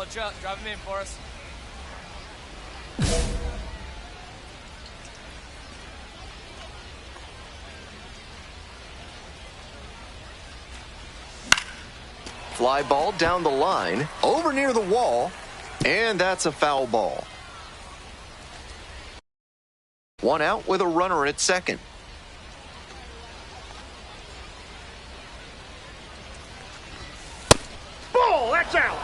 Clutch up. Drive him in for us. Fly ball down the line, over near the wall, and that's a foul ball. One out with a runner at second. Ball, that's out.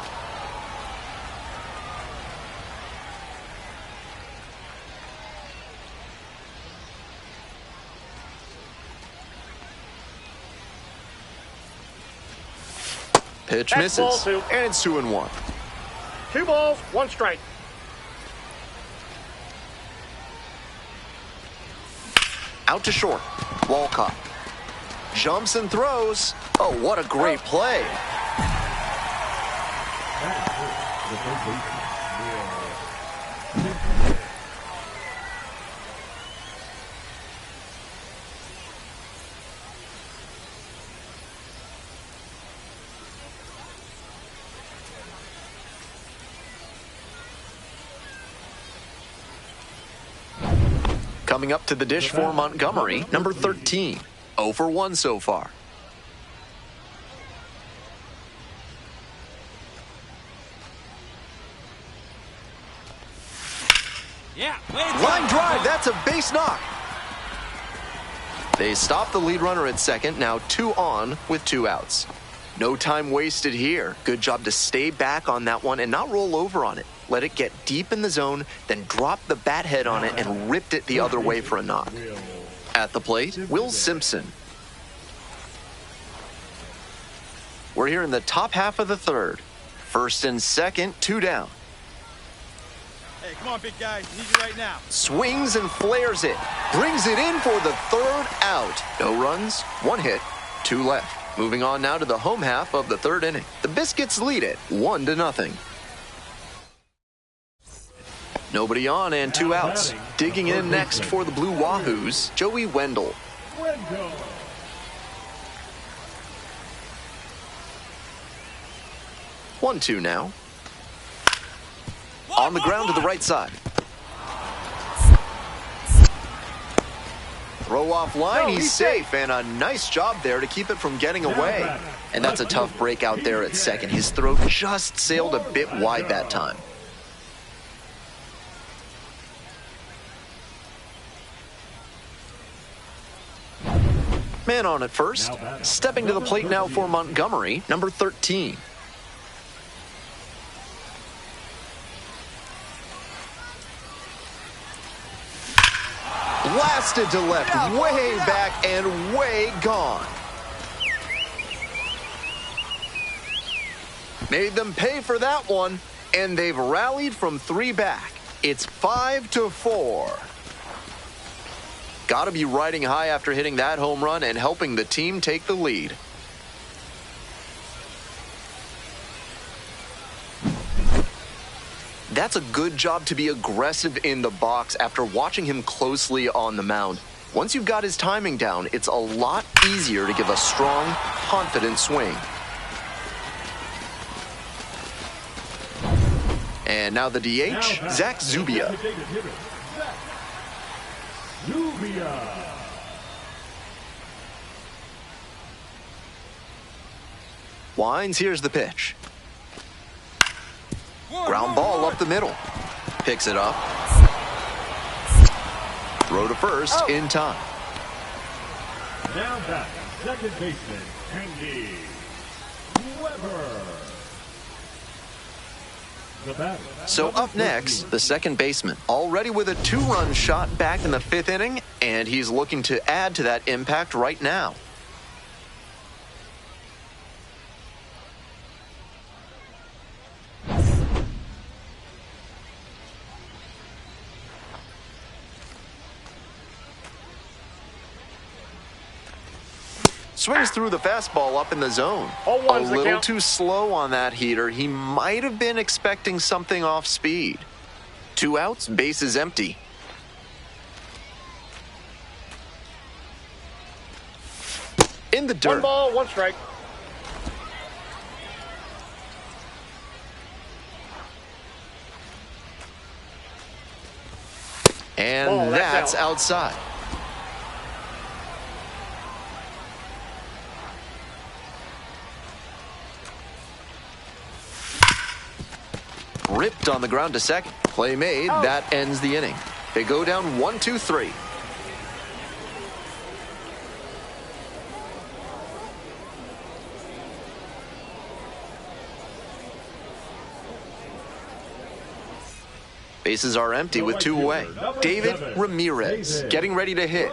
Pitch That's misses, ball two. and it's 2-1. 2 balls, 1 strike. Out to short. Walcott jumps and throws. Oh, what a great play. Coming up to the dish for Montgomery, number 13. 0 for 1 so far. Yeah. Line drive, that's a base knock. They stop the lead runner at second, now 2 on with 2 outs. No time wasted here. Good job to stay back on that one and not roll over on it. Let it get deep in the zone, then drop the bat head on it and ripped it the other way for a knock. At the plate, Will Simpson. We're here in the top half of the third. First and second, 2 down. Hey, come on, big guy. Need you right now. Swings and flares it. Brings it in for the 3rd out. No runs, 1 hit, 2 left. Moving on now to the home half of the 3rd inning. The Biscuits lead it 1-0. Nobody on and 2 outs. Digging in next for the Blue Wahoos, Joey Wendell. 1-2 now. On the ground to the right side. Throw off line, he's safe, and a nice job there to keep it from getting away. And that's a tough break out there at second. His throw just sailed a bit wide that time. Man on at first. Stepping to the plate now for Montgomery, number 13. Blasted to left, way back and way gone. Made them pay for that one, and they've rallied from 3 back. It's 5-4. Got to be riding high after hitting that home run and helping the team take the lead. That's a good job to be aggressive in the box after watching him closely on the mound. Once you've got his timing down, it's a lot easier to give a strong, confident swing. And now the DH, Zach Zubia. Winds, here's the pitch. Ground ball up the middle. Picks it up. Throw to first in time. Now back, second baseman, Andy Weber. So up next, the second baseman, already with a 2-run shot back in the 5th inning, and he's looking to add to that impact right now. Swings through the fastball up in the zone. A little too slow on that heater. He might have been expecting something off speed. 2 outs, bases empty. In the dirt. 1 ball, 1 strike. And Ball, that's out. outside. Ripped on the ground to second. Play made. Oh. That ends the inning. They go down 1-2-3. Bases are empty with two away. David Ramirez getting ready to hit.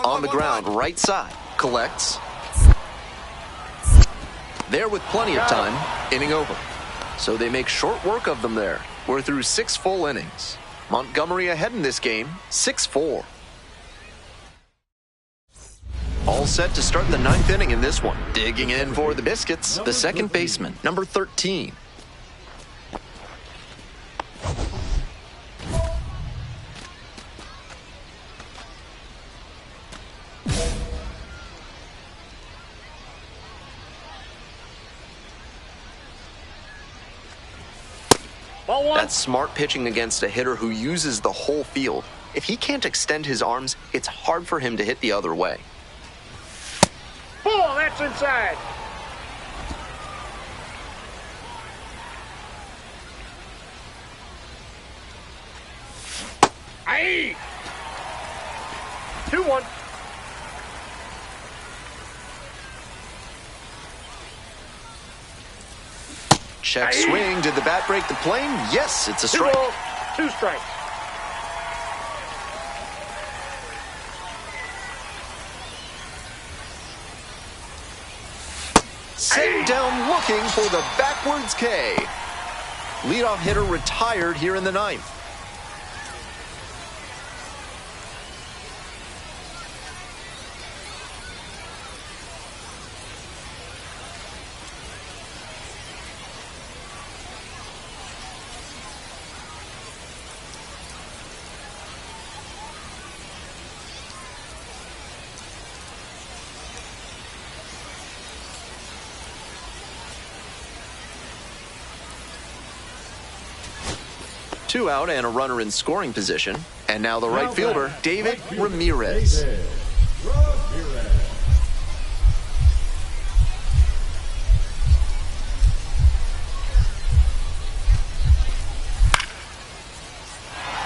On the ground, right side. Collects. There with plenty of time. Inning over. So they make short work of them there. We're through 6 full innings. Montgomery ahead in this game, 6-4. All set to start the 9th inning in this one. Digging in for the Biscuits, the second baseman, number 13. Ball one. That's smart pitching against a hitter who uses the whole field. If he can't extend his arms, it's hard for him to hit the other way. Ball, that's inside. Aye. 2-1. Check swing. Did the bat break the plane? Yes, it's a 2 strike. balls, 2 strikes. Sent down looking for the backwards K. Leadoff hitter retired here in the 9th. Two out and a runner in scoring position. And now the right fielder, David Ramirez.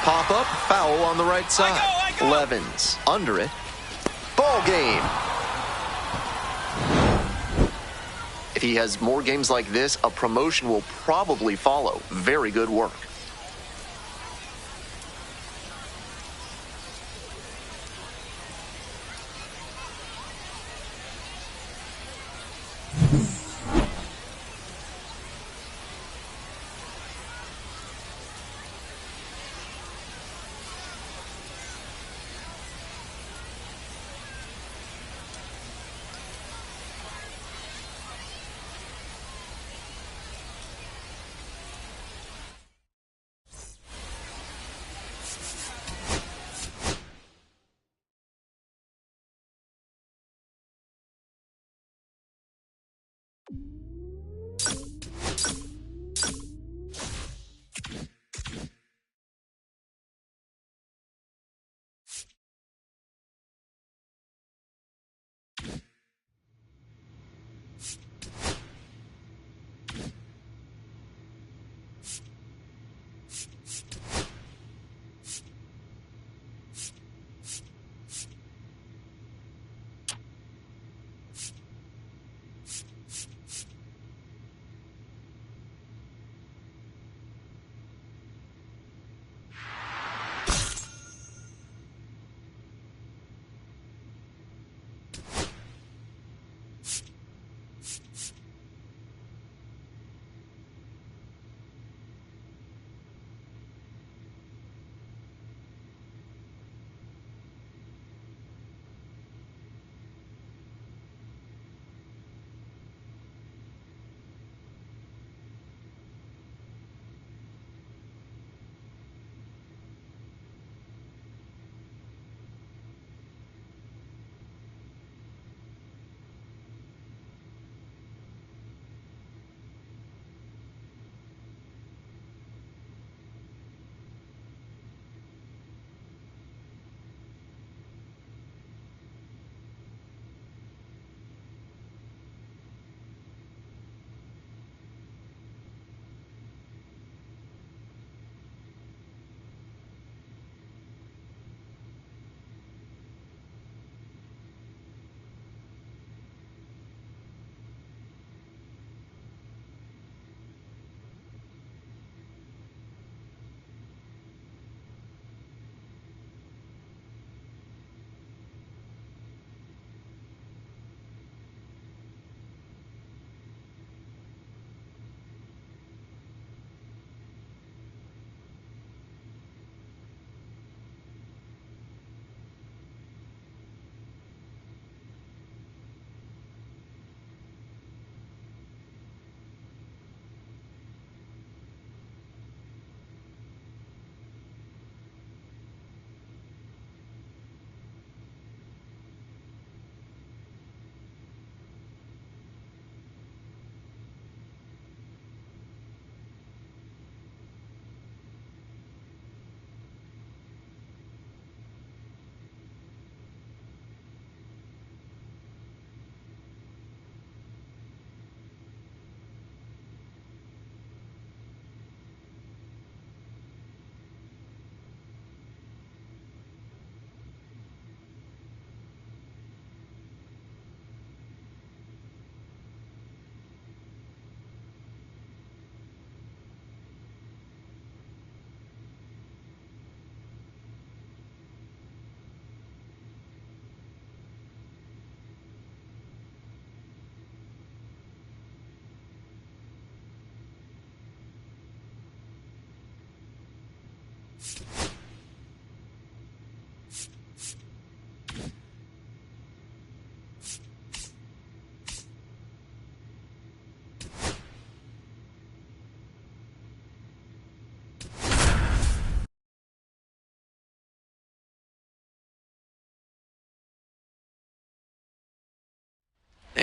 Pop up, foul on the right side. I go. Levens under it. Ball game. If he has more games like this, a promotion will probably follow. Very good work.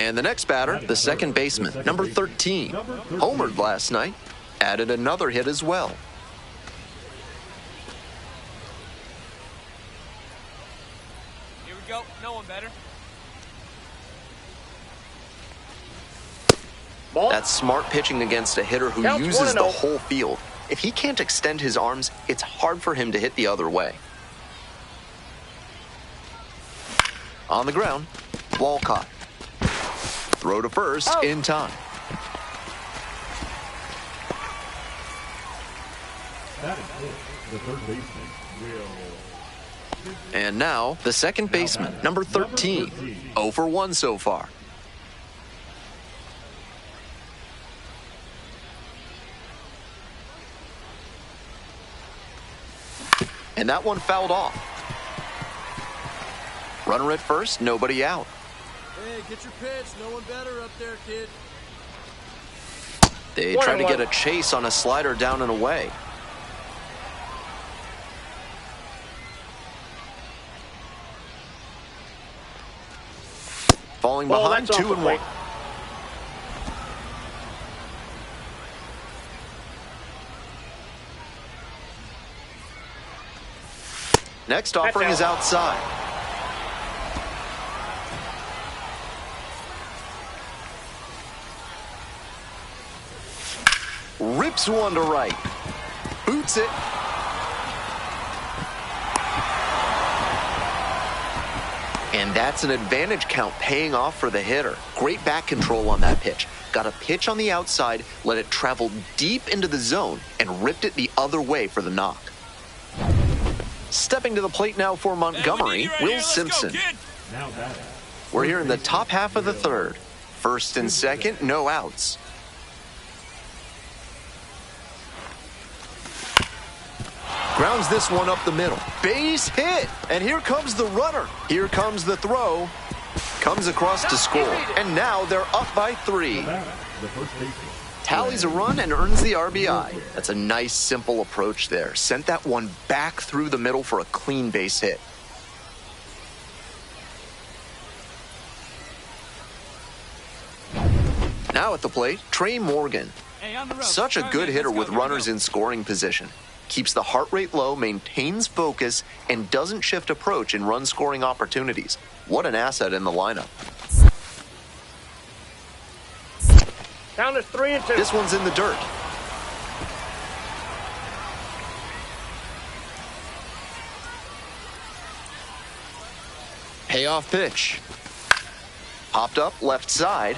And the next batter, the second baseman, number 13. Homered last night, added another hit as well. Here we go. No one better. Ball. That's smart pitching against a hitter who Counts uses the 1-0. whole field. If he can't extend his arms, it's hard for him to hit the other way. On the ground, Walcott. Throw to first Out. in time. That is it. The third baseman will... And now, the second baseman, number 13. 0 for 1 so far. And that one fouled off. Runner at first, nobody out. Hey, get your pitch. No one better up there, kid. They try to get a chase on a slider down and away. Falling Ball, behind, that's off 2 the and 1. plate. Next offering is outside. Rips one to right. Boots it. And that's an advantage count paying off for the hitter. Great back control on that pitch. Got a pitch on the outside, let it travel deep into the zone, and ripped it the other way for the knock. Stepping to the plate now for Montgomery, Will Simpson. Now batting. We're here in the top half of the third. First and second, no outs. Grounds this one up the middle. Base hit. And here comes the runner. Here comes the throw. Comes across to score. And now they're up by 3. The first baseman. Tallies a run and earns the RBI. That's a nice, simple approach there. Sent that one back through the middle for a clean base hit. Now at the plate, Trey Morgan. Hey, on the road. Such a All right, good man, hitter let's go. with Here we runners go. in scoring position. Keeps the heart rate low, maintains focus, and doesn't shift approach in run-scoring opportunities. What an asset in the lineup. Count is 3 and 2. This one's in the dirt. Payoff pitch. Popped up left side.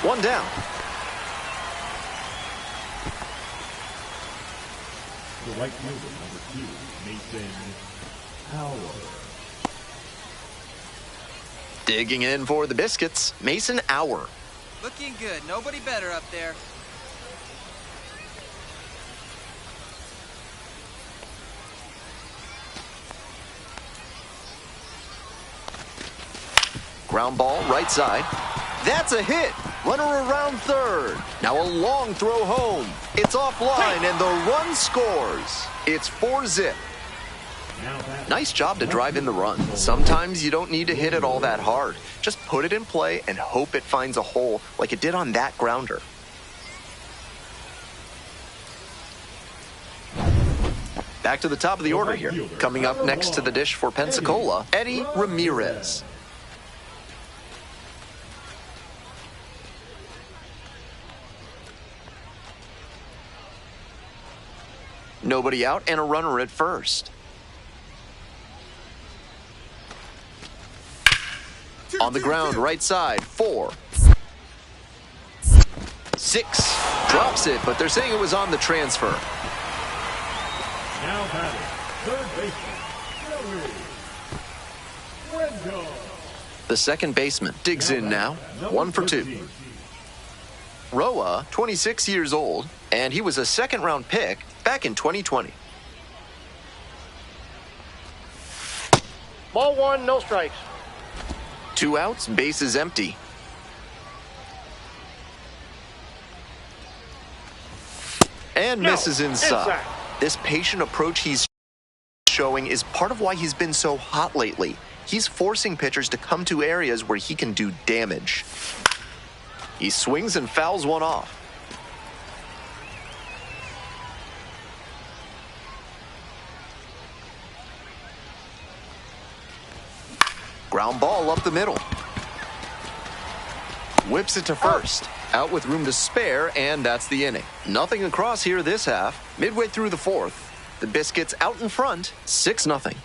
One down. The right fielder, number 2, Mason Howard. Digging in for the biscuits, Mason Hour. Looking good. Nobody better up there. Ground ball, right side. That's a hit. Runner around third. Now a long throw home. It's offline, and the run scores. It's 4-zip. Now batting. Nice job to drive in the run. Sometimes you don't need to hit it all that hard. Just put it in play and hope it finds a hole like it did on that grounder. Back to the top of the order here. Coming up next to the dish for Pensacola, Eddie Ramirez. Nobody out and a runner at first. On the ground, right side, 4. 6. Drops it, but they're saying it was on the transfer. Now batting. Third baseman, Joey Rendon. The second baseman digs in now. 1 for 2. Roa, 26 years old, and he was a second-round pick back in 2020. Ball 1, no strikes. 2 outs, base is empty. And No, misses inside. inside. This patient approach he's showing is part of why he's been so hot lately. He's forcing pitchers to come to areas where he can do damage. He swings and fouls one off. Ground ball up the middle. Whips it to first. Out with room to spare, and that's the inning. Nothing across here this half. Midway through the fourth, the Biscuits out in front, 6-0.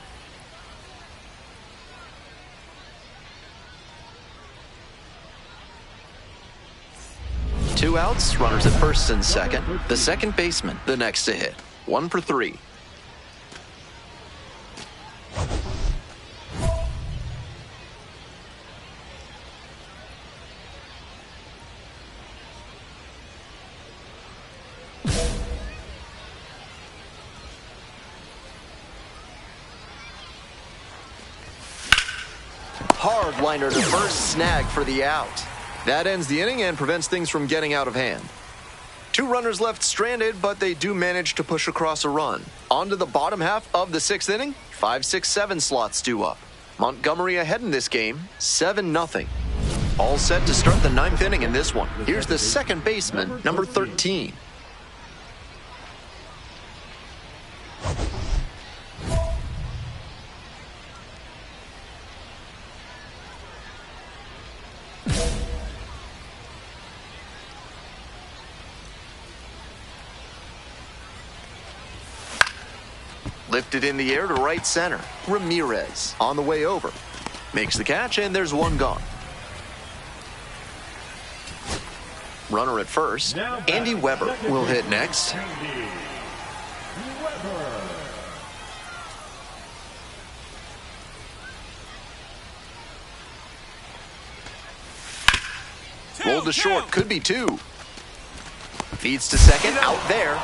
Two outs, runners at first and second. The second baseman, the next to hit. 1 for 3. Hard liner to first, snag for the out. That ends the inning and prevents things from getting out of hand. 2 runners left stranded, but they do manage to push across a run. On to the bottom half of the 6th inning. 5, 6, 7 slots due up. Montgomery ahead in this game, 7-0. All set to start the 9th inning in this one. Here's the second baseman, number 13. Lifted in the air to right center. Ramirez on the way over. Makes the catch, and there's one gone. Runner at first. Andy Weber will hit next. Andy Weber. Rolled to short, could be 2. Feeds to second, out there.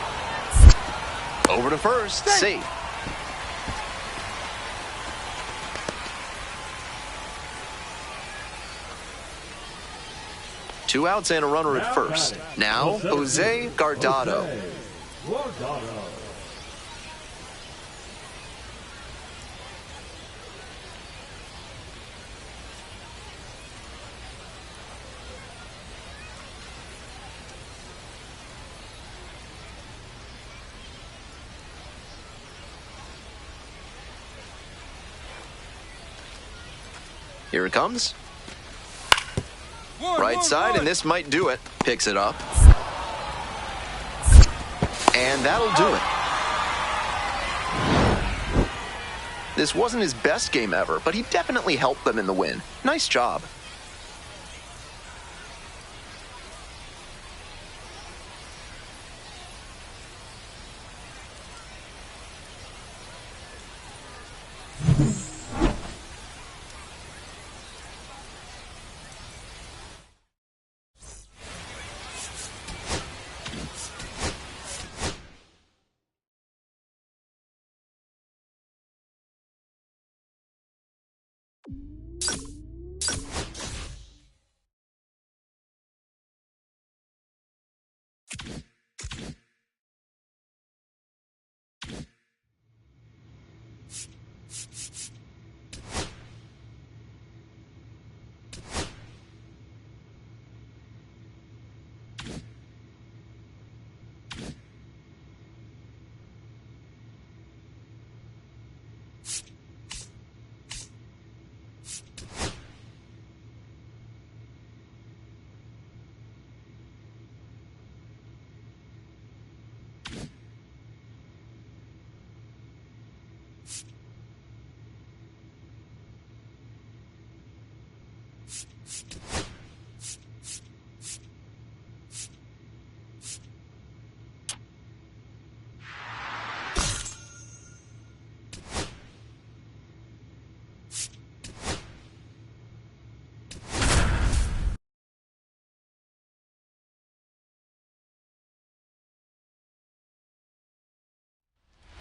Over to first, safe. Two outs and a runner at first. Now, Jose Guardado. Here it comes. Right side, and this might do it. Picks it up. And that'll do it. This wasn't his best game ever, but he definitely helped them in the win. Nice job.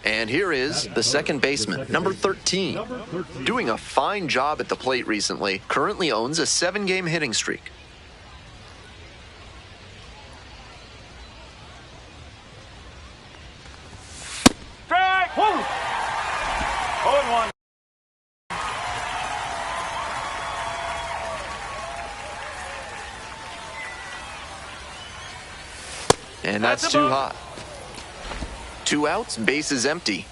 And here is the second baseman, number 13. Doing a fine job at the plate recently. Currently owns a 7-game hitting streak. Strike! 0-1. And that's too high. 2 outs, base is empty.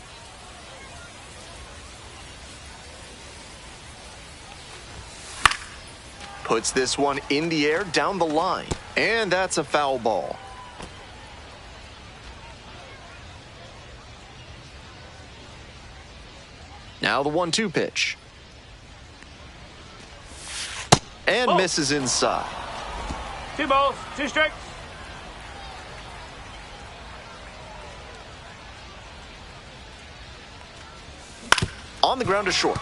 Puts this one in the air down the line. And that's a foul ball. Now the 1-2 pitch. And misses inside. 2 balls, 2 strikes. On the ground to short.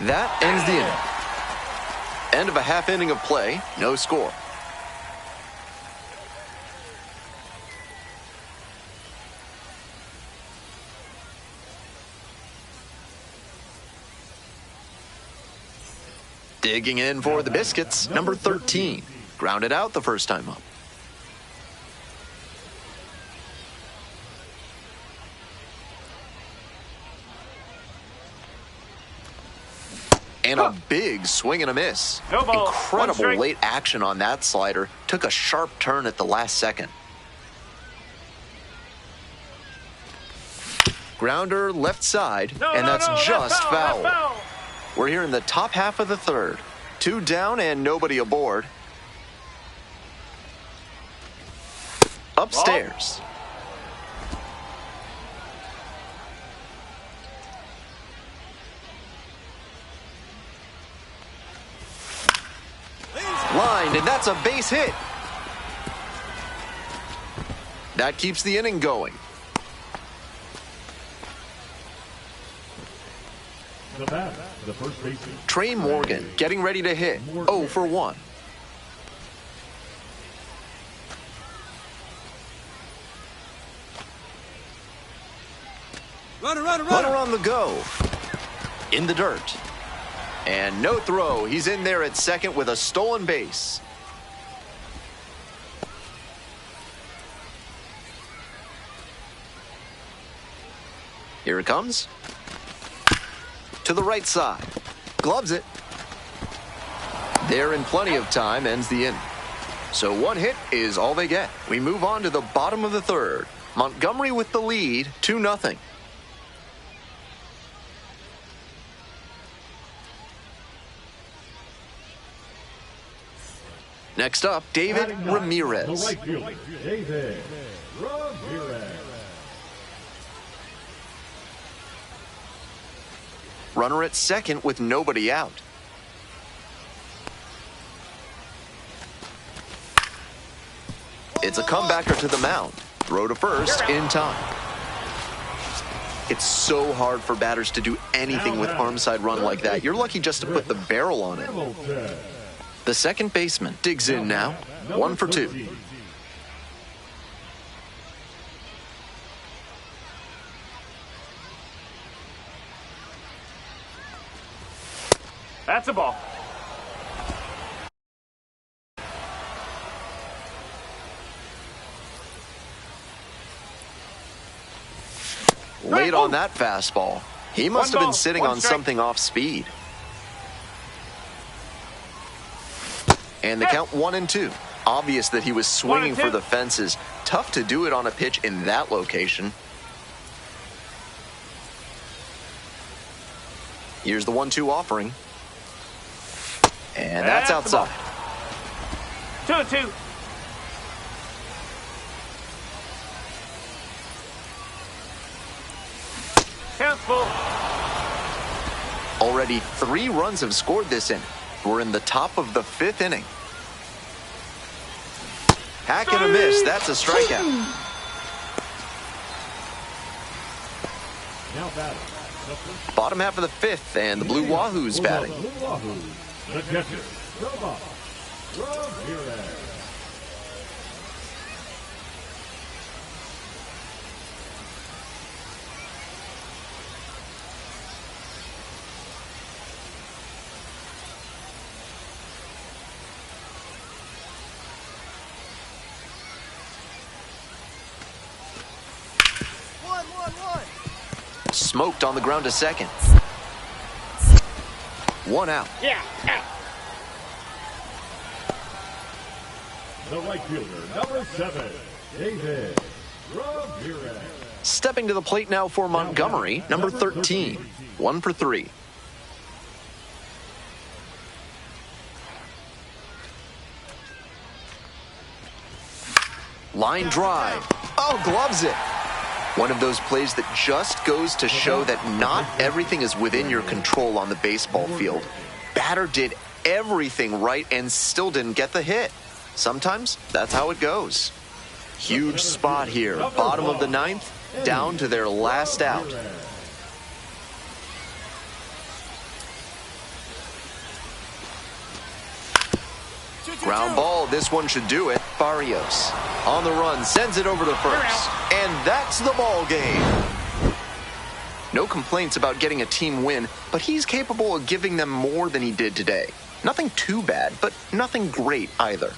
That ends the inning. End of a half inning of play, no score. Digging in for the Biscuits, number 13. Grounded out the first time up. And a big swing and a miss. No ball. Incredible late action on that slider. Took a sharp turn at the last second. Grounder left side, and that's just foul. We're here in the top half of the third. 2 down and nobody aboard. Upstairs. Lined, and that's a base hit. That keeps the inning going. The bat, the first baseman. Trey Morgan getting ready to hit. 0 for 1. Runner on the go. In the dirt. And no throw. He's in there at second with a stolen base. Here it comes. To the right side. Gloves it. There in plenty of time, ends the inning. So 1 hit is all they get. We move on to the bottom of the third. Montgomery with the lead, 2-0. Next up, David Ramirez. The right fielder, David Ramirez. Runner at second with nobody out. It's a comebacker to the mound. Throw to first in time. It's so hard for batters to do anything with arm side run like that. You're lucky just to put the barrel on it. The second baseman digs in now. 1 for 2. That's a ball. Late on that fastball. He must have been sitting on something off speed. And the count 1-2. Obvious that he was swinging for the fences. Tough to do it on a pitch in that location. Here's the 1-2 offering. And that's outside. 2-2. Count's full. Already 3 runs have scored this inning. We're in the top of the 5th inning. Hack and a miss. That's a strikeout. Now batting. Bottom half of the 5th, and the Blue Wahoo's batting. The catcher, Ramirez. Smoked on the ground to second. 1 out. Yeah, out. The right fielder, number 7, David Ramirez. Stepping to the plate now for Montgomery, number 13. 1 for 3. Line drive. Oh, gloves it. One of those plays that just goes to show that not everything is within your control on the baseball field. Batter did everything right and still didn't get the hit. Sometimes that's how it goes. Huge spot here. Bottom of the 9th, down to their last out. Ground ball, this one should do it. Barrios on the run, sends it over to first. And that's the ball game. No complaints about getting a team win, but he's capable of giving them more than he did today. Nothing too bad, but nothing great either.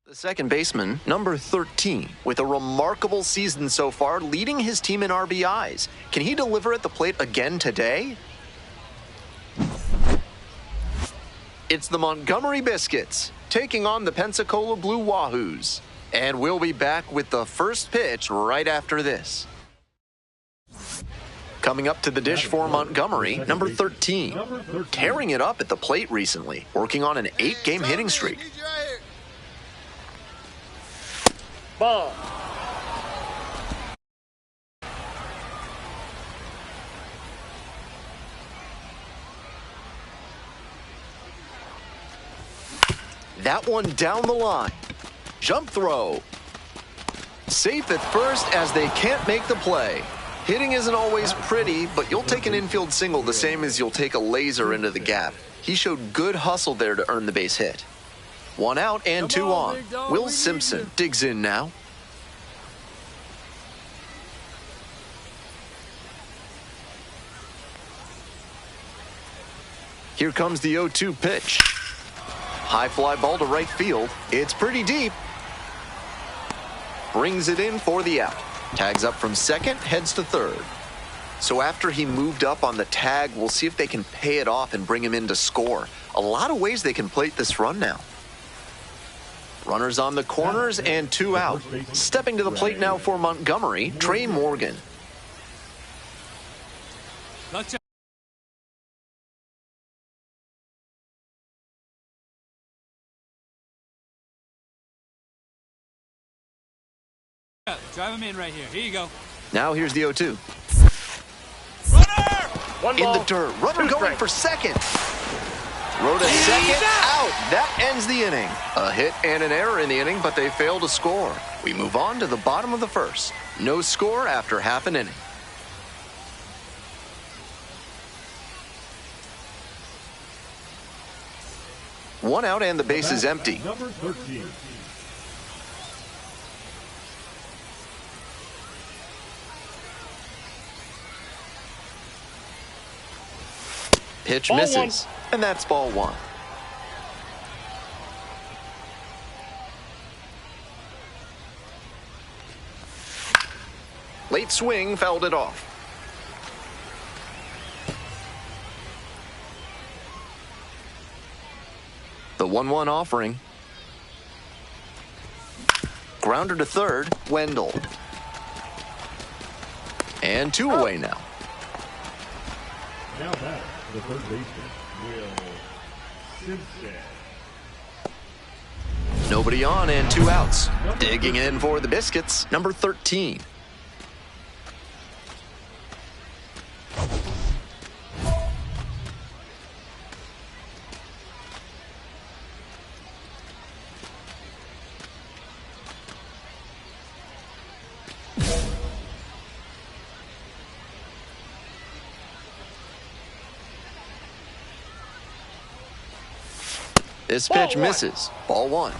The second baseman, number 13, with a remarkable season so far, leading his team in RBIs. Can he deliver at the plate again today? It's the Montgomery Biscuits, taking on the Pensacola Blue Wahoos. And we'll be back with the first pitch right after this. Coming up to the dish for Montgomery, number 13. Tearing it up at the plate recently, working on an 8-game hitting streak. Ball. That one down the line. Jump throw. Safe at first as they can't make the play. Hitting isn't always pretty, but you'll take an infield single the same as you'll take a laser into the gap. He showed good hustle there to earn the base hit. 1 out and 2 on. Will Simpson digs in now. Here comes the 0-2 pitch. High fly ball to right field. It's pretty deep. Brings it in for the out. Tags up from second, heads to third. So after he moved up on the tag, we'll see if they can pay it off and bring him in to score. A lot of ways they can plate this run now. Runners on the corners and 2 out. Stepping to the plate now for Montgomery, Trey Morgan. Gotcha. Drive him in right here. Here you go. Now here's the 0-2. One In ball, the dirt. Runner 2 going strikes. for second. Throw to second. Out. That ends the inning. A hit and an error in the inning, but they fail to score. We move on to the bottom of the first. No score after half an inning. One out and the base is empty. Number 13. Pitch Ball misses, and that's ball one. Late swing fouled it off. The 1-1 offering. Grounder to third, Wendell. And two away now. Now back, the third baseman, Will Simpson. Nobody on and two outs. Digging in for the Biscuits, number 13. This pitch misses. Ball one.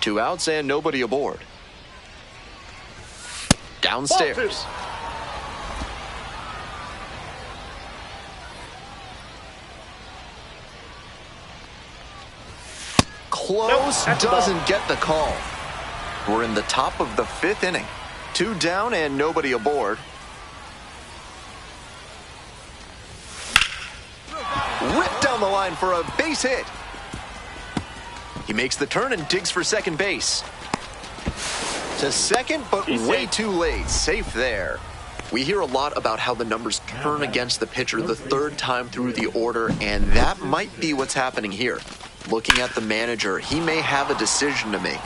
Two outs and nobody aboard. Downstairs. Close, doesn't get the call. We're in the top of the fifth inning. Two down and nobody aboard. Ripped down the line for a base hit. He makes the turn and digs for second base. To second, but way too late. Safe there. We hear a lot about how the numbers turn against the pitcher the third time through the order, and that might be what's happening here. Looking at the manager, he may have a decision to make.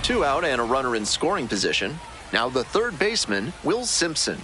Two out and a runner in scoring position. Now the third baseman, Will Simpson.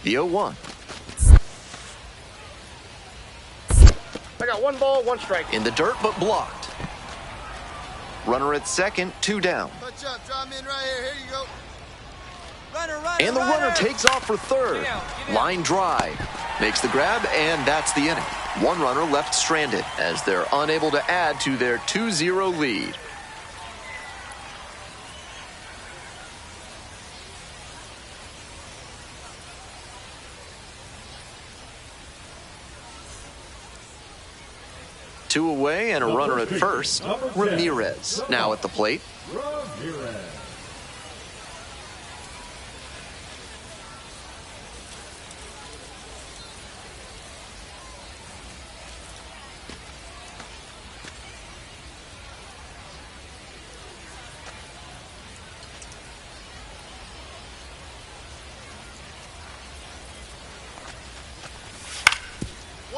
The 0-1. I got one ball, one strike. In the dirt, but blocked. Runner at second, two down. Touch up, drop in right here. Here you go. Runner, And the runner takes off for third. Get down. Line drive. Makes the grab, and that's the inning. One runner left stranded as they're unable to add to their 2-0 lead. Two away and a runner at first. Ramirez now at the plate. Ramirez.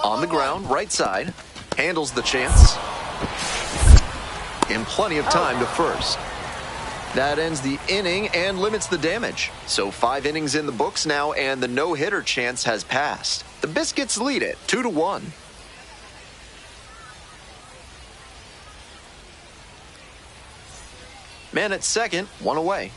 On the ground, right side. Handles the chance. In plenty of time to first. That ends the inning and limits the damage. So 5 innings in the books now, and the no-hitter chance has passed. The Biscuits lead it 2-1. Man at second, 1 away.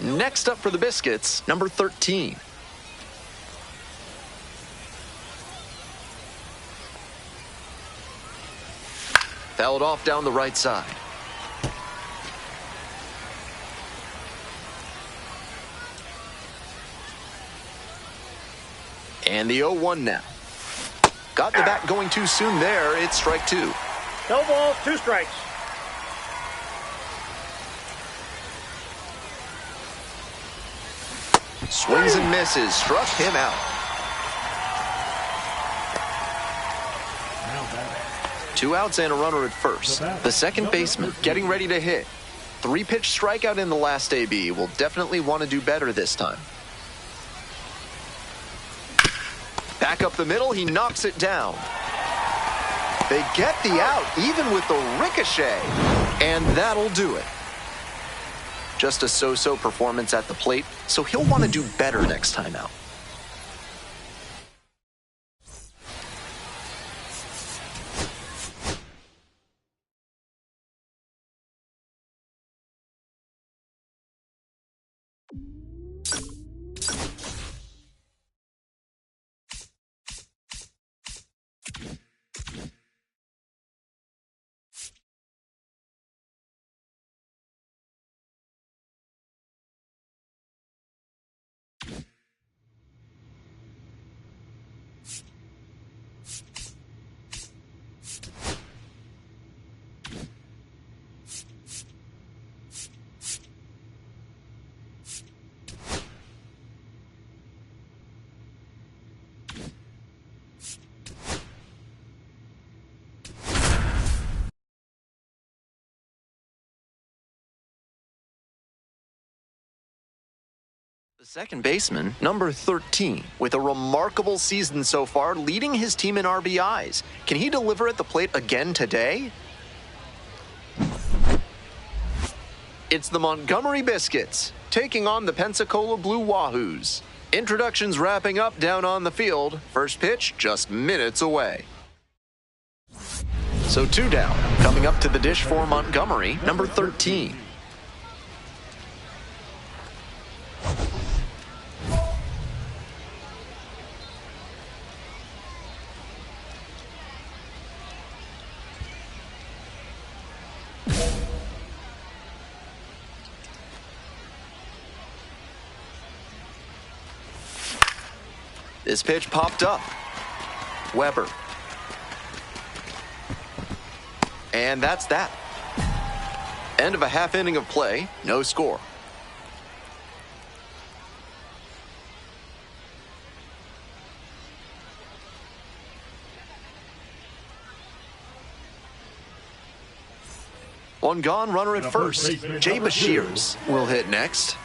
Next up for the Biscuits, number 13. Fouled off down the right side. And the 0-1 now. Got the bat going too soon there. It's strike two. No balls, 2 strikes. Swings and misses. Struck him out. Now batting. 2 outs and a runner at first. The second baseman getting ready to hit. 3-pitch strikeout in the last AB. Will definitely want to do better this time. Back up the middle, he knocks it down. They get the out, even with the ricochet. And that'll do it. Just a so-so performance at the plate, so he'll want to do better next time out. The second baseman, number 13, with a remarkable season so far, leading his team in RBIs. Can he deliver at the plate again today? It's the Montgomery Biscuits, taking on the Pensacola Blue Wahoos. Introductions wrapping up down on the field. First pitch just minutes away. So 2 down. Coming up to the dish for Montgomery, number 13. This pitch popped up. Weber. And that's that. End of a half inning of play. No score. One gone, runner at first. Jay Bashirs will hit next.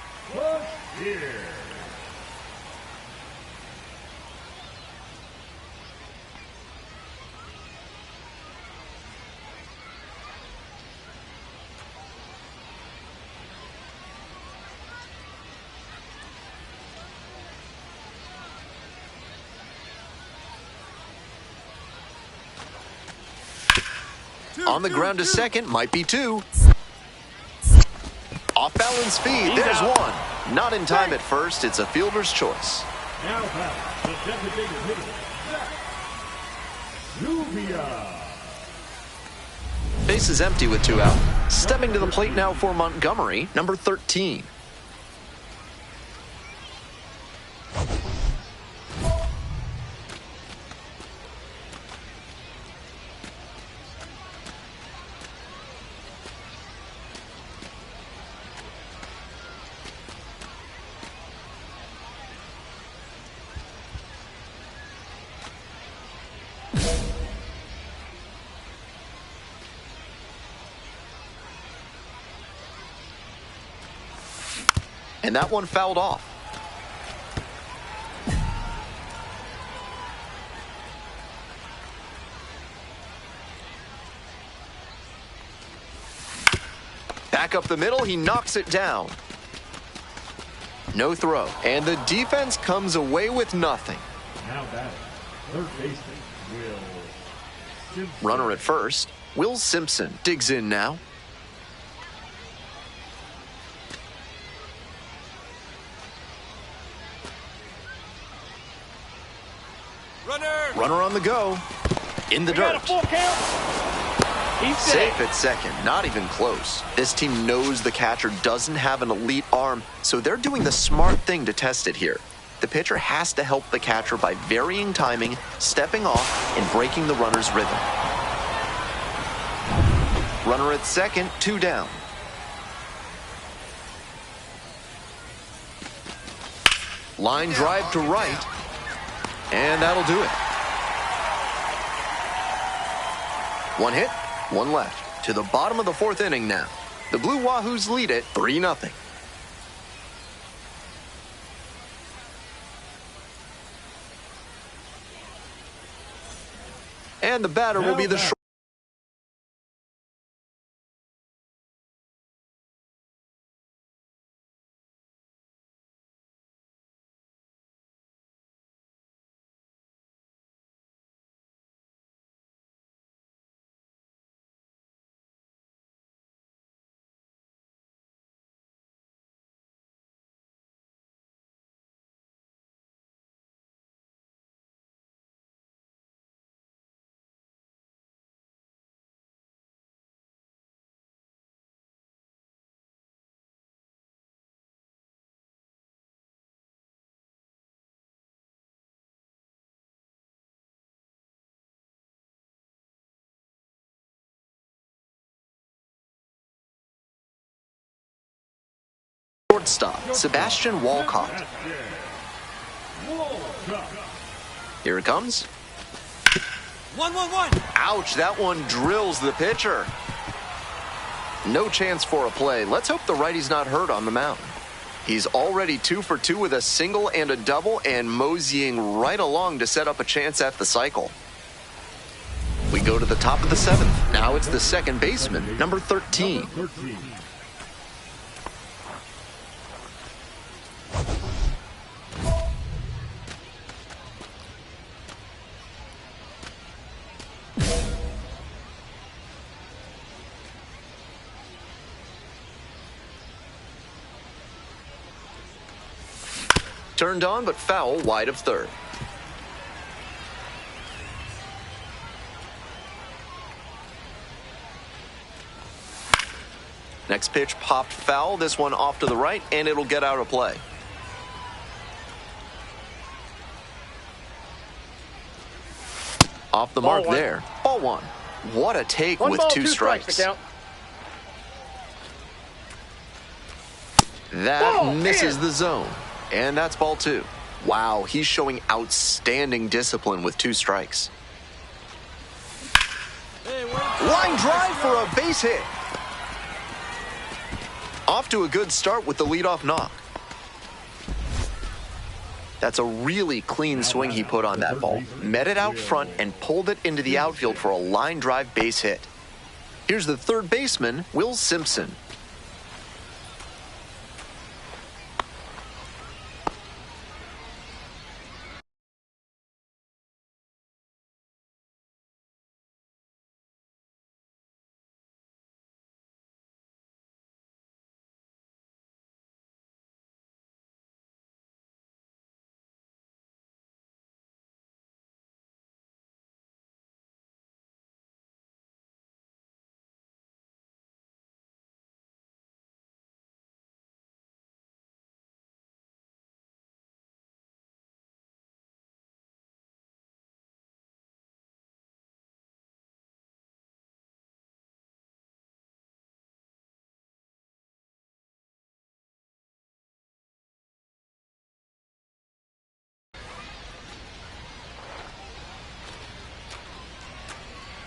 On the ground to second, might be 2. Off balance speed, there's 1. Not in time at first, it's a fielder's choice. Now back, the designated hitter, Lluvia. Base is empty with 2 out. Stepping to the plate now for Montgomery, number 13. And that one fouled off. Back up the middle, he knocks it down. No throw. And the defense comes away with nothing. Now batting, third baseman, Will Simpson. Runner at first. Will Simpson digs in now. Runner! Runner on the go. In the We got dirt. a full count. He's Safe at second, not even close. This team knows the catcher doesn't have an elite arm, so they're doing the smart thing to test it here. The pitcher has to help the catcher by varying timing, stepping off, and breaking the runner's rhythm. Runner at second, 2 down. Line drive to right, and that'll do it. 1 hit, 1 left. To the bottom of the 4th inning now. The Blue Wahoos lead it 3-0. And the batter will be the short. Shortstop, Sebastian Walcott. Here it comes. 1-1-1. Ouch, that one drills the pitcher. No chance for a play. Let's hope the righty's not hurt on the mound. He's already 2 for 2 with a single and a double and moseying right along to set up a chance at the cycle. We go to the top of the 7th. Now it's the second baseman, number 13. Turned on, but foul wide of third. Next pitch popped foul. This one off to the right, and it'll get out of play. Off the mark there. Ball 1. What a take with 2 strikes. That misses the zone. And that's ball 2. Wow, he's showing outstanding discipline with 2 strikes. Line drive for a base hit. Off to a good start with the leadoff knock. That's a really clean swing he put on that ball. Met it out front and pulled it into the outfield for a line drive base hit. Here's the third baseman, Will Simpson.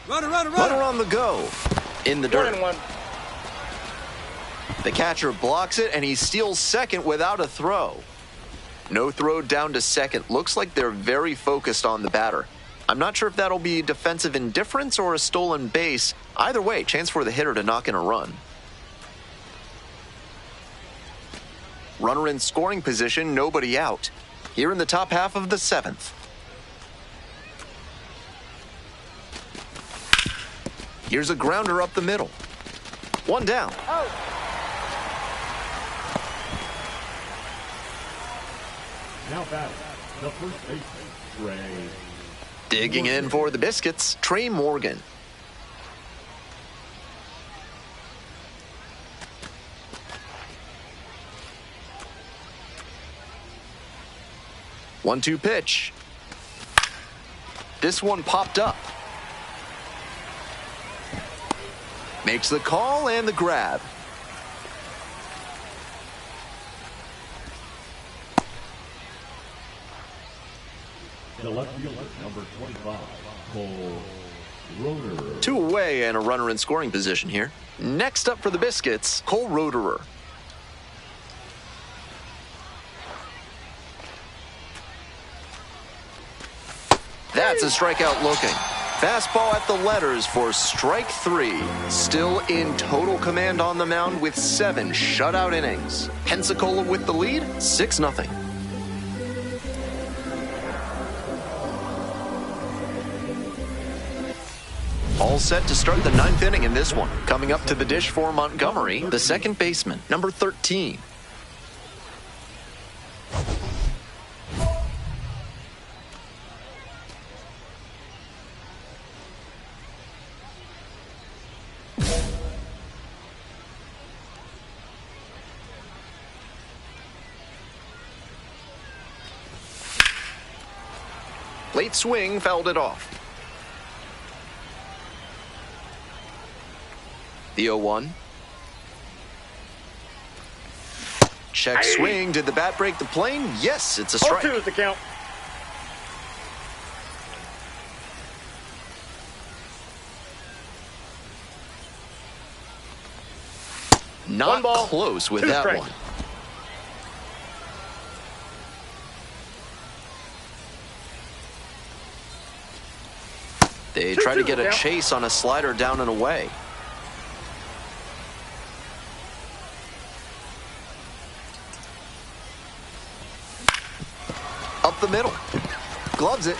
Runner on the go. In the dirt. 1-1. The catcher blocks it, and he steals second without a throw. No throw down to second. Looks like they're very focused on the batter. I'm not sure if that'll be defensive indifference or a stolen base. Either way, chance for the hitter to knock in a run. Runner in scoring position, nobody out. Here in the top half of the 7th. Here's a grounder up the middle. 1 down. Now batting, the first baseman, Trey. Digging in for the Biscuits, Trey Morgan. 1-2 pitch. This one popped up. Makes the call and the grab. The left fielder, number 25, Cole Roeder. 2 away and a runner in scoring position here. Next up for the Biscuits, Cole Roederer. That's a strikeout looking. Fastball at the letters for strike 3. Still in total command on the mound with 7 shutout innings. Pensacola with the lead, 6-0. All set to start the 9th inning in this one. Coming up to the dish for Montgomery, the second baseman, number 13. Late swing fouled it off. The 0-1. Check swing. Did the bat break the plane? Yes, it's a strike. 0-2 is the count. Not ball, close with 2 that strikes. one. They try to get a chase on a slider down and away. Up the middle. Gloves it.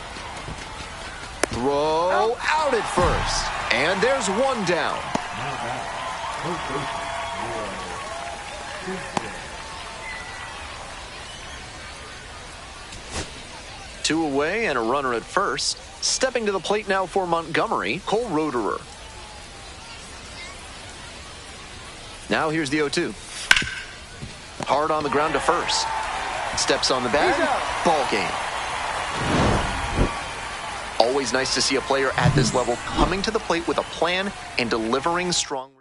Throw out at first. And there's one down. Now back, first baseman, Roy. 2 away and a runner at first. Stepping to the plate now for Montgomery, Cole Roederer. Now here's the 0-2. Hard on the ground to first. Steps on the bag. Ball game. Always nice to see a player at this level coming to the plate with a plan and delivering strong results.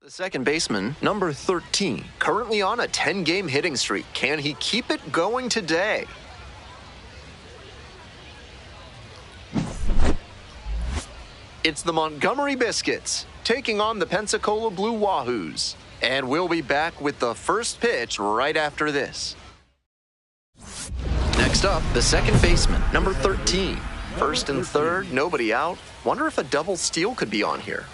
The second baseman, number 13, currently on a 10-game hitting streak. Can he keep it going today? It's the Montgomery Biscuits taking on the Pensacola Blue Wahoos. And we'll be back with the first pitch right after this. Next up, the second baseman, number 13. First and third, nobody out. Wonder if a double steal could be on here.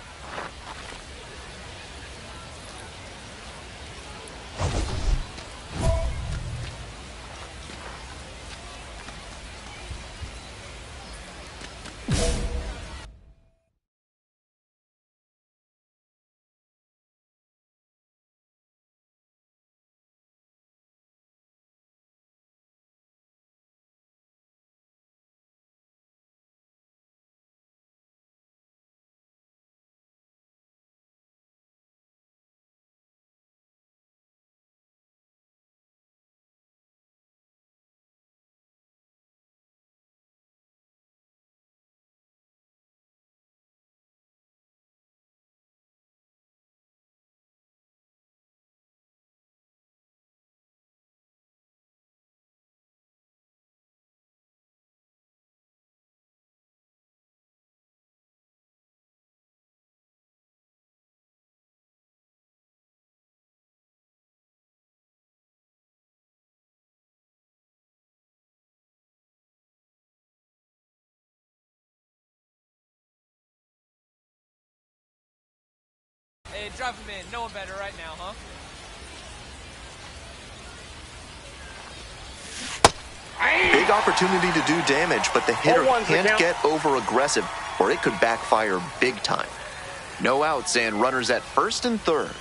Hey, drive him in. No one better right now, huh? Big opportunity to do damage, but the hitter can't get over-aggressive, or it could backfire big time. No outs and runners at first and third.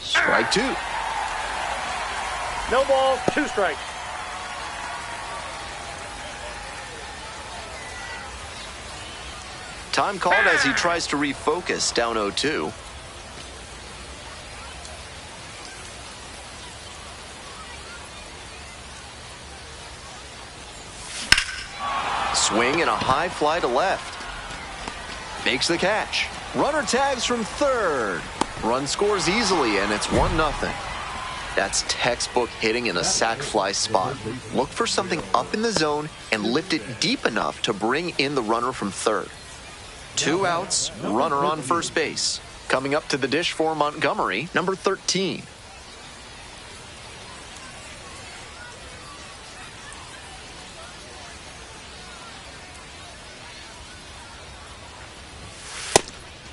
Strike two. No balls, 2 strikes. Time called as he tries to refocus, down 0-2. Swing and a high fly to left. Makes the catch. Runner tags from third. Run scores easily, and it's 1-0. That's textbook hitting in a sac fly spot. Look for something up in the zone and lift it deep enough to bring in the runner from third. 2 outs, runner on first base. Coming up to the dish for Montgomery, number 13.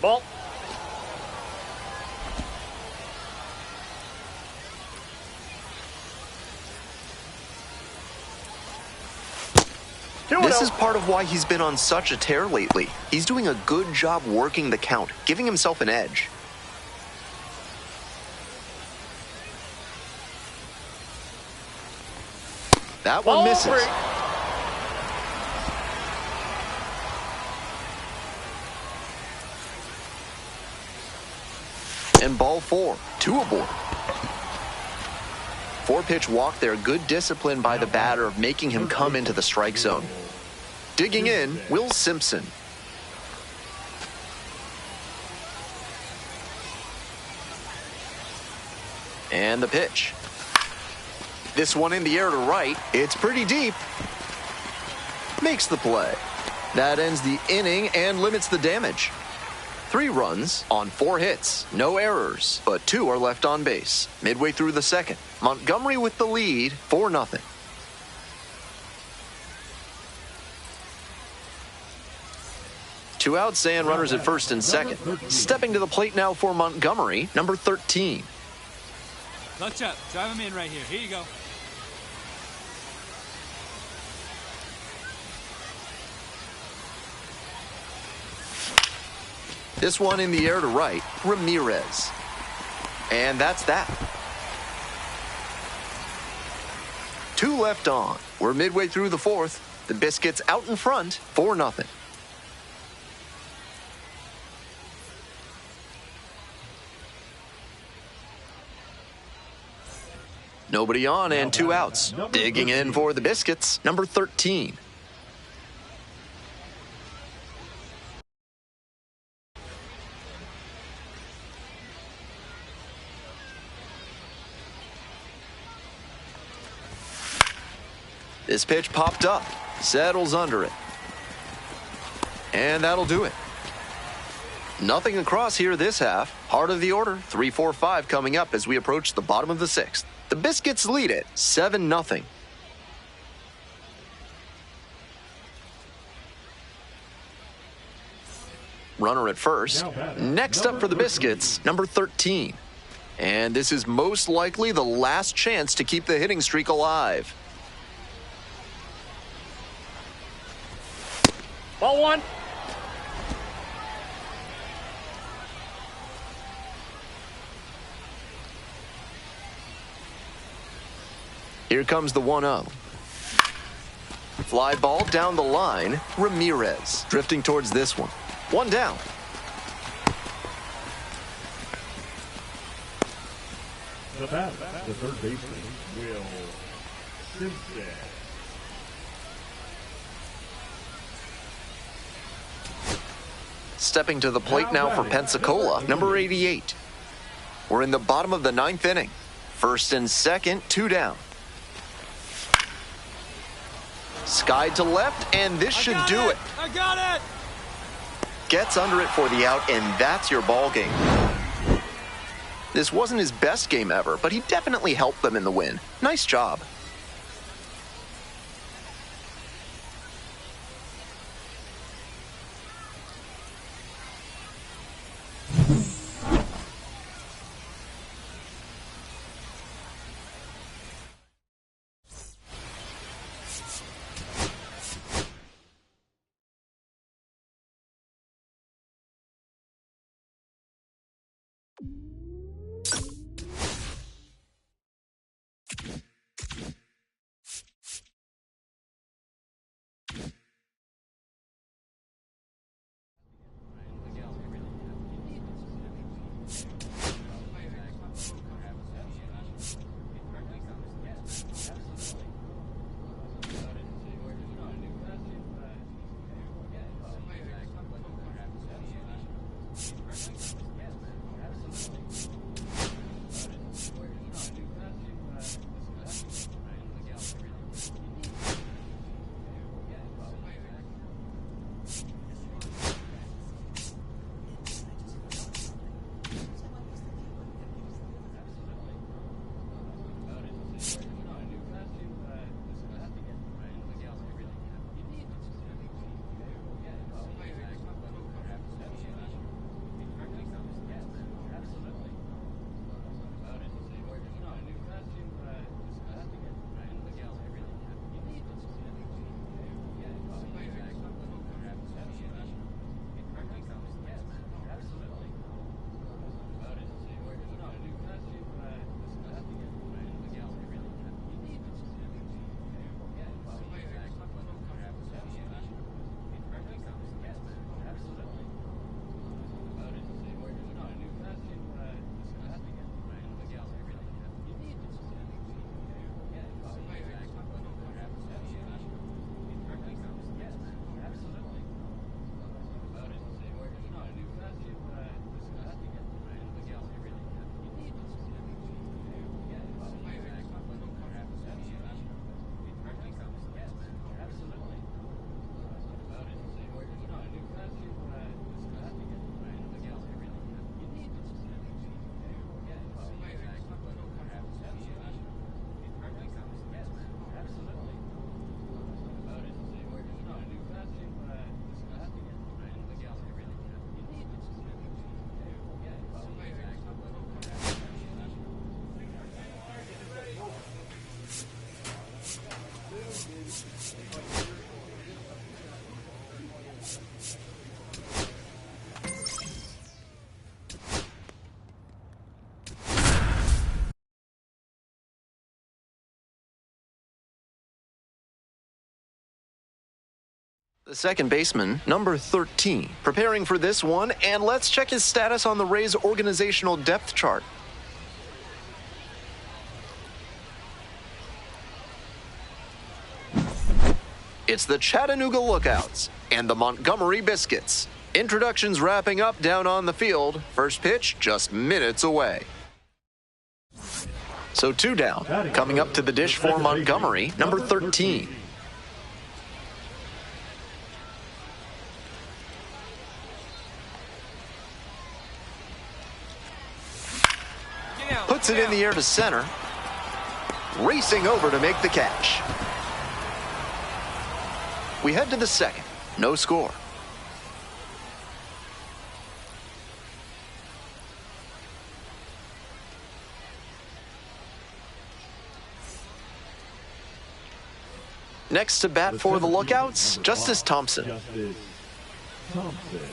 Ball. This is part of why he's been on such a tear lately. He's doing a good job working the count, giving himself an edge. That one misses. And ball 4, 2 aboard. 4-pitch walk there, good discipline by the batter, making him come into the strike zone. Digging in, Will Simpson. And the pitch. This one in the air to right. It's pretty deep. Makes the play. That ends the inning and limits the damage. 3 runs on 4 hits. No errors, but 2 are left on base. Midway through the second. Montgomery with the lead, 4-0. Two outs and runners at first and second. Stepping to the plate now for Montgomery, number 13. Clutch up. Drive him in right here. Here you go. This one in the air to right, Ramirez. And that's that. 2 left on. We're midway through the fourth. The Biscuits out in front, 4-0. Nobody on and 2 outs. Digging in for the Biscuits, number 13. This pitch popped up, settles under it. And that'll do it. Nothing across here this half. Heart of the order, 3-4-5 coming up as we approach the bottom of the 6th. The Biscuits lead it, 7-0. Runner at first. Next up for the Biscuits, number 13. And this is most likely the last chance to keep the hitting streak alive. Ball 1. Here comes the 1-0. Fly ball down the line. Ramirez drifting towards this one. 1 down. The batter, the third baseman, Will Simpson. Stepping to the plate now for Pensacola, number 88. We're in the bottom of the 9th inning. First and second, 2 down. Skied to left, and this should do it. I got it! Gets under it for the out, and that's your ball game. This wasn't his best game ever, but he definitely helped them in the win. Nice job. The second baseman, number 13, preparing for this one, and let's check his status on the Rays' organizational depth chart. It's the Chattanooga Lookouts and the Montgomery Biscuits. Introductions wrapping up down on the field. First pitch just minutes away. So 2 down. Coming up to the dish for Montgomery, number 13. Puts it in the air to center. Racing over to make the catch. We head to the second. No score. Next to bat for the Lookouts, Justice Thompson. Justice Thompson.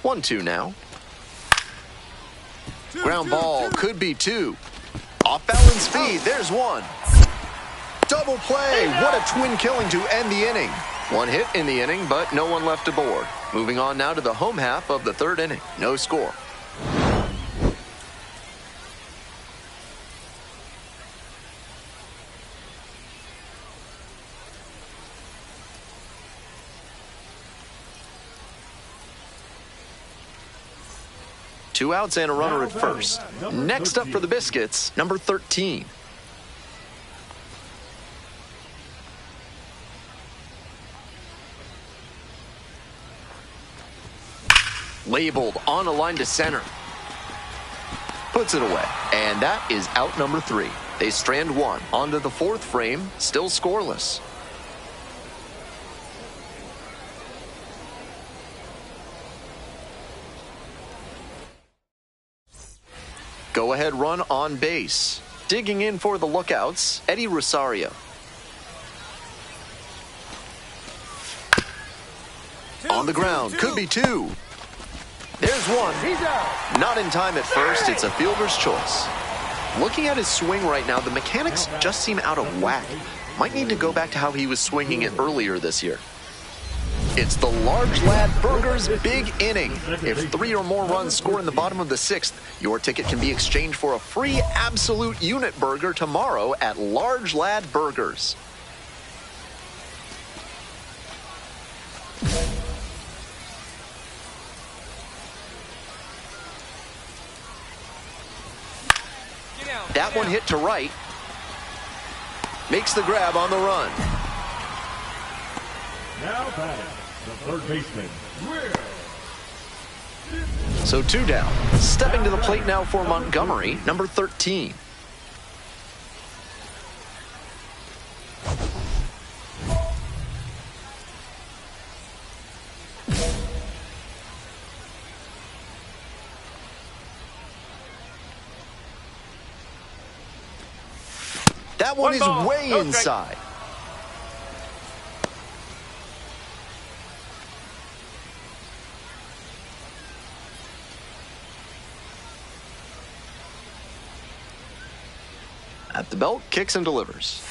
One, 2 now. Ground ball could be 2. Off balance speed, there's 1. Double play, what a twin killing to end the inning. 1 hit in the inning, but no one left aboard. Moving on now to the home half of the 3rd inning. No score. Two outs and a runner at first. Next up for the Biscuits, number 13. Labeled on a line to center. Puts it away. And that is out number 3. They strand 1 onto the 4th frame, still scoreless. Go-ahead run on base. Digging in for the lookouts, Eddie Rosario. On the ground, could be two. There's one. Not in time at first, it's a fielder's choice. Looking at his swing right now, the mechanics just seem out of whack. Might need to go back to how he was swinging it earlier this year. It's the Large Lad Burgers big inning. If 3 or more runs score in the bottom of the 6th, your ticket can be exchanged for a free absolute unit burger tomorrow at Large Lad Burgers. That one hit to right. Makes the grab on the run. Now batting, the third baseman, So 2 down. Stepping to the plate now for Montgomery, number 13. That one is way inside. At the belt, kicks and delivers.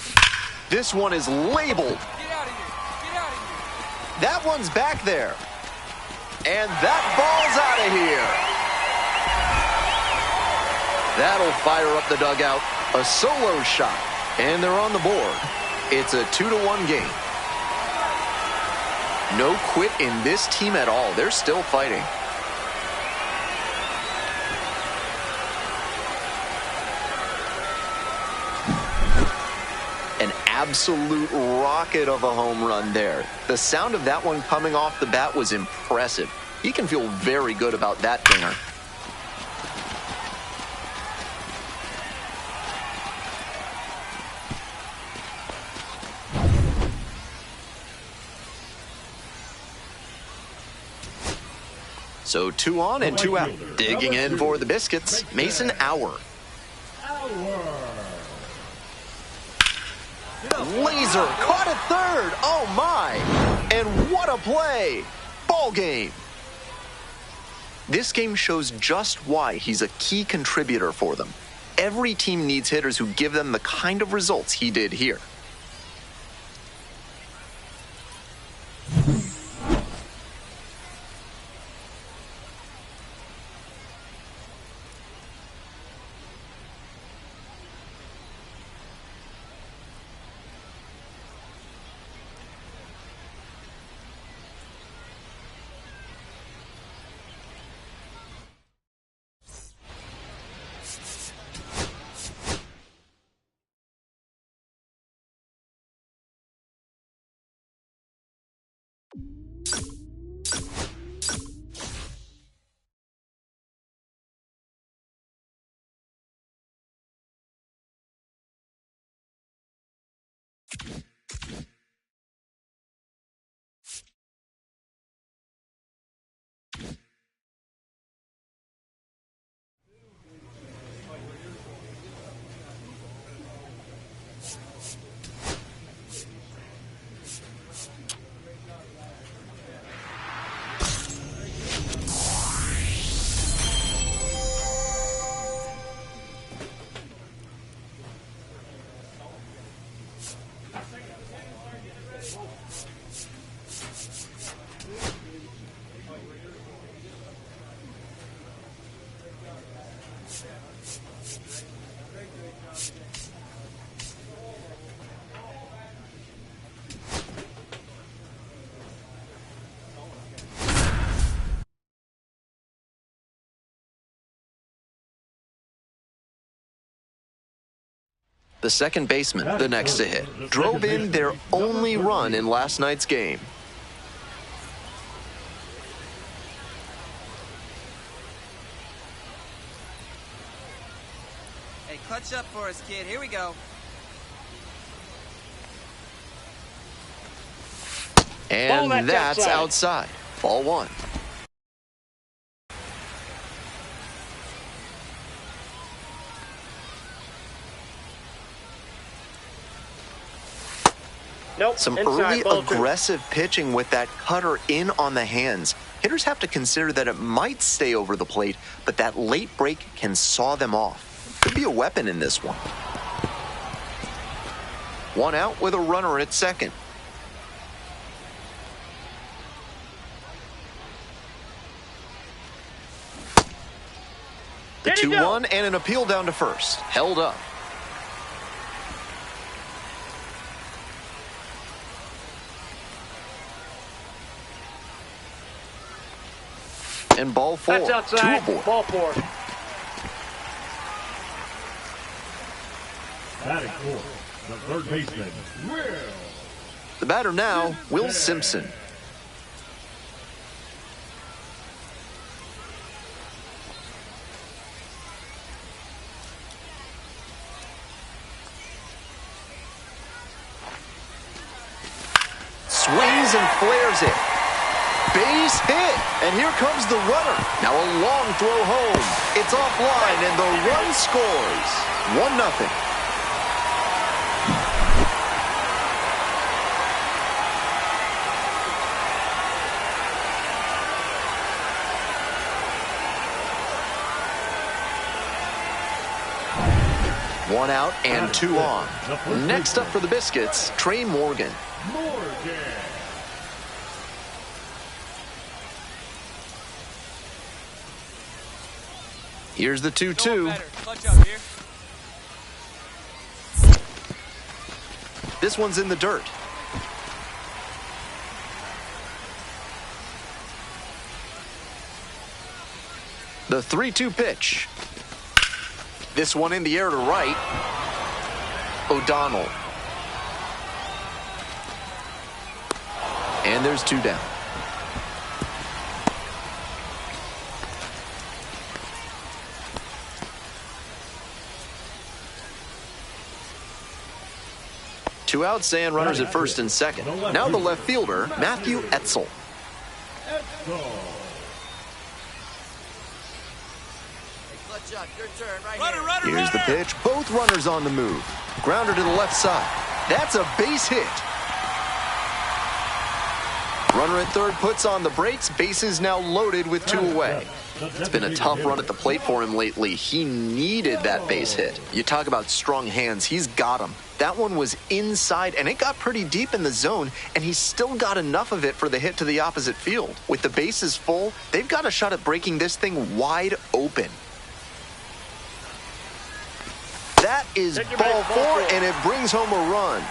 This one is labeled. Get out of here. Get out of here. That one's back there. And that ball's out of here. That'll fire up the dugout. A solo shot. And they're on the board. It's a 2-1 game. No quit in this team at all. They're still fighting. An absolute rocket of a home run there. The sound of that one coming off the bat was impressive. He can feel very good about that dinger. So 2 on and 2 out. Digging in for the Biscuits, Mason Hour. Laser caught at third. Oh my! And what a play! Ball game. This game shows just why he's a key contributor for them. Every team needs hitters who give them the kind of results he did here. The second baseman, the next to hit, drove in their only run in last night's game. Hey, clutch up for us, kid. Here we go. And that's outside. Ball 1. Nope. Some inside, early ball two. aggressive pitching with that cutter in on the hands. Hitters have to consider that it might stay over the plate, but that late break can saw them off. Could be a weapon in this one. One out with a runner at second. The 2-1 and an appeal down to first. Held up. And ball four. That's outside. Two aboard. Ball four. Batting fourth, the third baseman, Will. The batter now, Will Simpson. Swings and flares it. Base hit, and here comes the runner. Now a long throw home. It's offline, and the run scores. 1-0. One out and two on. Next up for the Biscuits, Trey Morgan. Here's the 2-2. Clutch up here. This one's in the dirt. The 3-2 pitch. This one in the air to right. O'Donnell. And there's two down. Two outs and runners at first and second. Now the left fielder, Matthew Etzel. Clutch up. Your turn right Runner, here. runner, Here's the runner! pitch. Both runners on the move. Grounder to the left side. That's a base hit. Runner at third puts on the brakes. Bases now loaded with two away. It's been a tough run at the plate for him lately. He needed that base hit. You talk about strong hands. He's got them. That one was inside, and it got pretty deep in the zone, and he's still got enough of it for the hit to the opposite field. With the bases full, they've got a shot at breaking this thing wide open. That is ball four, and it brings home a run.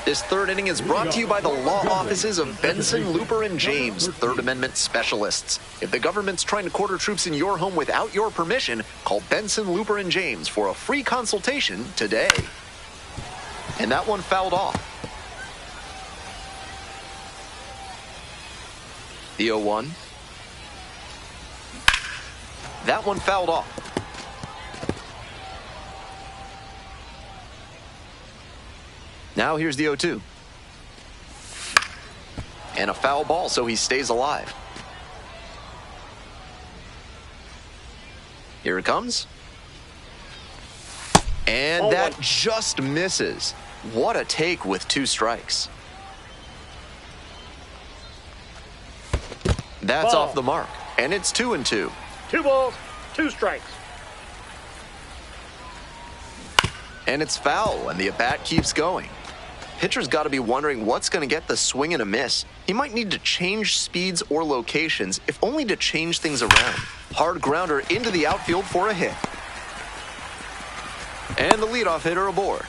This third inning is brought to you by the law offices of Benson, Looper, and James, Third Amendment specialists. If the government's trying to quarter troops in your home without your permission, call Benson, Looper, and James for a free consultation today. And that one fouled off. The 0-1. That one fouled off. Now here's the 0-2. And a foul ball, so he stays alive. Here it comes. And that just misses. What a take with two strikes. That's off the mark. And it's 2-2. 2 balls, 2 strikes. And it's foul, and the at-bat keeps going. Pitcher's got to be wondering what's going to get the swing and a miss. He might need to change speeds or locations, if only to change things around. Hard grounder into the outfield for a hit. And the leadoff hitter aboard.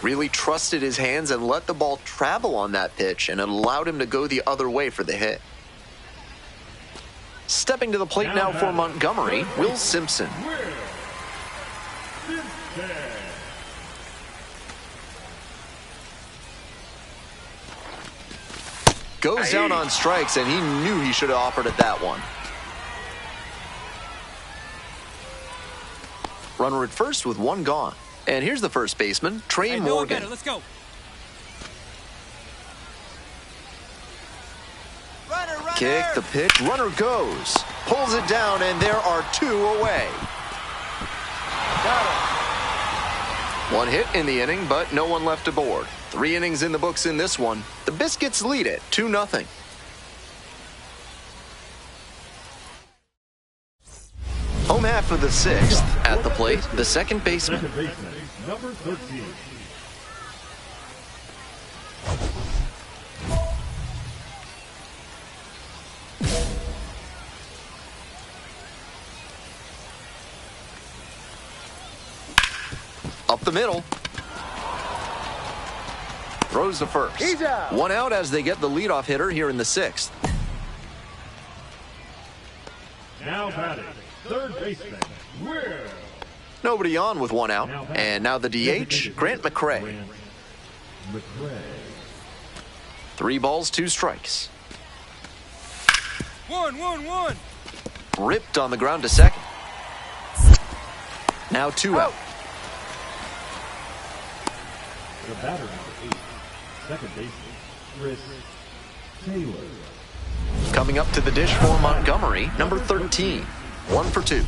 Really trusted his hands and let the ball travel on that pitch, and it allowed him to go the other way for the hit. Stepping to the plate now for Montgomery, Will Simpson. Goes down on strikes, and he knew he should have offered at that one. Runner at first with one gone. And here's the first baseman, Trey Morgan. Let's go. Runner, runner. Kick, the pitch, runner goes. Pulls it down, and there are two away. One hit in the inning, but no one left aboard. 3 innings in the books in this one. The Biscuits lead it 2-0. Home half of the 6th. At the plate, the second baseman. Second baseman, number 13. Up the middle. Throws to first. He's out. 1 out as they get the leadoff hitter here in the 6th. Now batting, third baseman, Will. Nobody on with 1 out. And now the DH, Grant McCray. Grant McCray. 3 balls, 2 strikes. One. Ripped on the ground to second. Now 2 out. The batter number 8, second baseman, Chris Taylor. Coming up to the dish for Montgomery, number 13. 1 for 2.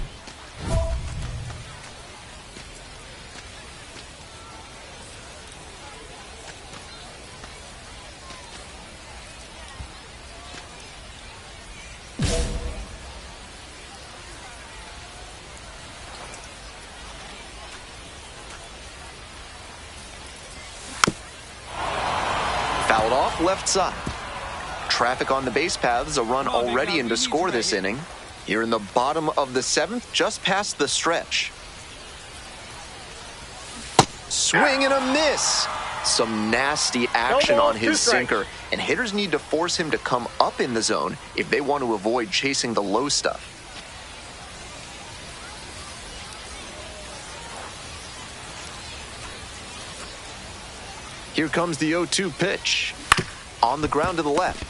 Fouled off left side. Traffic on the base paths, a run already in to score this inning. Here in the bottom of the 7th, just past the stretch. Swing and a miss. Some nasty action on his sinker, and hitters need to force him to come up in the zone if they want to avoid chasing the low stuff. Here comes the 0-2 pitch. On the ground to the left.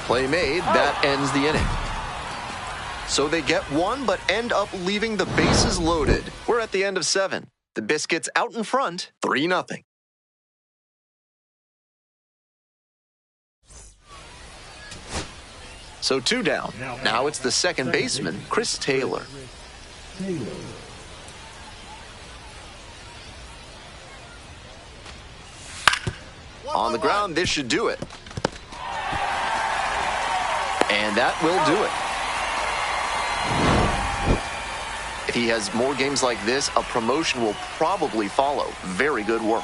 Play made, that ends the inning. So they get 1, but end up leaving the bases loaded. We're at the end of 7. The Biscuits out in front, 3-0. So 2 down. Now it's the second baseman, Chris Taylor. Taylor. On the ground, this should do it. And that will do it. If he has more games like this, a promotion will probably follow. Very good work.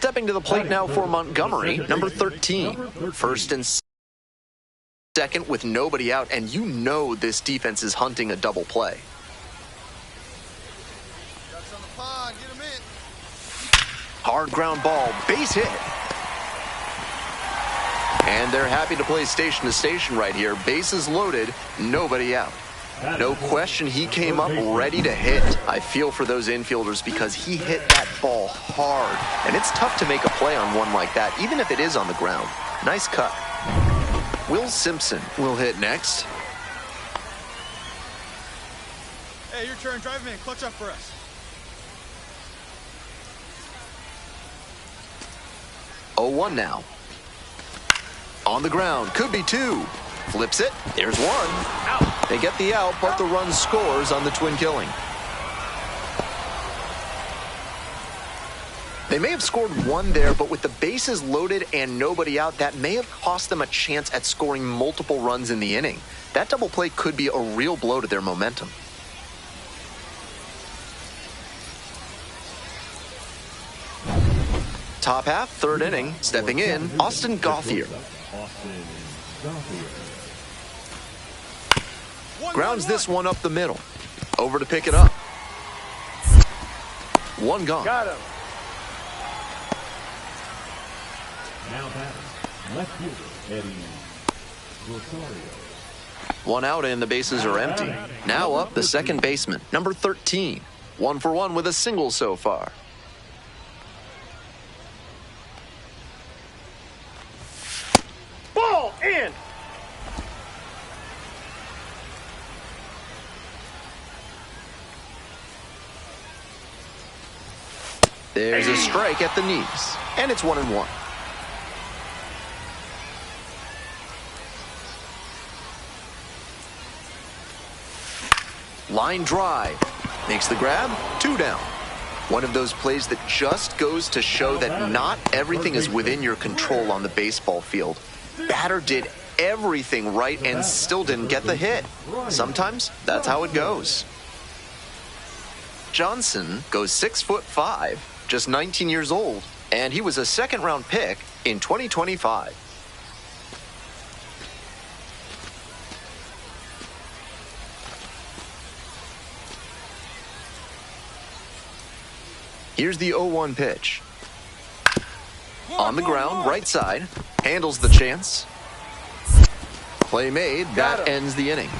Stepping to the plate now for Montgomery, number 13. First and second with nobody out, and you know this defense is hunting a double play. Ducks on the pond. Get him in. Hard ground ball, base hit. And they're happy to play station to station right here. Bases loaded, nobody out. No question he came up ready to hit. I feel for those infielders because he hit that ball hard. And it's tough to make a play on one like that, even if it is on the ground. Nice cut. Will Simpson will hit next. Hey, your turn. Drive him in. Clutch up for us. Oh, 1 now. On the ground, could be 2. Flips it, there's 1. Out. They get the out, but the run scores on the twin killing. They may have scored 1 there, but with the bases loaded and nobody out, that may have cost them a chance at scoring multiple runs in the inning. That double play could be a real blow to their momentum. Top half, 3rd inning, stepping in, Austin Gauthier. Grounds this one up the middle. Over to pick it up. 1 gone. Got him. Now batting, left fielder, Eddie Rosario. 1 out and the bases are empty. Now up the second baseman, number 13. 1 for 1 with a single so far. Ball in. There's a strike at the knees, and it's 1-1. Line drive. Makes the grab, 2 down. One of those plays that just goes to show that not everything is within your control on the baseball field. Batter did everything right and still didn't get the hit. Sometimes that's how it goes. Johnson goes 6'5", just 19 years old, and he was a second-round pick in 2025. Here's the 0-1 pitch. On the ground, right side, handles the chance. Play made, that ends the inning.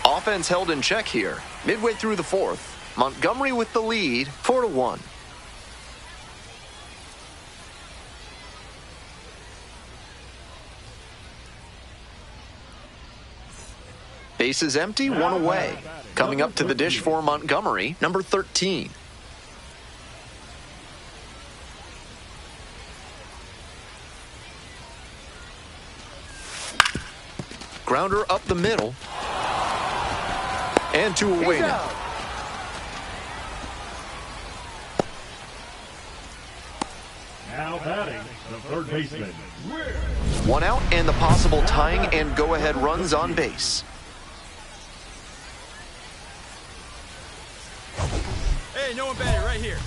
Offense held in check here. Midway through the 4th, Montgomery with the lead, 4-1. Bases empty, 1 away. Coming up to the dish for Montgomery, number 13. Grounder up the middle. And 2 away now. Now batting, the 3rd baseman. 1 out and the possible tying and go-ahead runs on base. Hey, no one batted right here.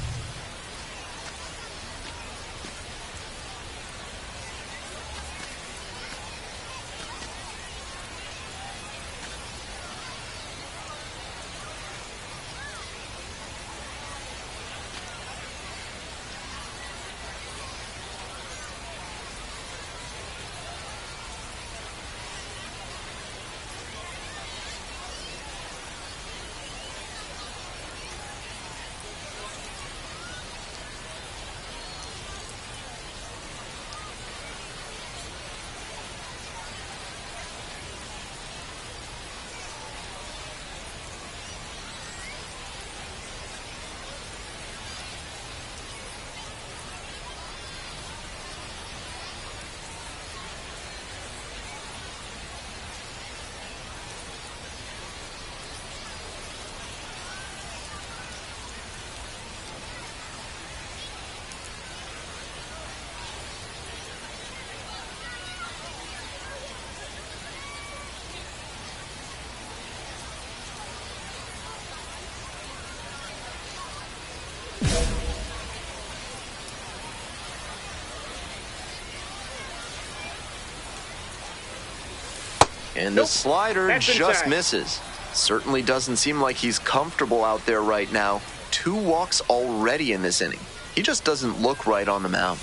And the Nope. slider That's just inside. misses. Certainly doesn't seem like he's comfortable out there right now. 2 walks already in this inning. He just doesn't look right on the mound.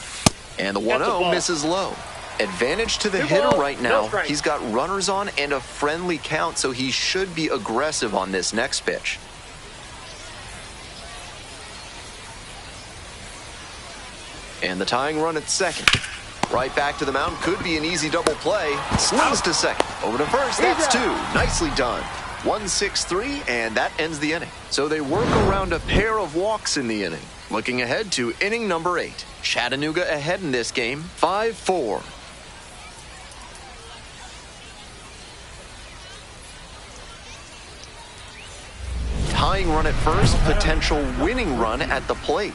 And the That's a 1-0 ball. misses low. Advantage to the 2 hitter balls, right no now. strikes. He's got runners on and a friendly count, so he should be aggressive on this next pitch. And the tying run at second. Right back to the mound. Could be an easy double play. Slings to second. Over to first. That's 2. Nicely done. 1-6-3, and that ends the inning. So they work around a pair of walks in the inning. Looking ahead to inning number 8. Chattanooga ahead in this game, 5-4. Tying run at first, potential winning run at the plate.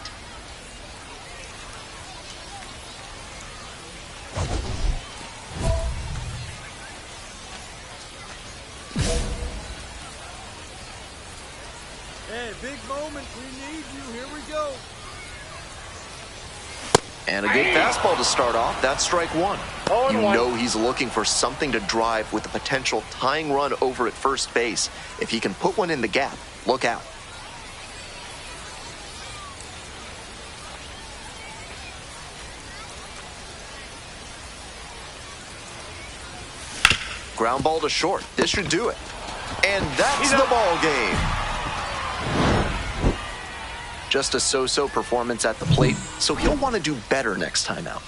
Hey, big moment. We need you. Here we go. And a good fastball to start off. That's strike 1. You 0-1. know he's looking for something to drive with a potential tying run over at first base. If he can put one in the gap, look out. Ground ball to short. This should do it. And that's the ball game. Just a so-so performance at the plate, so he'll want to do better next time out.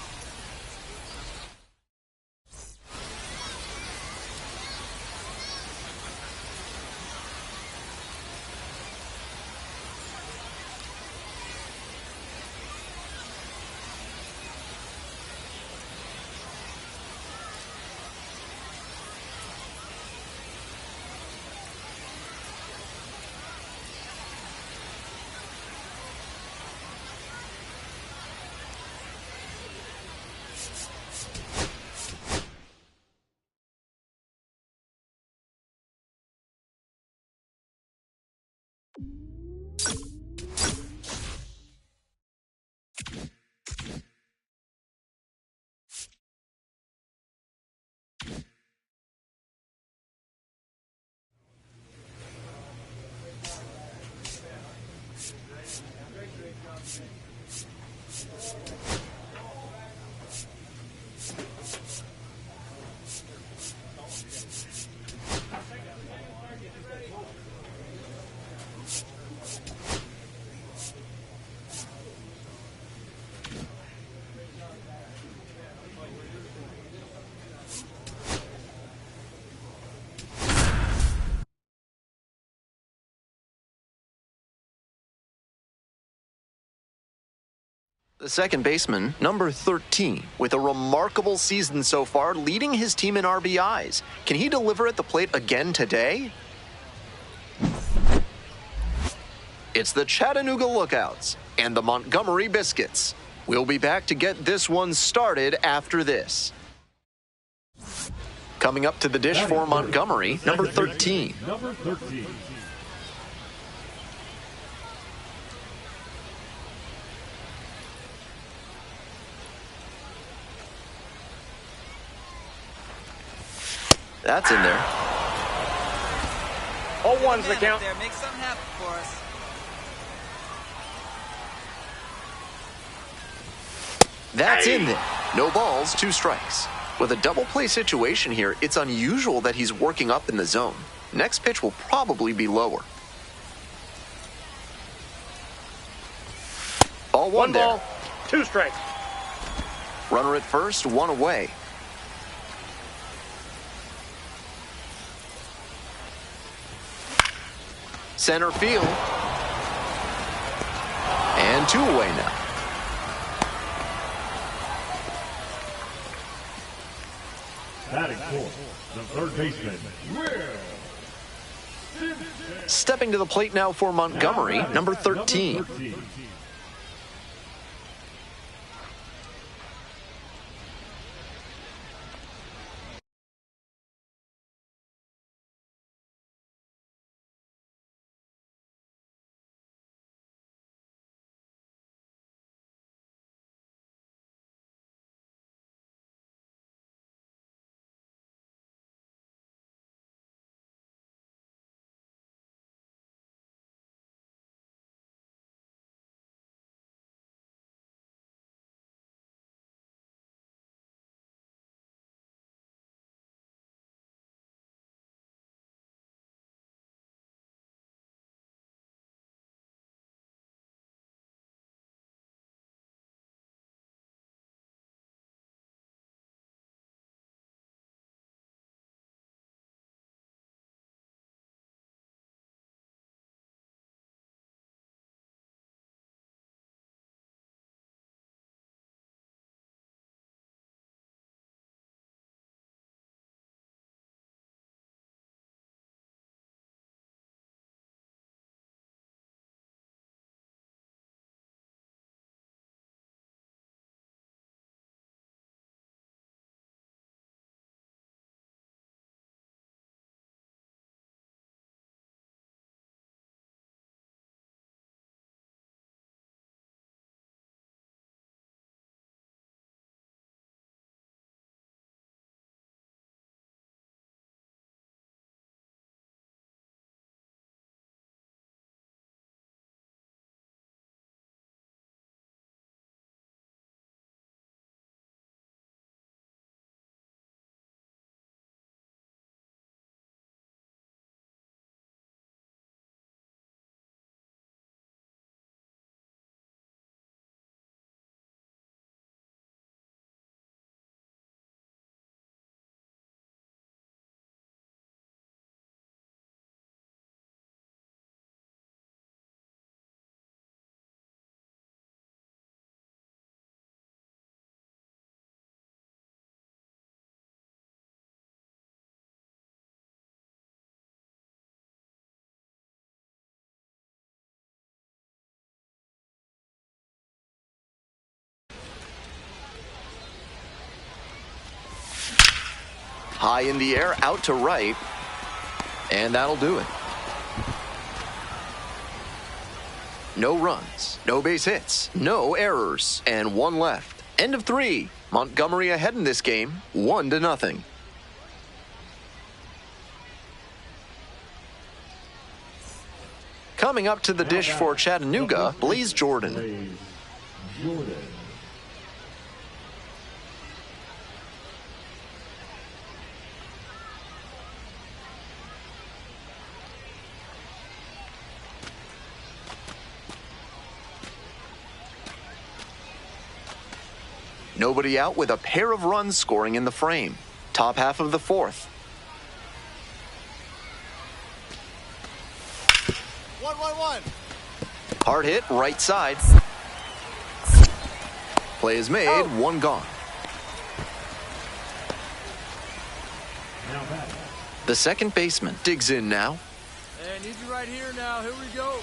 The second baseman, number 13, with a remarkable season so far, leading his team in RBIs. Can he deliver at the plate again today? It's the Chattanooga Lookouts and the Montgomery Biscuits. We'll be back to get this one started after this. Coming up to the dish for Montgomery, number 13. Number 13. That's in there. 0-1's the Man up count. there, make something happen for us. That's in there. No balls, 2 strikes. With a double play situation here, it's unusual that he's working up in the zone. Next pitch will probably be lower. Ball 1 there. Ball, 2 strikes. Runner at first, 1 away. Center field. And 2 away now. Batting fourth, the third baseman, Will. Stepping to the plate now for Montgomery, number 13. Number 13. High in the air, out to right. And that'll do it. No runs, no base hits, no errors, and one left. End of 3. Montgomery ahead in this game, 1-0. Coming up to the dish for Chattanooga, Blaze Jordan. Nobody out with a pair of runs scoring in the frame. Top half of the 4th. 1-1-1. Hard hit, right side. Play is made, one gone. The second baseman digs in now. Hey, need you right here now. Here we go.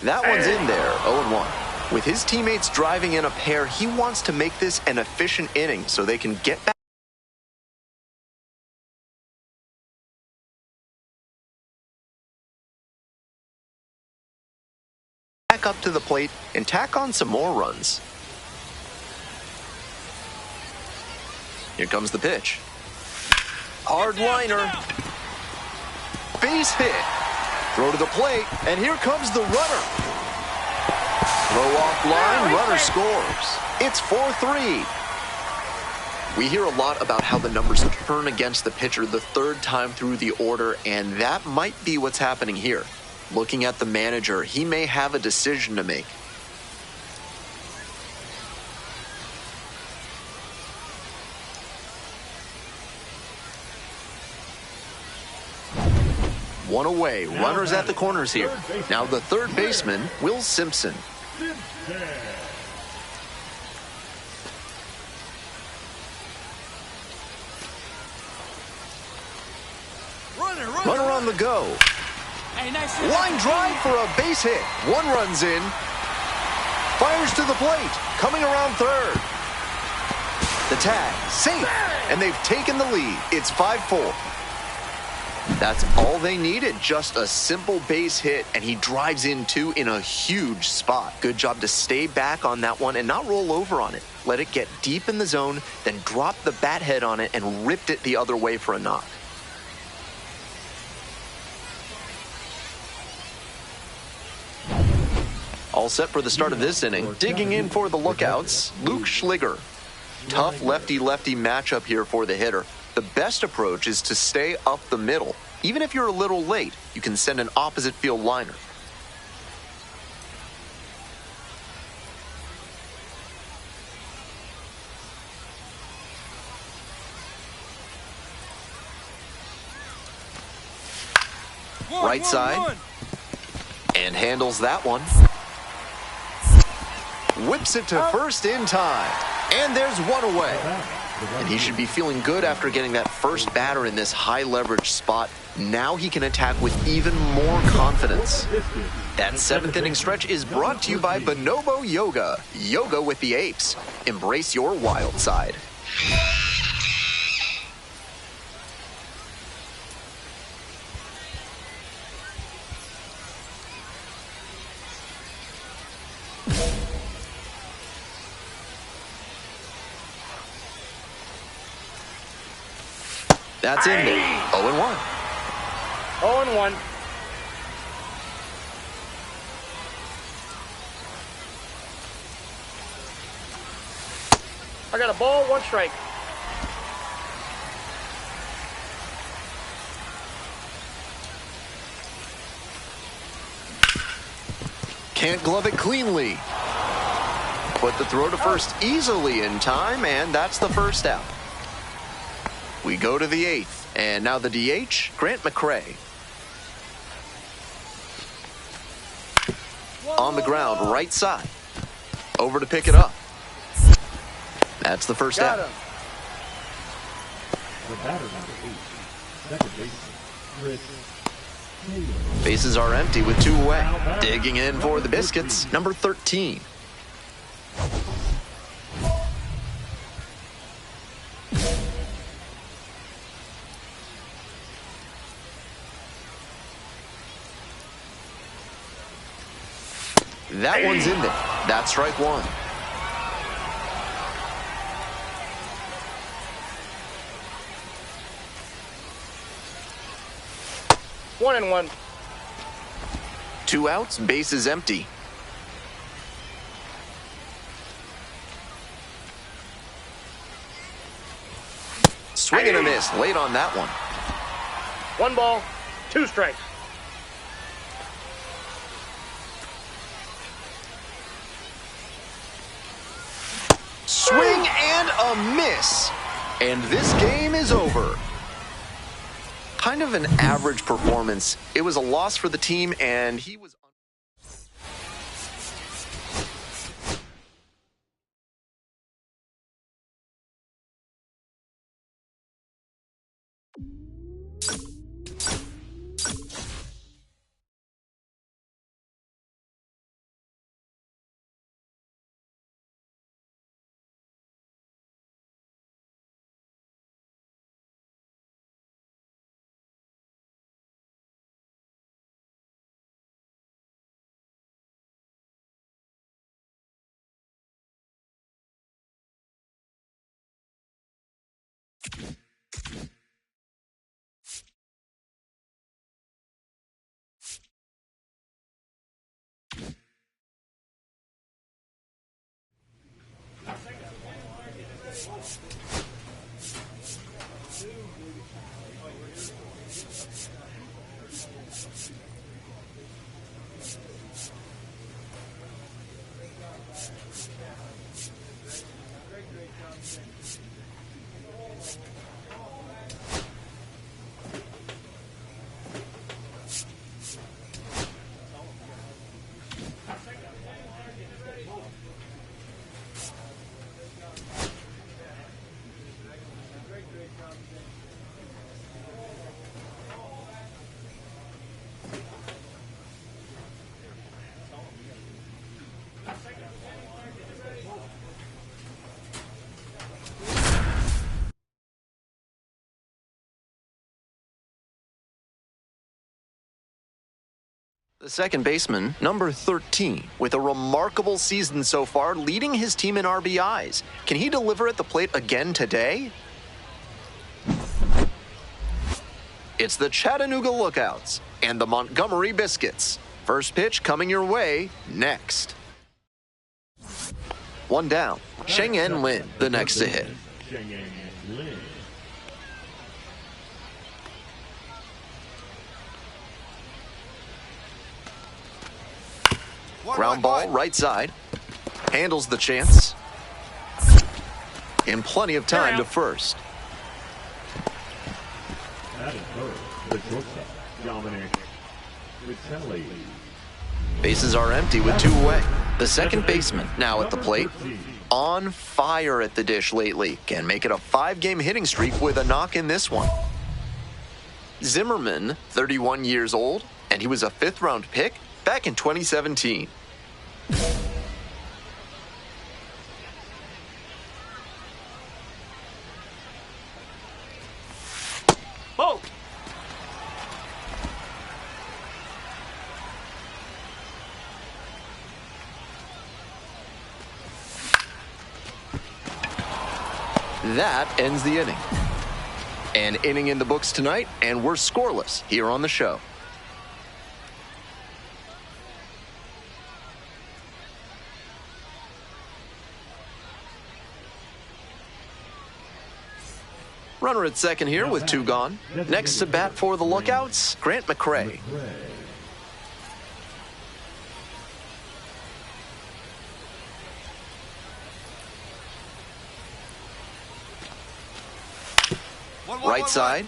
That one's in there, 0-1. With his teammates driving in a pair, he wants to make this an efficient inning so they can get back up to the plate and tack on some more runs. Here comes the pitch. Hard liner. Base hit. Throw to the plate, and here comes the runner. Throw off line, runner scores. It's 4-3. We hear a lot about how the numbers turn against the pitcher the third time through the order, and that might be what's happening here. Looking at the manager, he may have a decision to make. One away, runners at the corners here. Now the third baseman, Will Simpson. Runner on the go. Hey, nice shot. Line drive for a base hit. One runs in. Fires to the plate. Coming around third. The tag, safe. And they've taken the lead. It's 5-4. That's all they needed, just a simple base hit, and he drives in two in a huge spot. Good job to stay back on that one and not roll over on it. Let it get deep in the zone, then drop the bat head on it and ripped it the other way for a knock. All set for the start of this inning. Digging in for the lookouts, Luke Schliger. Tough lefty-lefty matchup here for the hitter. The best approach is to stay up the middle. Even if you're a little late, you can send an opposite field liner. Right side. And handles that one. Whips it to first in time. And there's one away. And he should be feeling good after getting that first batter in this high leverage spot. Now he can attack with even more confidence. That seventh inning stretch is brought to you by Bonobo Yoga. Yoga with the apes. Embrace your wild side. That's in there. 0-1. 0-1. I got a ball, one strike. Can't glove it cleanly. Put the throw to first easily in time, and that's the first out. We go to the eighth, and now the DH, Grant McCray. On the ground, right side. Over to pick it up. That's the first out. The batter number 8, second baseman, Chris Taylor. Bases are empty with two away. Digging in for the Biscuits, number 13. That one's in there. That's strike one. One and one. 2 outs, base is empty. Swing and a miss, late on that one. 1 ball, 2 strikes. Swing and a miss. And this game is over. Kind of an average performance. It was a loss for the team, and he was... The second baseman, number 13, with a remarkable season so far, leading his team in RBIs. Can he deliver at the plate again today? It's the Chattanooga Lookouts and the Montgomery Biscuits. First pitch coming your way next. 1 down. Cheng-En Lin, the next to hit. Cheng-En Lin. Ground ball, right side. Handles the chance. In plenty of time to first. At first, the shortstop, Dominic Vitelli. Bases are empty with 2 away. The second baseman now at the plate. On fire at the dish lately. Can make it a 5-game hitting streak with a knock in this one. Zimmerman, 31 years old, and he was a 5th-round pick back in 2017. Both. That ends the inning. An inning in the books tonight, and we're scoreless here on the show. Runner at second here with 2 gone. Next to bat for the Lookouts, Grant McCray. Right side.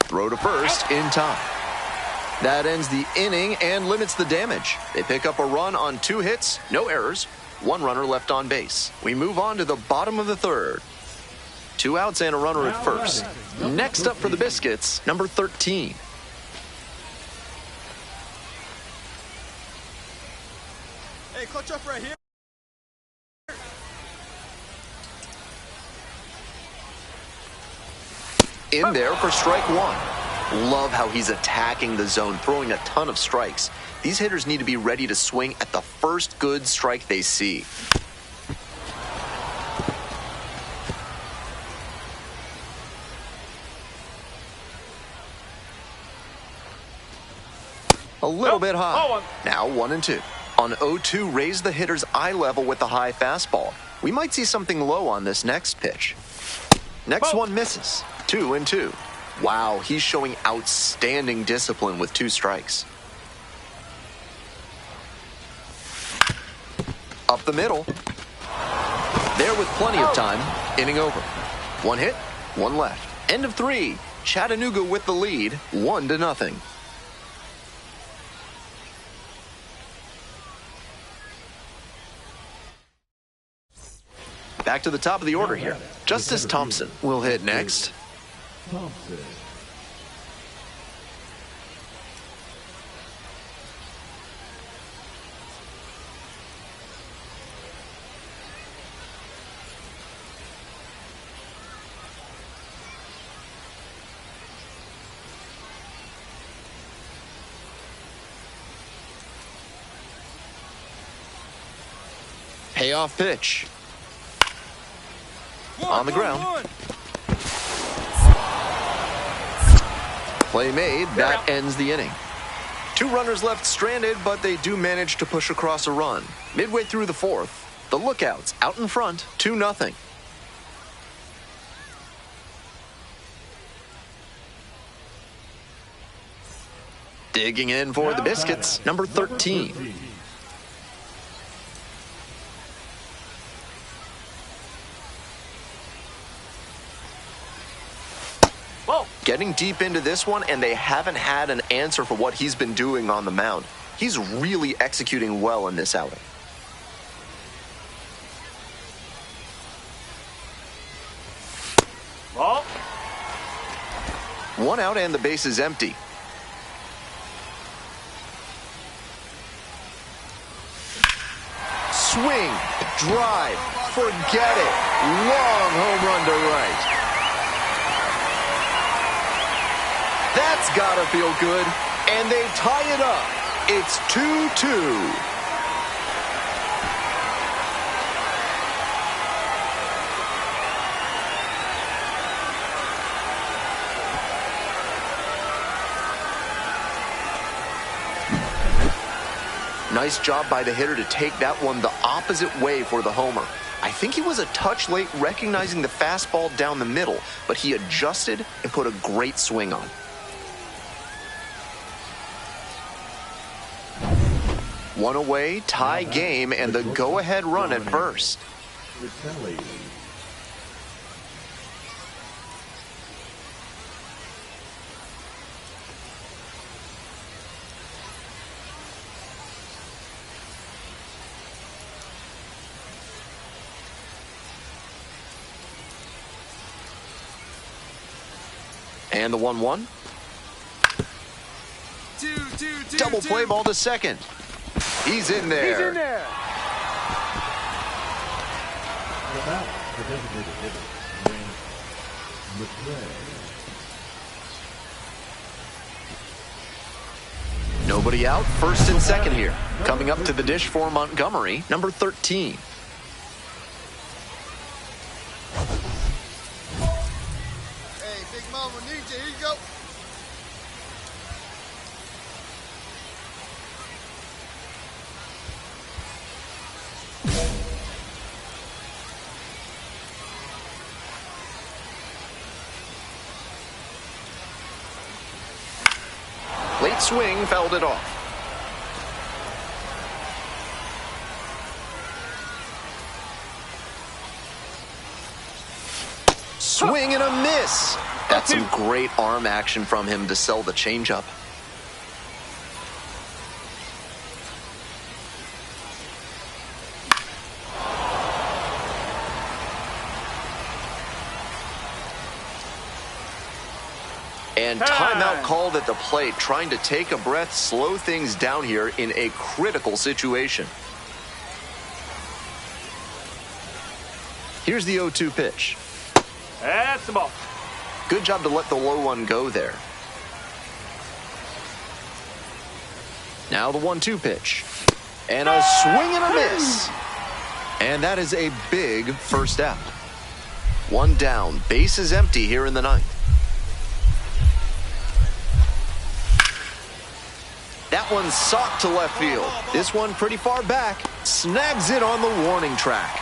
Throw to first in time. That ends the inning and limits the damage. They pick up a run on 2 hits, no errors, 1 runner left on base. We move on to the bottom of the 3rd. 2 outs and a runner at first. Next up for the Biscuits, number 13. Hey, clutch up right here. In there for strike 1. Love how he's attacking the zone, throwing a ton of strikes. These hitters need to be ready to swing at the first good strike they see. A little bit high. Now 1-2. On 0-2, raise the hitter's eye level with the high fastball. We might see something low on this next pitch. Next one misses. 2-2. Wow, he's showing outstanding discipline with 2 strikes. Up the middle. There with plenty of time. Inning over. 1 hit, 1 left. End of 3. Chattanooga with the lead, 1-0. Back to the top of the order here. Justice Thompson will hit next. Thompson. Payoff pitch. On the ground. Play made. That ends the inning. 2 runners left stranded, but they do manage to push across a run. Midway through the 4th, the Lookouts out in front, 2-0. Digging in for the Biscuits, number 13. Getting deep into this one, and they haven't had an answer for what he's been doing on the mound. He's really executing well in this outing. Ball. 1 out and the base is empty. Swing, drive, forget it. Long home run to right. That's gotta feel good, and they tie it up. It's 2-2. Nice job by the hitter to take that one the opposite way for the homer. I think he was a touch late recognizing the fastball down the middle, but he adjusted and put a great swing on. One away, tie game, and the go-ahead run at first. And the 1-1. Double play ball to second. He's in there. He's in there. About the designated hitter, McRae. Nobody out, first and second here. Coming up to the dish for Montgomery, number 13. Hey, Big Mama needs you. Here you go. Late swing, fouled it off. Swing and a miss. That's some great arm action from him to sell the changeup. And timeout called at the plate, trying to take a breath, slow things down here in a critical situation. Here's the 0-2 pitch. That's the ball. Good job to let the low one go there. Now the 1-2 pitch. And a swing and a miss. And that is a big first out. One down, base is empty here in the ninth. That one socked to left field. This one pretty far back. Snags it on the warning track.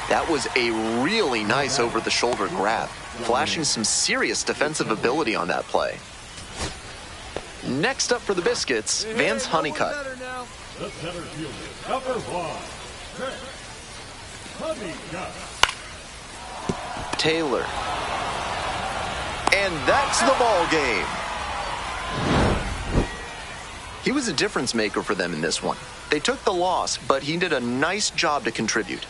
That was a really nice over-the-shoulder grab, flashing some serious defensive ability on that play. Next up for the Biscuits, Vance Honeycutt. The center fielder, number 1, Honeycutt. Taylor. And that's the ball game. He was a difference maker for them in this one. They took the loss, but he did a nice job to contribute.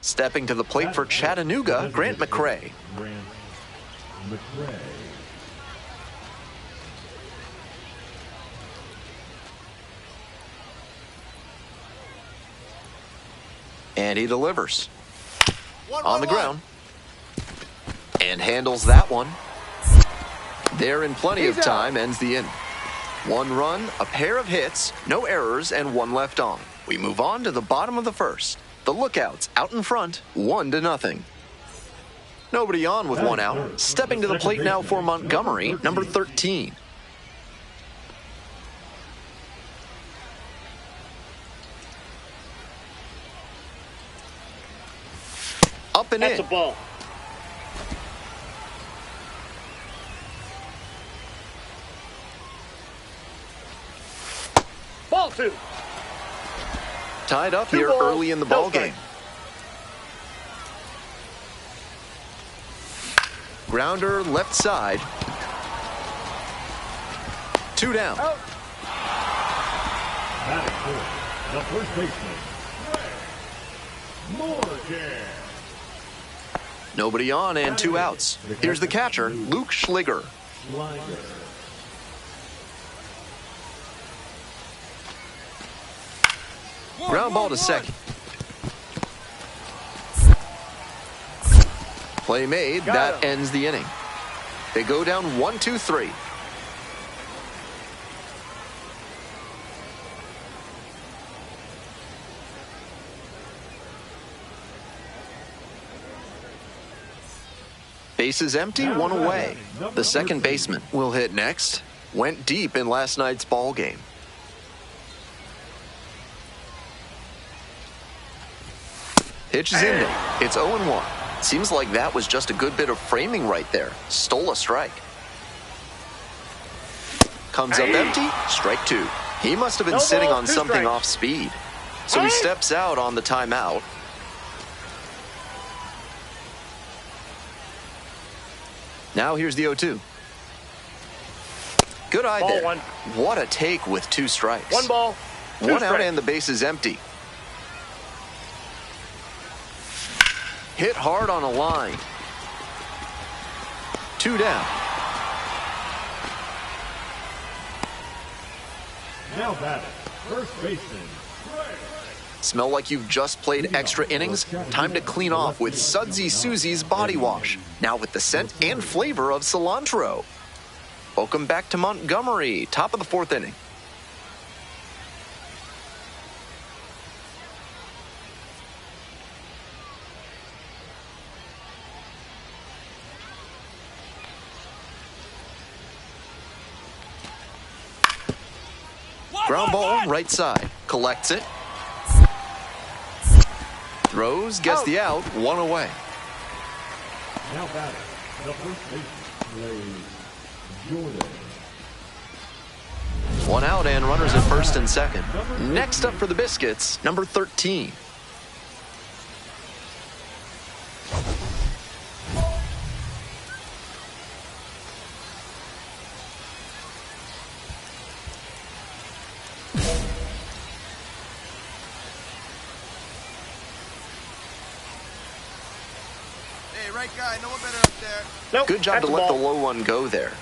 Stepping to the plate for Chattanooga, Grant McCray. Grant McCray. And he delivers. On the ground. And handles that one. There in plenty of time, ends the inning. 1 run, a pair of hits, no errors, and 1 left on. We move on to the bottom of the first. The Lookouts out in front, 1-0. Nobody on with 1 out. Stepping to the plate now for Montgomery, number 13. Up and That's in. a ball. Ball 2. Tied up 2 here balls, early in the no ball strike. game. Grounder left side. 2 down. Out. Batting fourth, the first baseman, Morgan. Nobody on and 2 outs. Here's the catcher, Luke Schliger. Schliger. Ground ball to second. Play made. That ends the inning. They go down 1-2-3. Bases empty, one away. The second baseman will hit next. Went deep in last night's ball game. Pitch is in there. It's 0-1. Seems like that was just a good bit of framing right there. Stole a strike. Comes up empty, strike two. He must have been sitting on something off speed. So he steps out on the timeout. Now here's the 0-2. Good eye there. One. What a take with two strikes. One ball, One out and the base is empty. Hit hard on a line. Two down. Now batting, first baseman. Smell like you've just played extra innings? Time to clean off with Sudsy Susie's Body Wash. Now with the scent and flavor of cilantro. Welcome back to Montgomery, top of the fourth inning. Ground ball, right side. Collects it. Throws, gets the out, one away. Now batting, the first baseman, Jordan. One out and runners at first and second. Next up for the Biscuits, number 13. Hey, right guy, no one better up there. Nope, Good job that's to a let the ball. low one go there.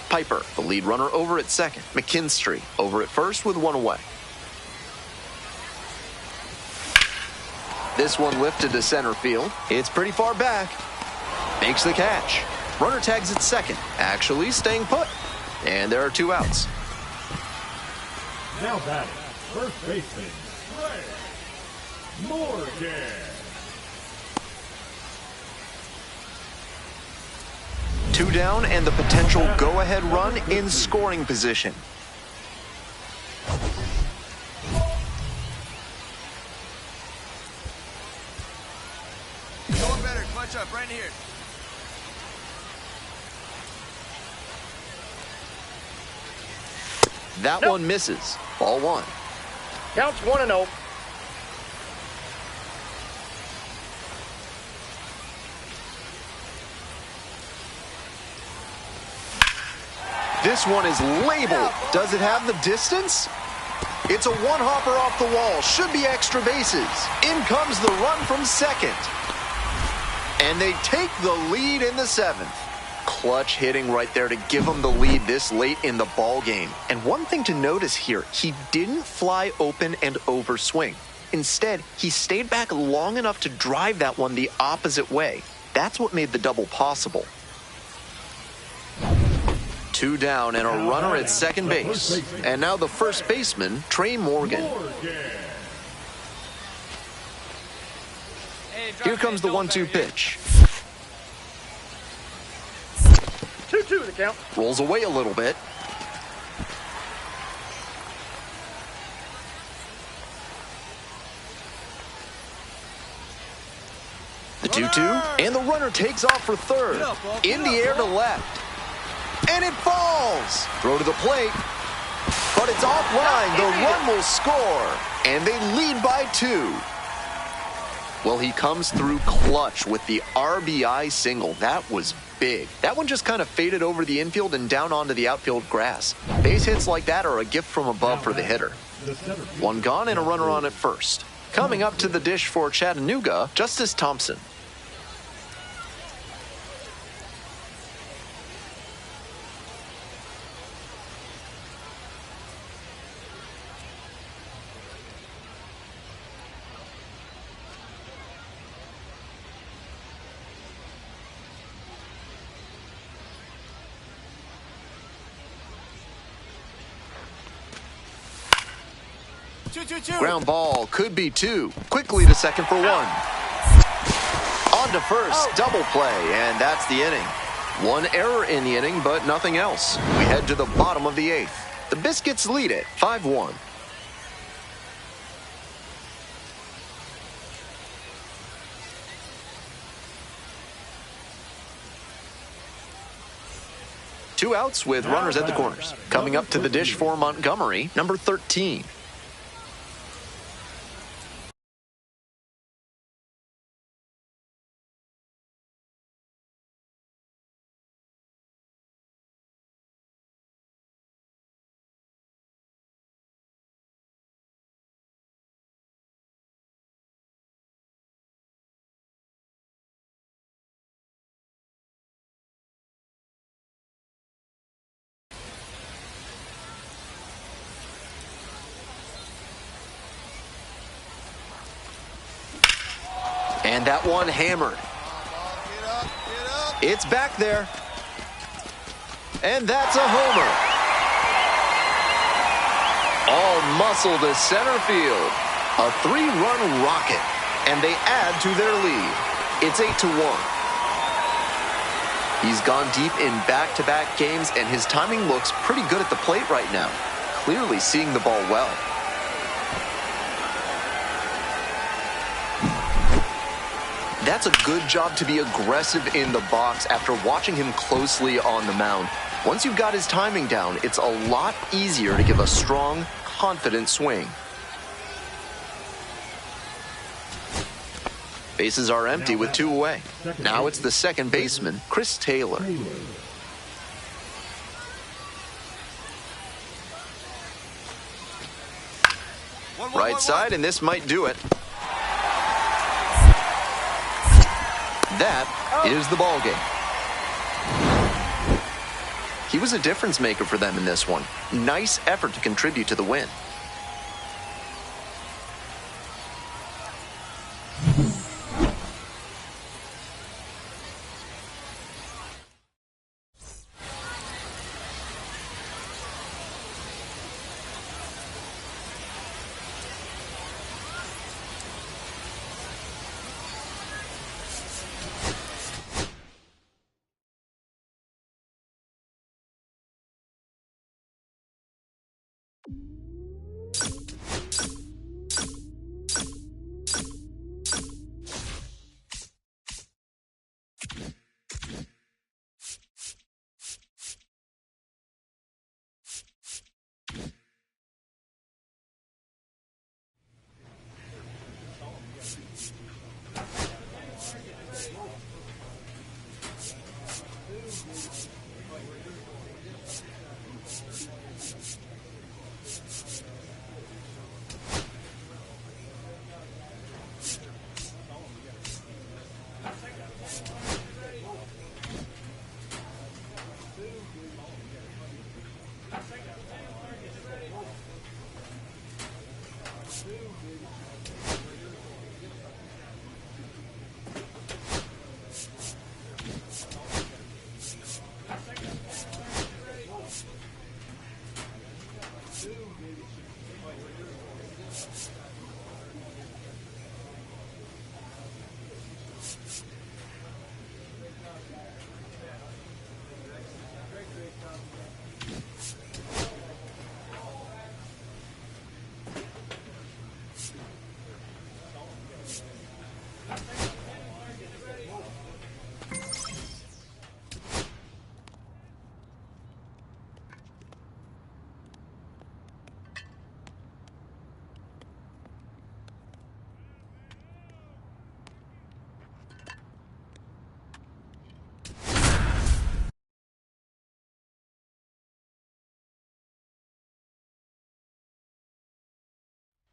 Piper, the lead runner, over at second. McKinstry over at first with one away. This one lifted to center field. It's pretty far back. Makes the catch. Runner tags at second, actually staying put. And there are two outs. Now batting, first baseman, Ray Morgan. Two down and the potential go-ahead run in scoring position. No one better, clutch up right here. That one misses. Ball one. Counts 1-0. This one is labeled. Does it have the distance? It's a one-hopper off the wall. Should be extra bases. In comes the run from second. And they take the lead in the seventh. Clutch hitting right there to give them the lead this late in the ball game. And one thing to notice here, he didn't fly open and overswing. Instead, he stayed back long enough to drive that one the opposite way. That's what made the double possible. Two down and a runner at second base. And now the first baseman, Trey Morgan. Here comes the 1-2 pitch. 2-2 the count. Rolls away a little bit. The 2-2, and the runner takes off for third. In the air to left. And it falls. Throw to the plate. But it's offline. The run will score. And they lead by 2. Well, he comes through clutch with the RBI single. That was big. That one just kind of faded over the infield and down onto the outfield grass. Base hits like that are a gift from above for the hitter. One gone and a runner on at first. Coming up to the dish for Chattanooga, Justice Thompson. 2-2-2. Ground ball could be 2. Quickly to second for 1. On to first, double play, and that's the inning. 1 error in the inning, but nothing else. We head to the bottom of the 8th. The Biscuits lead it 5-1. Two outs with runners at the corners. Coming up to the dish for Montgomery, number 13. And that one hammered. Get up, get up. It's back there. And that's a homer. All muscle to center field. A 3-run rocket. And they add to their lead. It's 8-1. He's gone deep in back-to-back games, and his timing looks pretty good at the plate right now. Clearly seeing the ball well. That's a good job to be aggressive in the box after watching him closely on the mound. Once you've got his timing down, it's a lot easier to give a strong, confident swing. Bases are empty with 2 away. Now it's the second baseman, Chris Taylor. Right side, and this might do it. That is the ball game. He was a difference maker for them in this one. Nice effort to contribute to the win.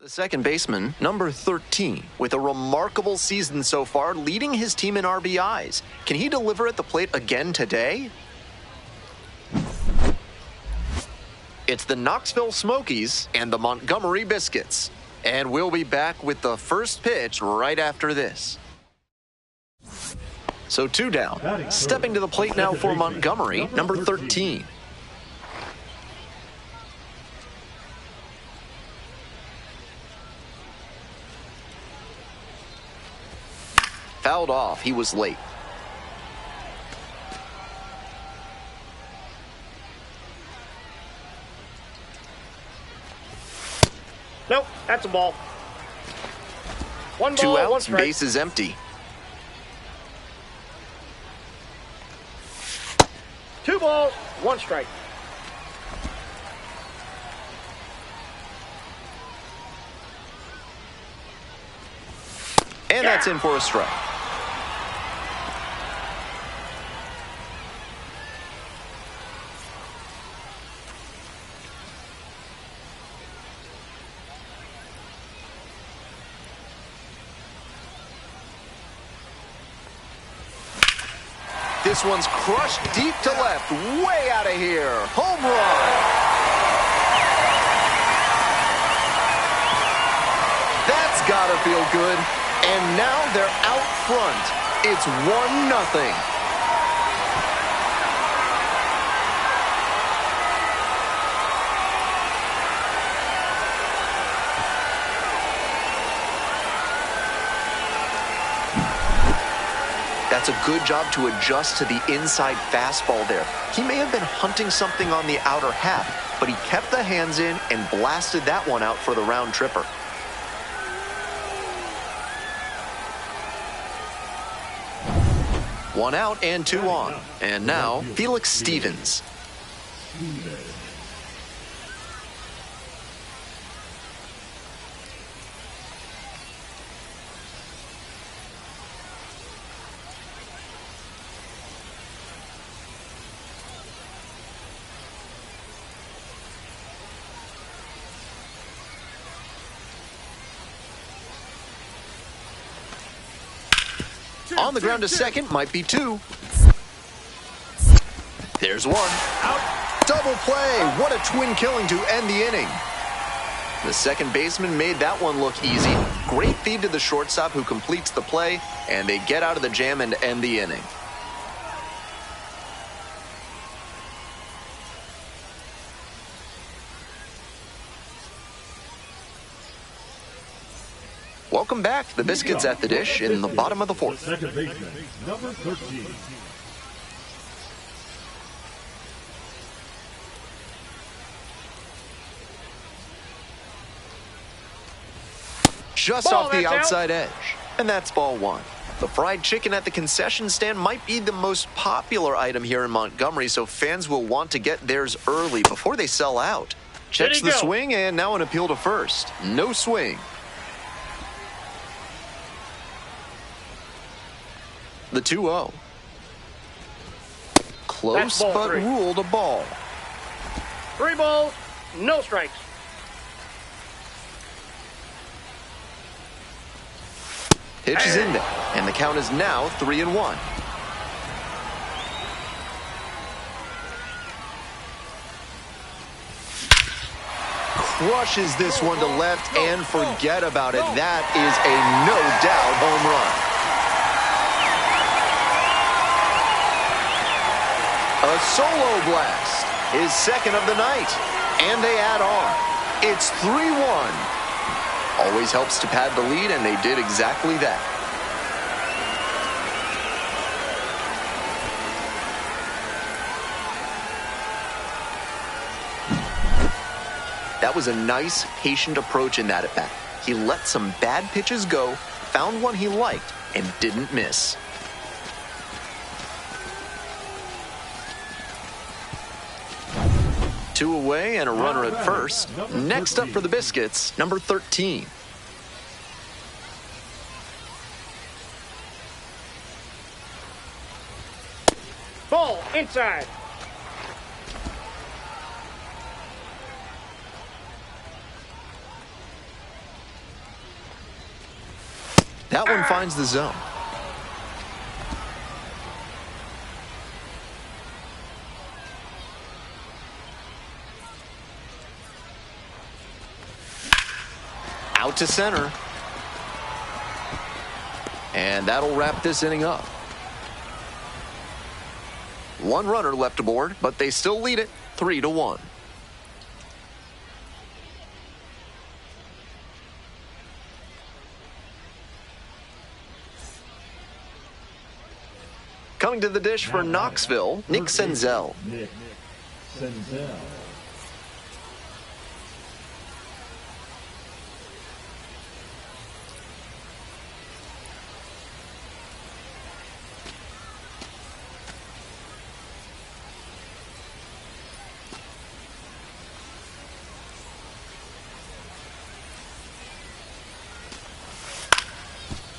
The second baseman, number 13, with a remarkable season so far, leading his team in RBIs. Can he deliver at the plate again today? It's the Knoxville Smokies and the Montgomery Biscuits. And we'll be back with the first pitch right after this. So 2 down. Stepping to the plate now for Montgomery, number 13. Fouled off. He was late. Nope, that's a ball. One Two ball, one outs, strike. base is empty. Two balls, one strike. And that's in for a strike. This one's crushed deep to left, way out of here. Home run. That's gotta feel good. And now they're out front. It's 1-0. That's a good job to adjust to the inside fastball there. He may have been hunting something on the outer half, but he kept the hands in and blasted that one out for the round tripper. One out and two on. And now, Felix Stevens. On the ground to second, might be two. There's one. Out. Double play. What a twin killing to end the inning. The second baseman made that one look easy. Great feed to the shortstop who completes the play, and they get out of the jam and end the inning. Welcome back. The Biscuits at the dish in the bottom of the fourth. Second baseman, number 13. Just Ball, off the that's out. outside edge. And that's ball one. The fried chicken at the concession stand might be the most popular item here in Montgomery, so fans will want to get theirs early before they sell out. Checks the swing, and now an appeal to first. No swing. The 2-0. Close, ball but three. ruled a ball. 3 balls, no strikes. Pitch is in there, and the count is now 3-1. Crushes this one to left, and forget about it. That is a no-doubt home run. A solo blast, his second of the night, and they add on. It's 3-1. Always helps to pad the lead, and they did exactly that. That was a nice, patient approach in that at-bat. He let some bad pitches go, found one he liked, and didn't miss. Two away and a runner at first. Next up for the Biscuits, number 13. Ball, inside. That one finds the zone. Out to center. And that'll wrap this inning up. One runner left aboard, but they still lead it 3-1. Coming to the dish for Knoxville, Nick Senzel. Nick Senzel.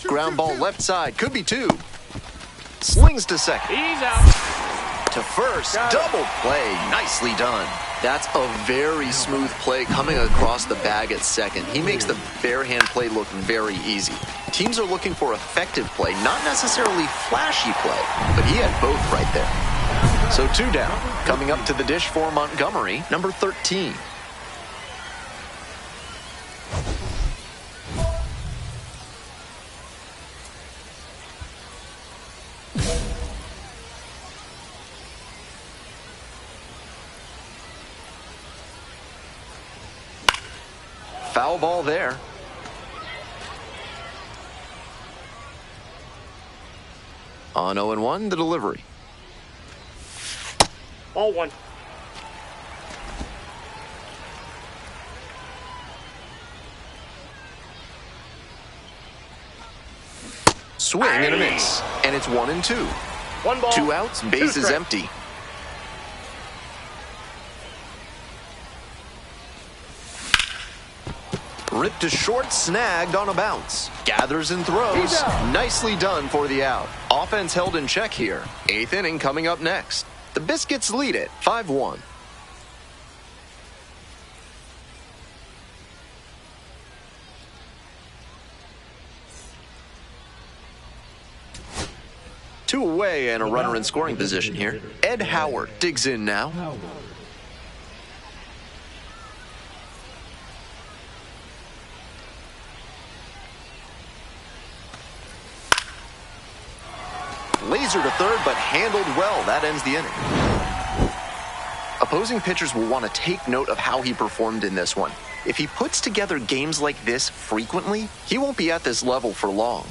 Ground ball left side, could be two. Slings to second. He's out. To first, double play, nicely done. That's a very smooth play coming across the bag at second. He makes the bare hand play look very easy. Teams are looking for effective play, not necessarily flashy play, but he had both right there. So 2 down. Coming up to the dish for Montgomery, number 13. Foul ball there. On 0-1, the delivery. Ball 1. Swing and a miss. And it's 1-2. 1 ball. 2 outs, base is empty. Ripped to short, snagged on a bounce. Gathers and throws. Nicely done for the out. Offense held in check here. 8th inning coming up next. The Biscuits lead it 5-1. Two away and a runner in scoring position here. Ed Howard digs in now. Howard. Laser to third, but handled well. That ends the inning. Opposing pitchers will want to take note of how he performed in this one. If he puts together games like this frequently, he won't be at this level for long.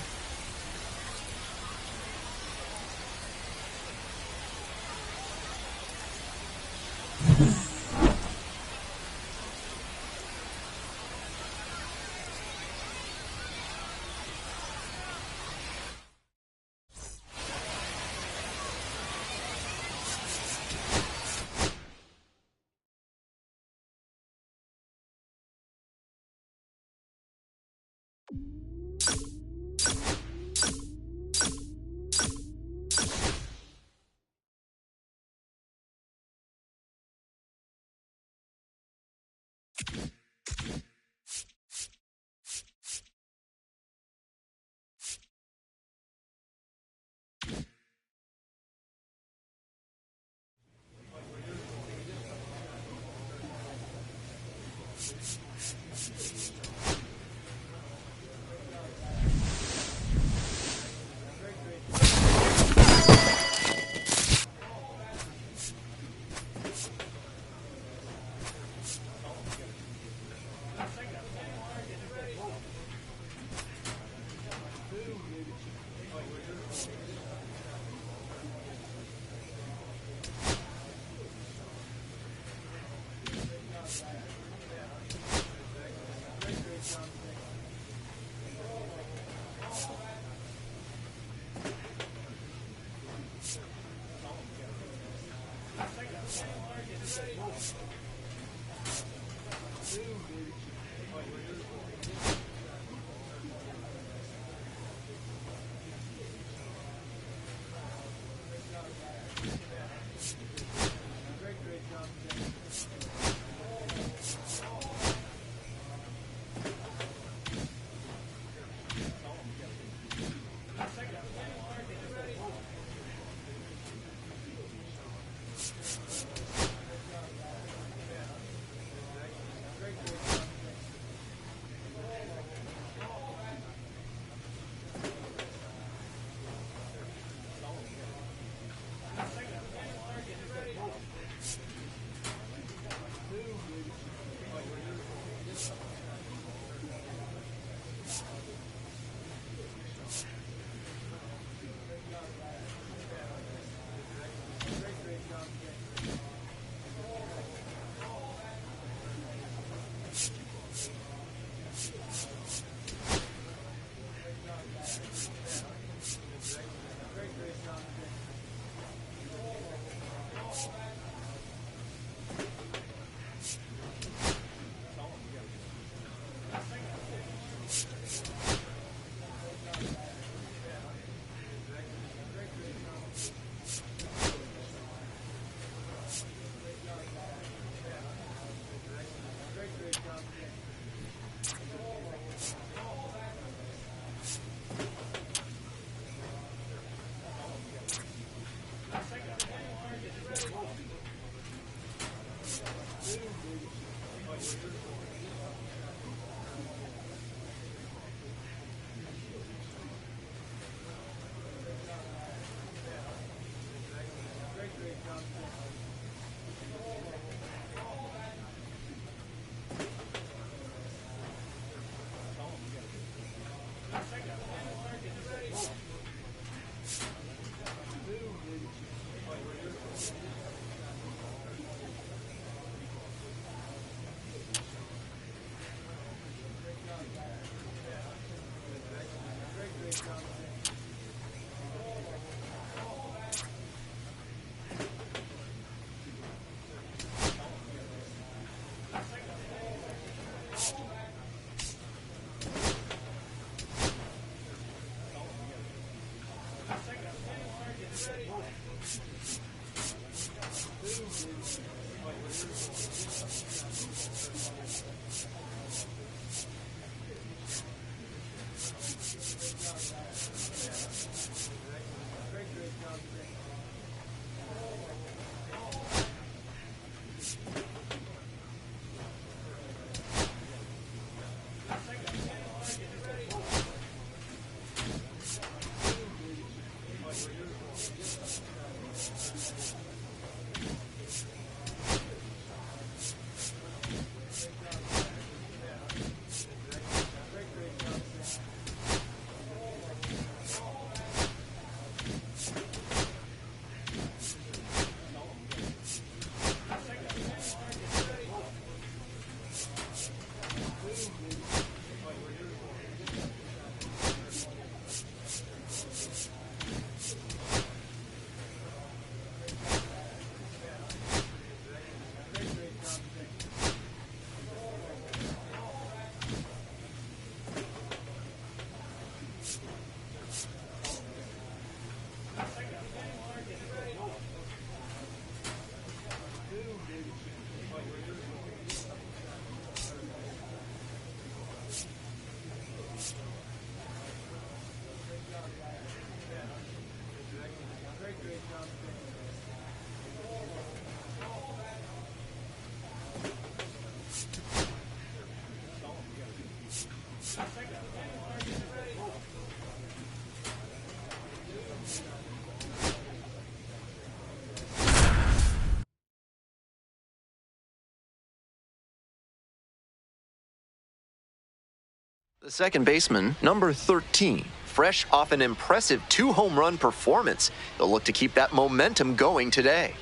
The second baseman, number 13, fresh off an impressive 2-home run performance. He'll look to keep that momentum going today.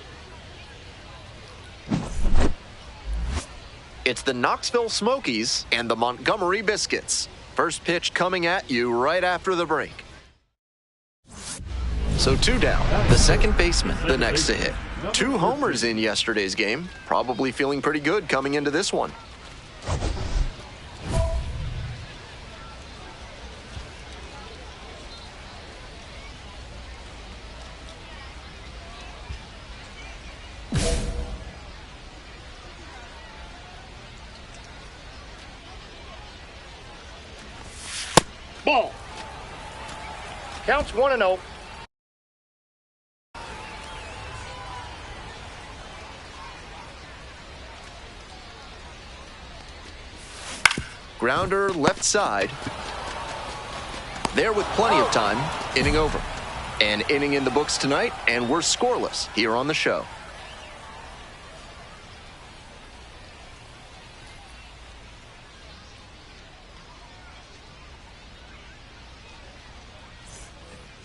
It's the Knoxville Smokies and the Montgomery Biscuits. First pitch coming at you right after the break. So 2 down, the second baseman, the next to hit. 2 homers in yesterday's game. Probably feeling pretty good coming into this one. Ball. Counts 1-0. Grounder left side. There with plenty of time. Inning over. An inning in the books tonight, and we're scoreless here on the show.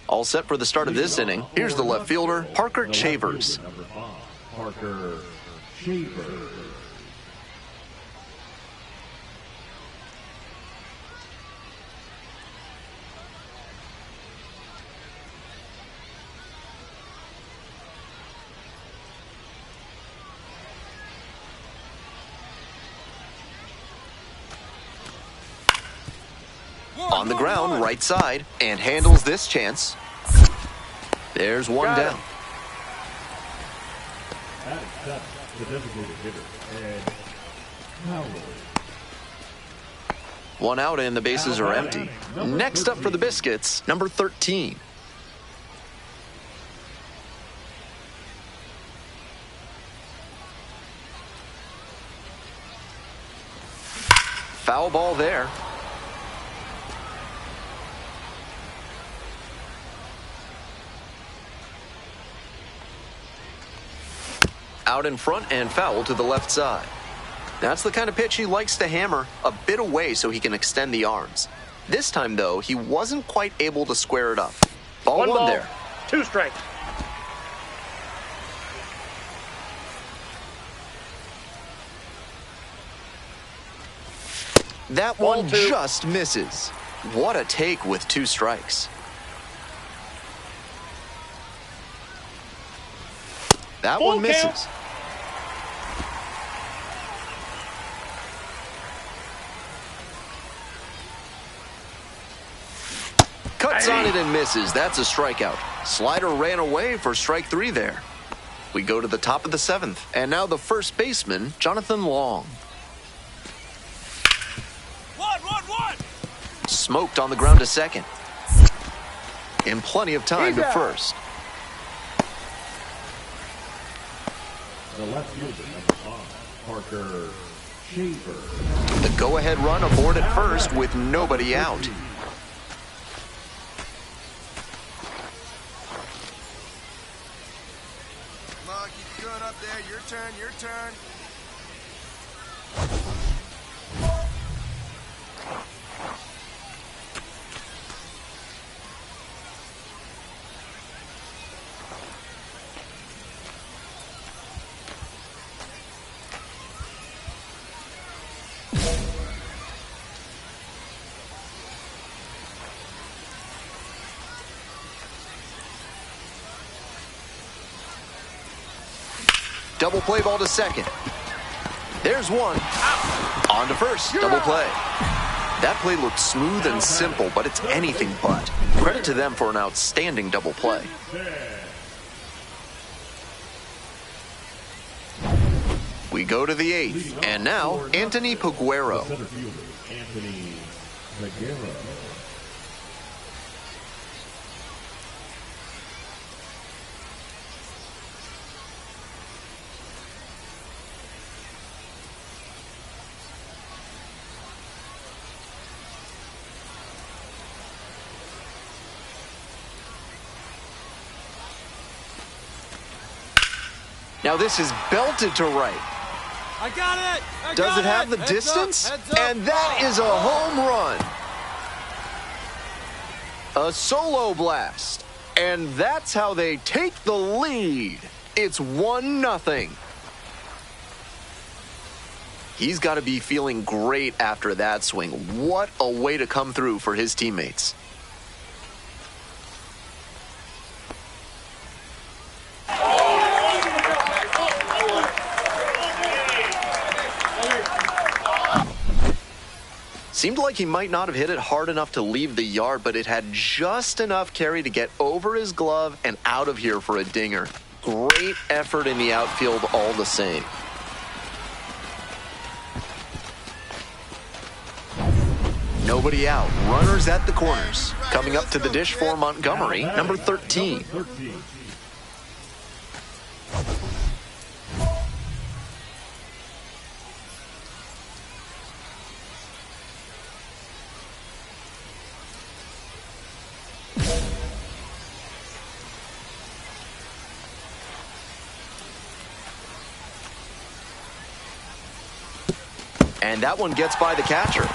All set for the start of this inning. Here's the left fielder, Parker Chavers. Number 5, Parker Chavers. On the ground, right side, and handles this chance. There's one down. That accepts the designated hitter, Ed Howard. One out and the bases are empty. Next up for the Biscuits, number 13. Foul ball there. Out in front and foul to the left side. That's the kind of pitch he likes to hammer a bit away so he can extend the arms. This time, though, he wasn't quite able to square it up. Ball one there. 2 strikes. That one just misses. What a take with 2 strikes. That Full one misses. count. Cuts on it and misses. That's a strikeout. Slider ran away for strike 3 there. We go to the top of the 7th. And now the first baseman, Jonathan Long. One. Smoked on the ground to second. And plenty of time to first. The left fielder, number 5, Parker Chavers. The go-ahead run aboard at first with nobody out. Come on, keep going up there. Your turn, your turn. Double play ball to second. There's one. On to first. Double play. That play looked smooth and simple, but it's anything but. Credit to them for an outstanding double play. We go to the 8th, and now Anthony Peguero. Center fielder, Anthony Peguero. Now this is belted to right. I got it! Does it have the distance? And that is a home run. A solo blast. And that's how they take the lead. It's 1-0. He's got to be feeling great after that swing. What a way to come through for his teammates. Seemed like he might not have hit it hard enough to leave the yard, but it had just enough carry to get over his glove and out of here for a dinger. Great effort in the outfield all the same. Nobody out. Runners at the corners. Coming up to the dish for Montgomery, number 13. And that one gets by the catcher.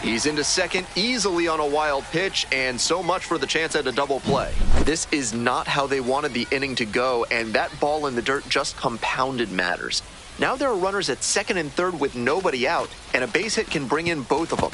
He's into second easily on a wild pitch, and so much for the chance at a double play. This is not how they wanted the inning to go, and that ball in the dirt just compounded matters. Now there are runners at second and third with nobody out, and a base hit can bring in both of them.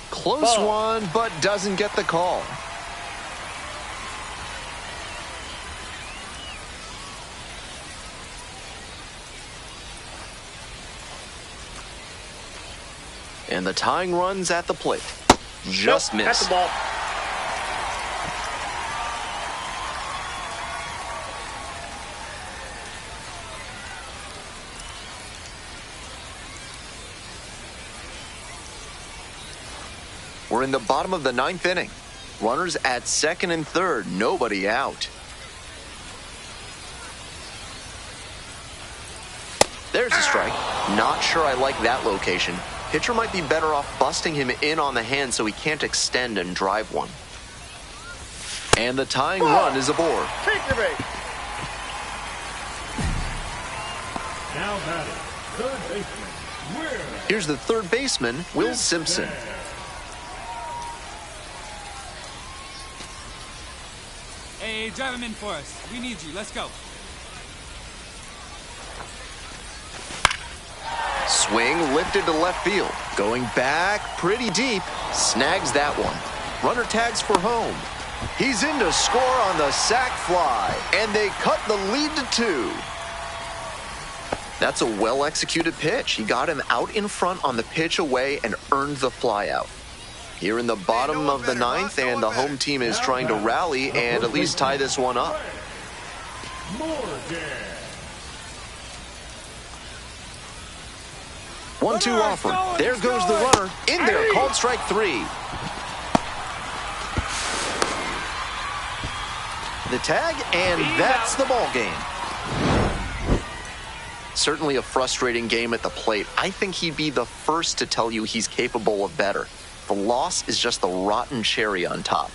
Close one, but doesn't get the call. And the tying run's at the plate. Just missed. That's the ball. We're in the bottom of the 9th inning. Runners at second and third, nobody out. There's a strike. Not sure I like that location. Pitcher might be better off busting him in on the hand so he can't extend and drive one. And the tying run is aboard. Take your base. Now batting, third baseman, Will. Here's the third baseman, Will Simpson. Hey, drive him in for us. We need you. Let's go. Swing lifted to left field. Going back pretty deep. Snags that one. Runner tags for home. He's in to score on the sac fly. And they cut the lead to 2. That's a well-executed pitch. He got him out in front on the pitch away and earned the flyout. Here in the bottom of the 9th, and the home team is trying to rally and at least tie this one up. 1-2 offer. There goes the runner. In there, called strike 3. The tag, and that's the ball game. Certainly a frustrating game at the plate. I think he'd be the first to tell you he's capable of better. The loss is just the rotten cherry on top.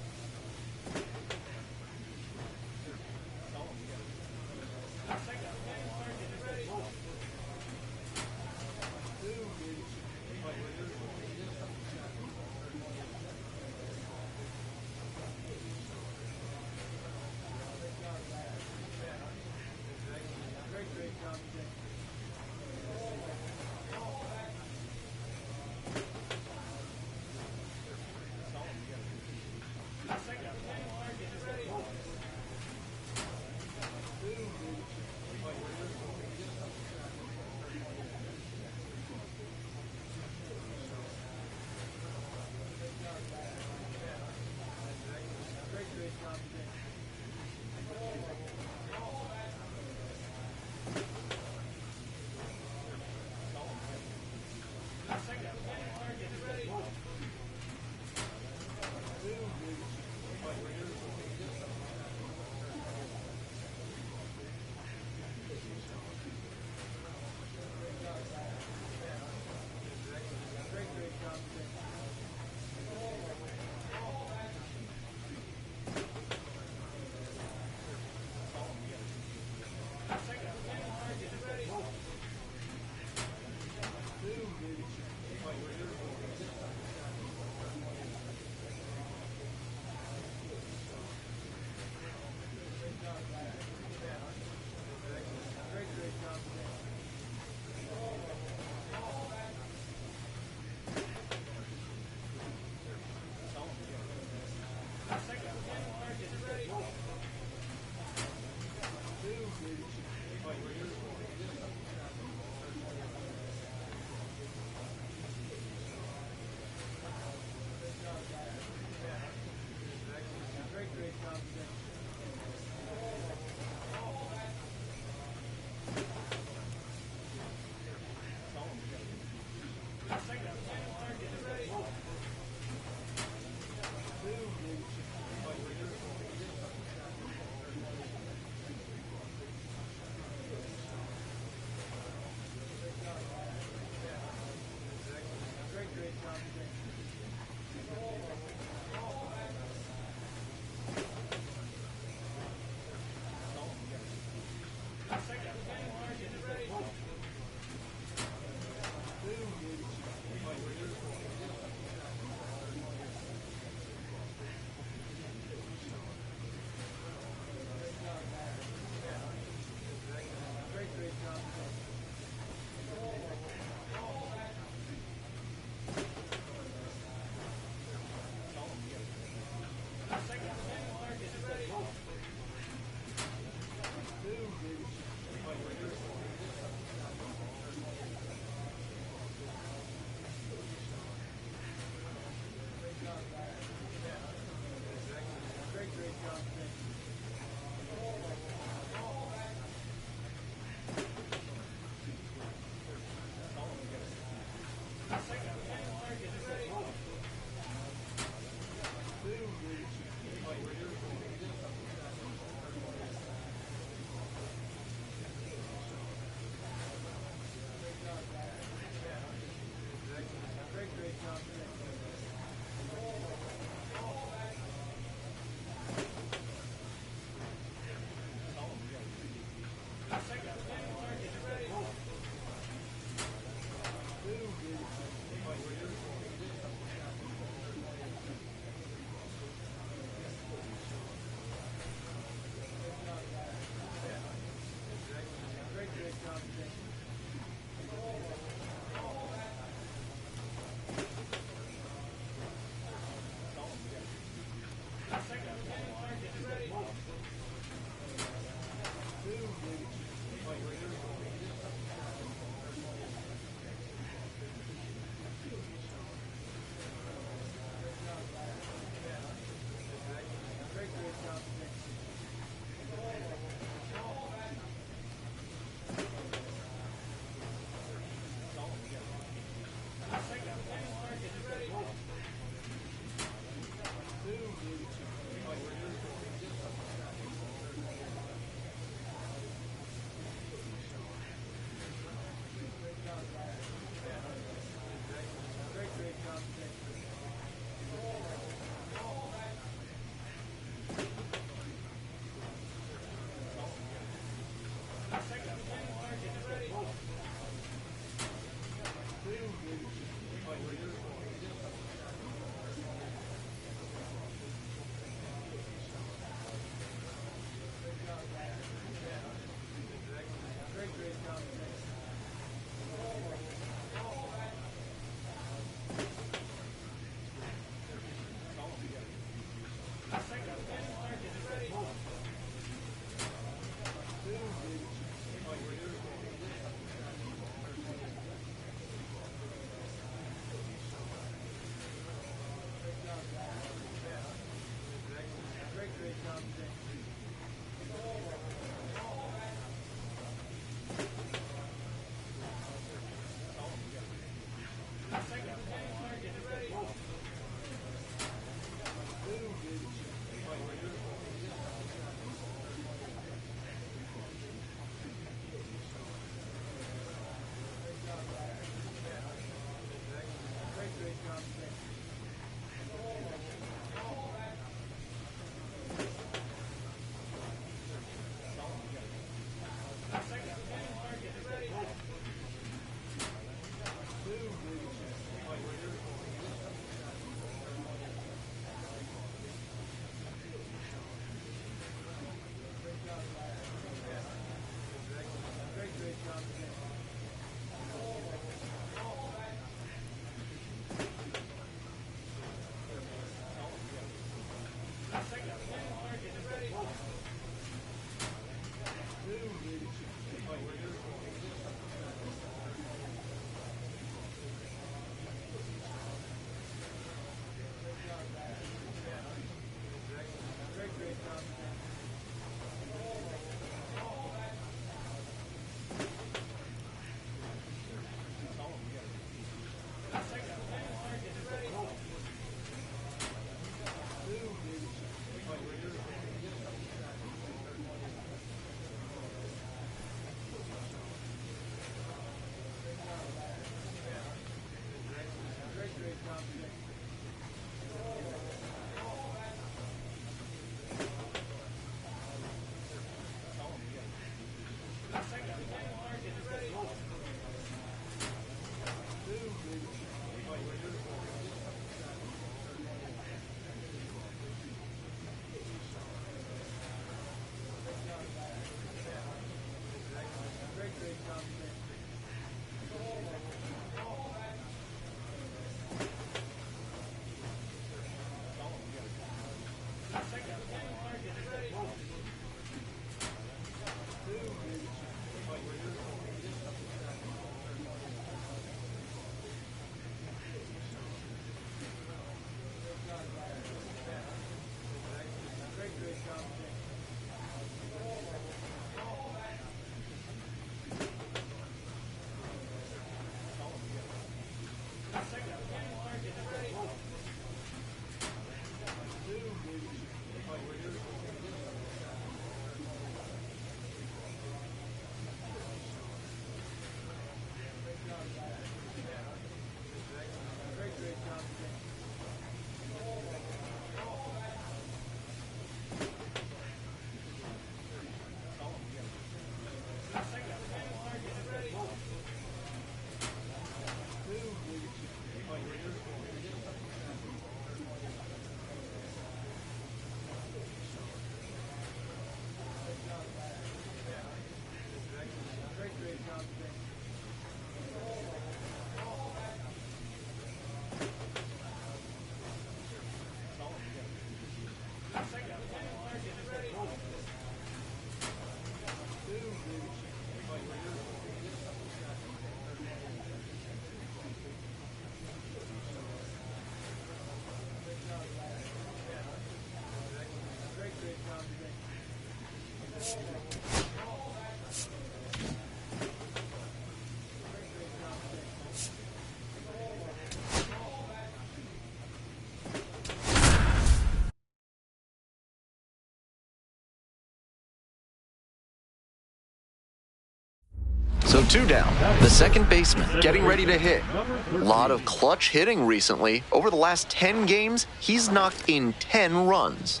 So 2 down. The second baseman getting ready to hit. A lot of clutch hitting recently. Over the last 10 games, he's knocked in 10 runs.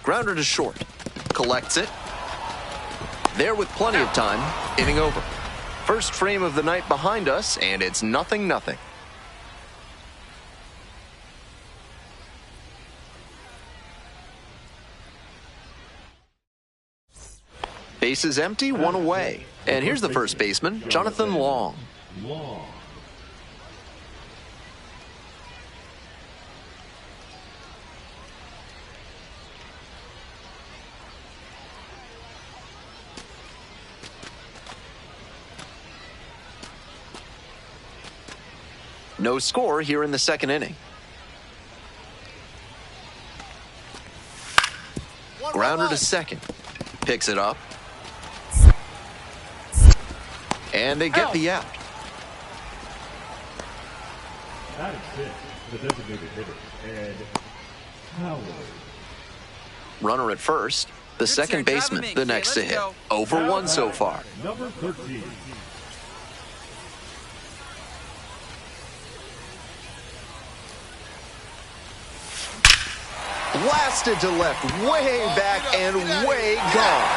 Grounder to short. Collects it. There with plenty of time. Inning over. First frame of the night behind us, and it's 0-0. Bases empty, 1 away. And here's the first baseman, Jonathan Long. No score here in the second inning. Grounder to second. Picks it up. And they get the out. That is it. The designated hitter. And Howard. Runner at first. The second baseman, the next to hit. 0 for 1 so far. Number 13. Blasted to left, way back and way gone.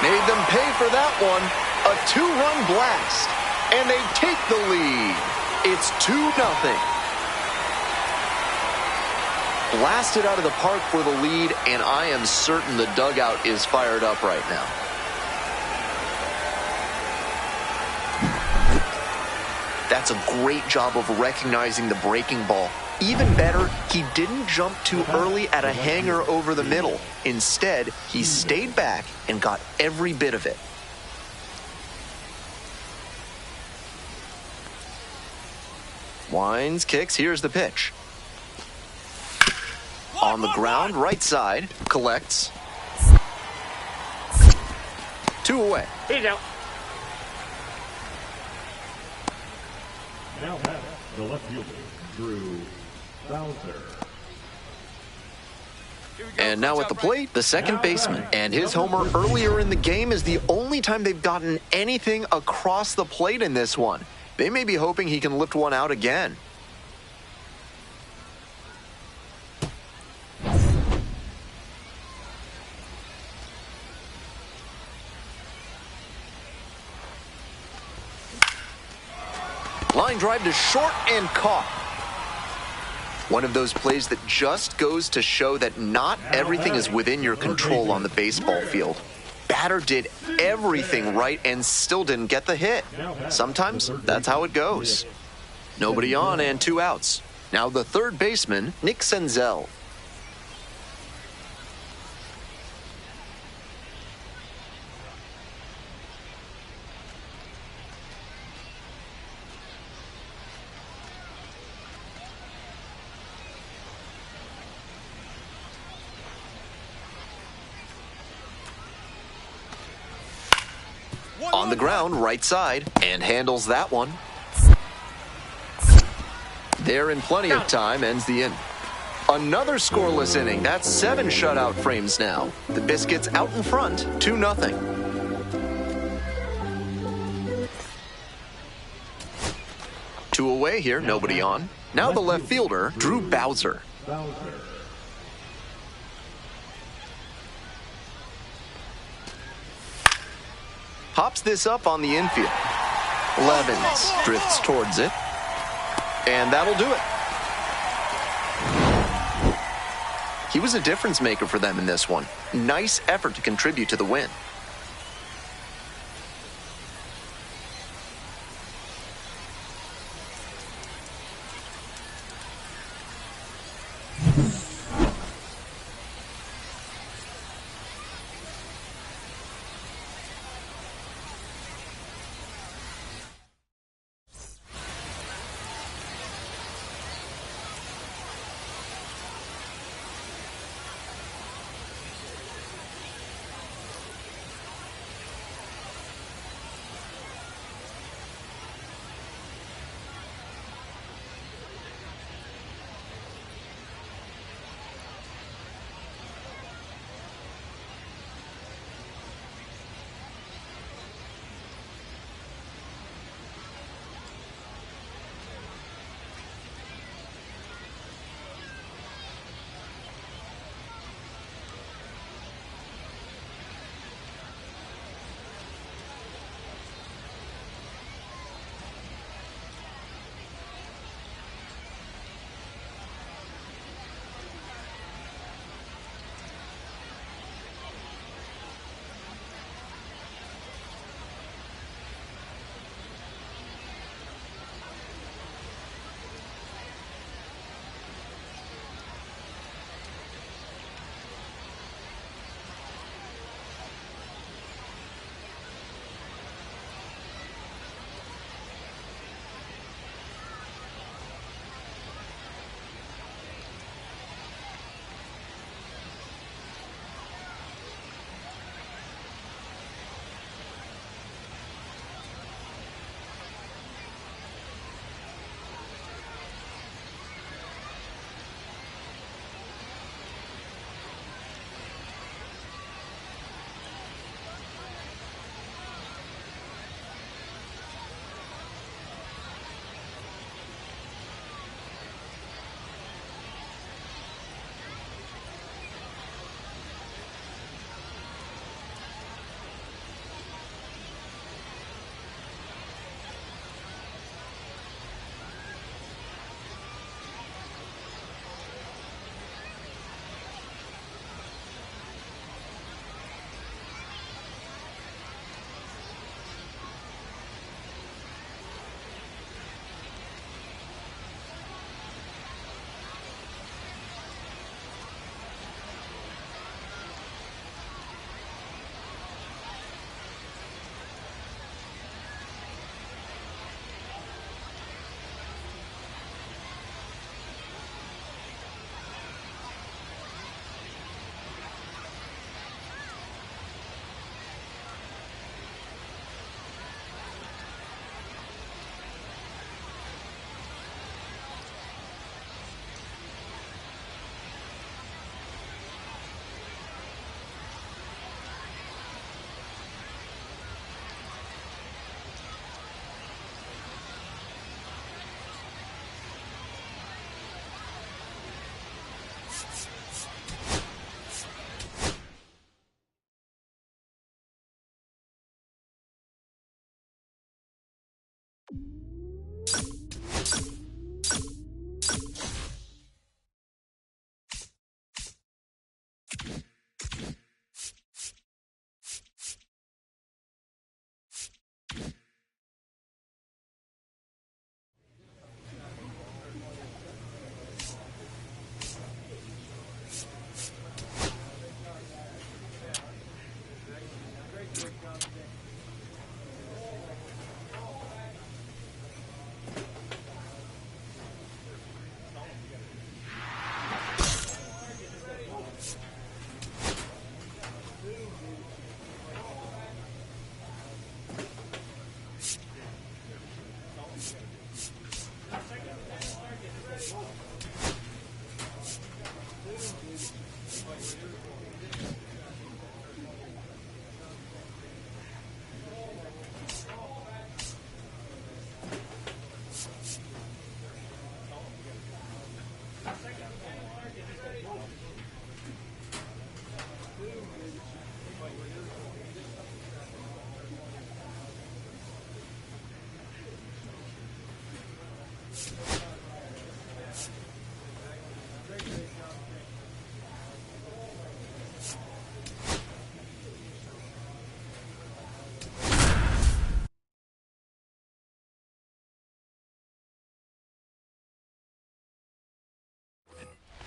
Made them pay for that one. A 2-run blast. And they take the lead. It's 2-0. Blasted out of the park for the lead, and I am certain the dugout is fired up right now. That's a great job of recognizing the breaking ball. Even better, he didn't jump too early at a hanger over the middle. Instead, he stayed back and got every bit of it. Winds, kicks, here's the pitch. On the ground, right side, collects. 2 away. He's out. Now has the left fielder, Drew Bowser. And now at the plate, the second baseman. And his homer earlier in the game is the only time they've gotten anything across the plate in this one. They may be hoping he can lift one out again. Line drive to short and caught. One of those plays that just goes to show that not everything is within your control on the baseball field. Batter did everything right and still didn't get the hit. Sometimes that's how it goes. Nobody on and 2 outs. Now the third baseman, Nick Senzel. On the ground, right side, and handles that one. There in plenty of time, ends the inning. Another scoreless inning. That's 7 shutout frames now. The Biscuits out in front, 2-0. Two away here, nobody on. Now the left fielder, Drew Bowser. Hops this up on the infield. Levens drifts towards it. And that'll do it. He was a difference maker for them in this one. Nice effort to contribute to the win.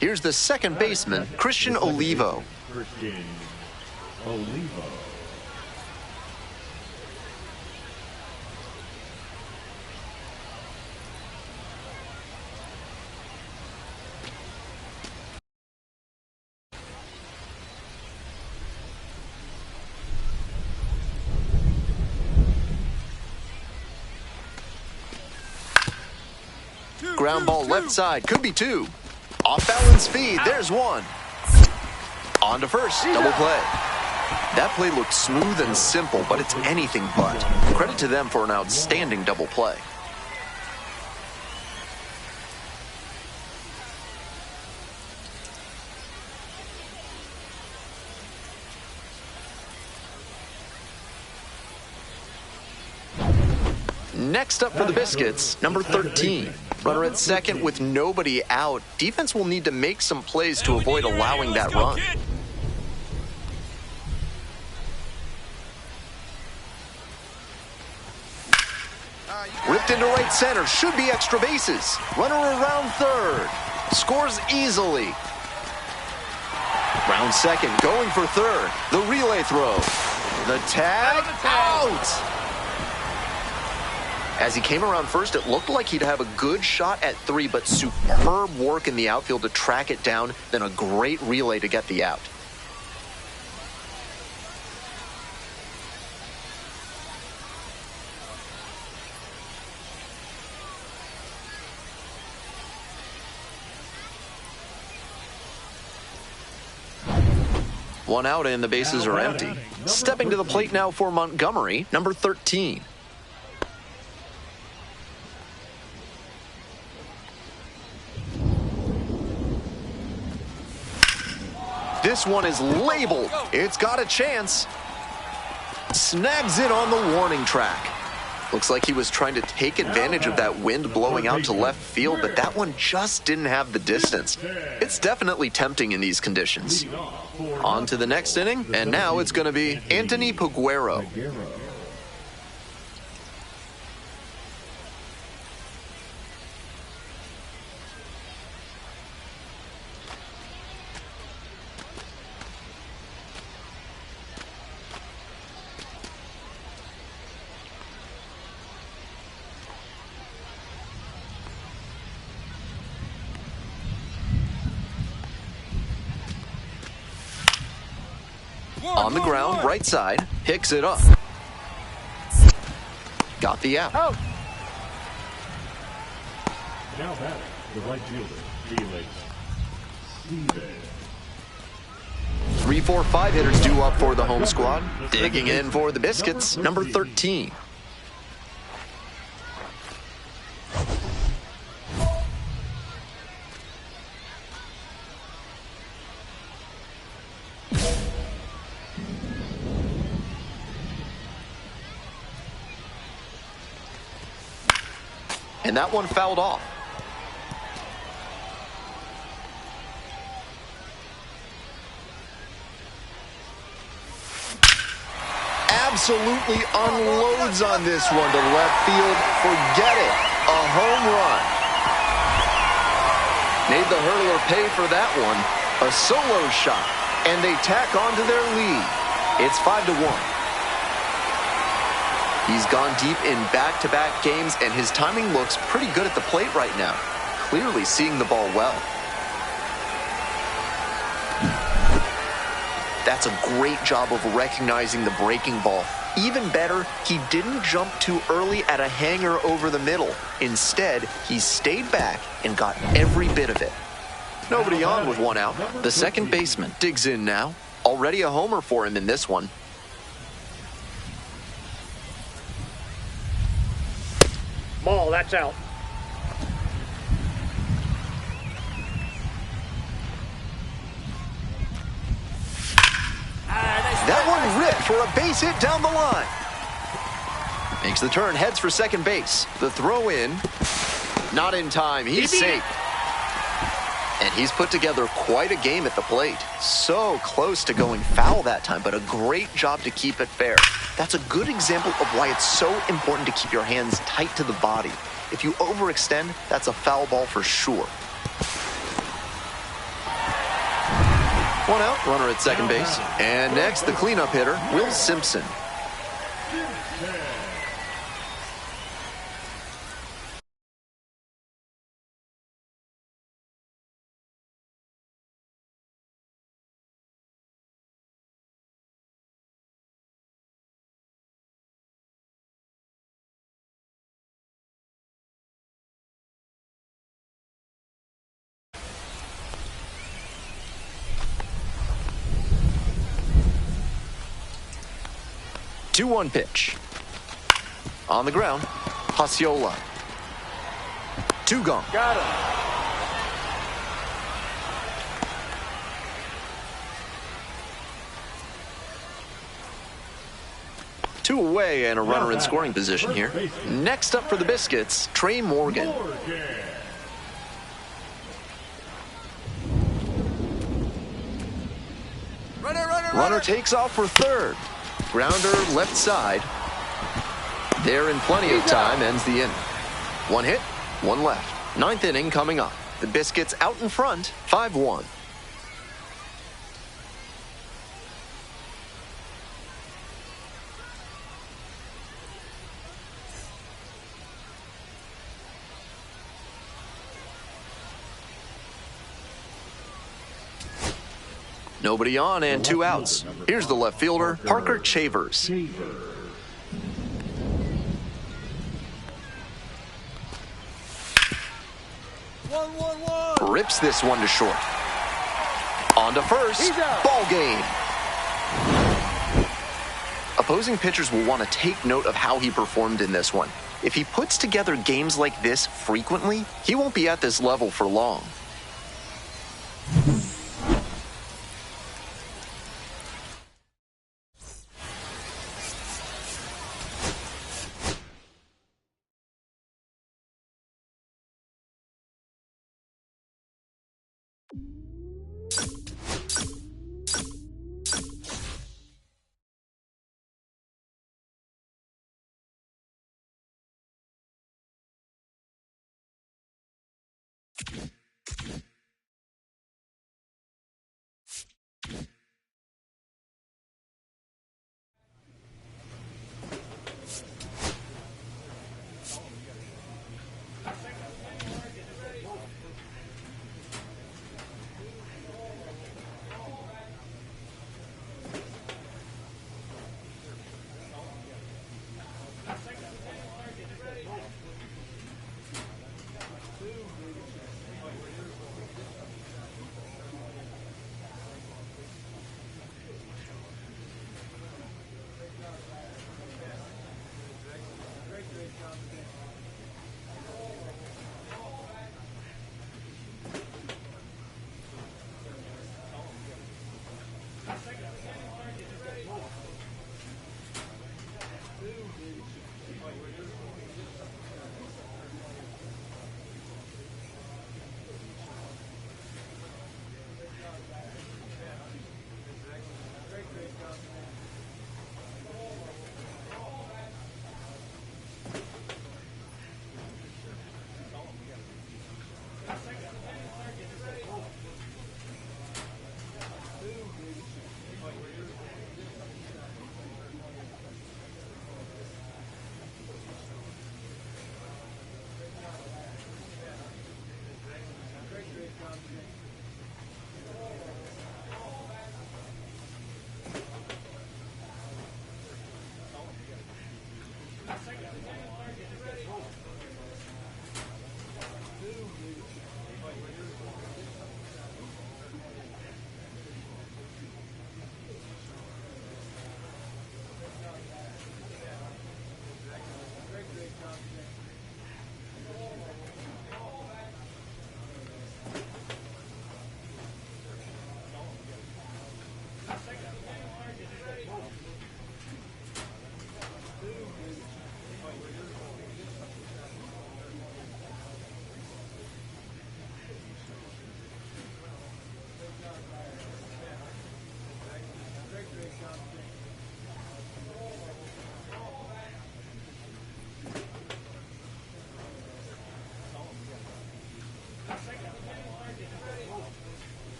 Here's the second baseman, Christian Olivo. Christian Olivo. Ground ball left side, could be two. Off balance speed, there's one. On to first, double play. That play looked smooth and simple, but it's anything but. Credit to them for an outstanding double play. Next up for the Biscuits, number 13. Runner at second with nobody out. Defense will need to make some plays to avoid allowing that run. Ripped into right center, should be extra bases. Runner around third, scores easily. Round second, going for third. The relay throw. The tag, out! As he came around first, it looked like he'd have a good shot at three, but superb work in the outfield to track it down, then a great relay to get the out. One out and the bases are empty. Stepping to the plate now for Montgomery, number 13. This one is labeled. It's got a chance. Snags it on the warning track. Looks like he was trying to take advantage of that wind blowing out to left field, but that one just didn't have the distance. It's definitely tempting in these conditions. On to the next inning, and now it's going to be Anthony Peguero. On the ground, right side, picks it up. Got the out. Out. Now batting, the right fielder, Felix Steven. 3, 4, 5 hitters due up for the home squad. Digging in for the Biscuits, number 13. And that one fouled off. Absolutely unloads on this one to left field. Forget it. A home run. Made the hurdler pay for that one. A solo shot. And they tack on to their lead. It's 5-1. He's gone deep in back-to-back games, and his timing looks pretty good at the plate right now. Clearly seeing the ball well. That's a great job of recognizing the breaking ball. Even better, he didn't jump too early at a hanger over the middle. Instead, he stayed back and got every bit of it. Nobody on with one out. The second baseman digs in now. Already a homer for him in this one. Ball, that's out. That one ripped for a base hit down the line. Makes the turn, heads for second base. The throw in. Not in time. He's safe. And he's put together quite a game at the plate. So close to going foul that time, but a great job to keep it fair. That's a good example of why it's so important to keep your hands tight to the body. If you overextend, that's a foul ball for sure. One out, runner at second base. And next, the cleanup hitter, Will Simpson. Two-one pitch. On the ground, Osceola. Two gone. Got him. Two away and a runner in scoring position here. Next up for the Biscuits, Trey Morgan. Runner takes off for third. Grounder left side. There in plenty of time, ends the inning. One hit, one left. Ninth inning coming up. The Biscuits out in front, 5-1. Nobody on and two outs. Here's the left fielder, Parker Chavers. Rips this one to short. On to first. Ball game. Opposing pitchers will want to take note of how he performed in this one. If he puts together games like this frequently, he won't be at this level for long.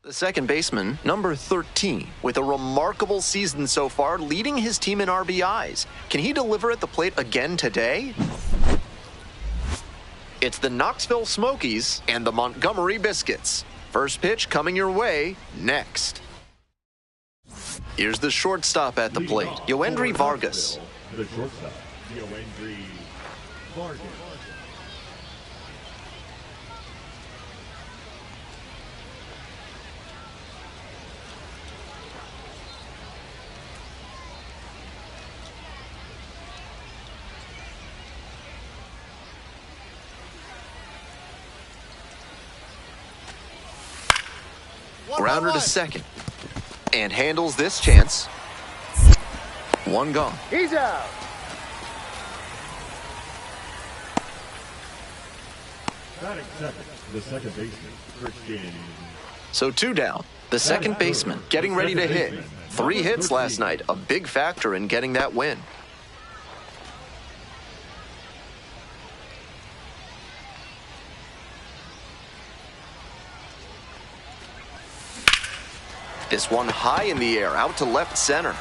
The second baseman, number 13, with a remarkable season so far, leading his team in RBIs. Can he deliver at the plate again today? It's the Knoxville Smokies and the Montgomery Biscuits. First pitch coming your way next. Here's the shortstop at the plate, Yoendry Vargas. The shortstop, Yoendry Vargas. Grounder to second. And handles this chance. One gone. He's out. Batting second, the second baseman, Christian. So 2 down. The second baseman getting ready to hit. 3 hits last night, a big factor in getting that win. This one high in the air, out to left center.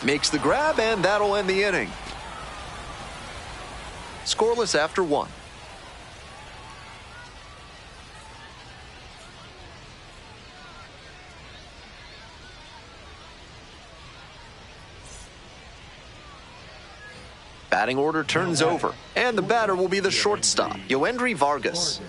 Makes the grab, and that'll end the inning. Scoreless after 1. Batting order turns over, and the batter will be the shortstop, Yoendry Vargas.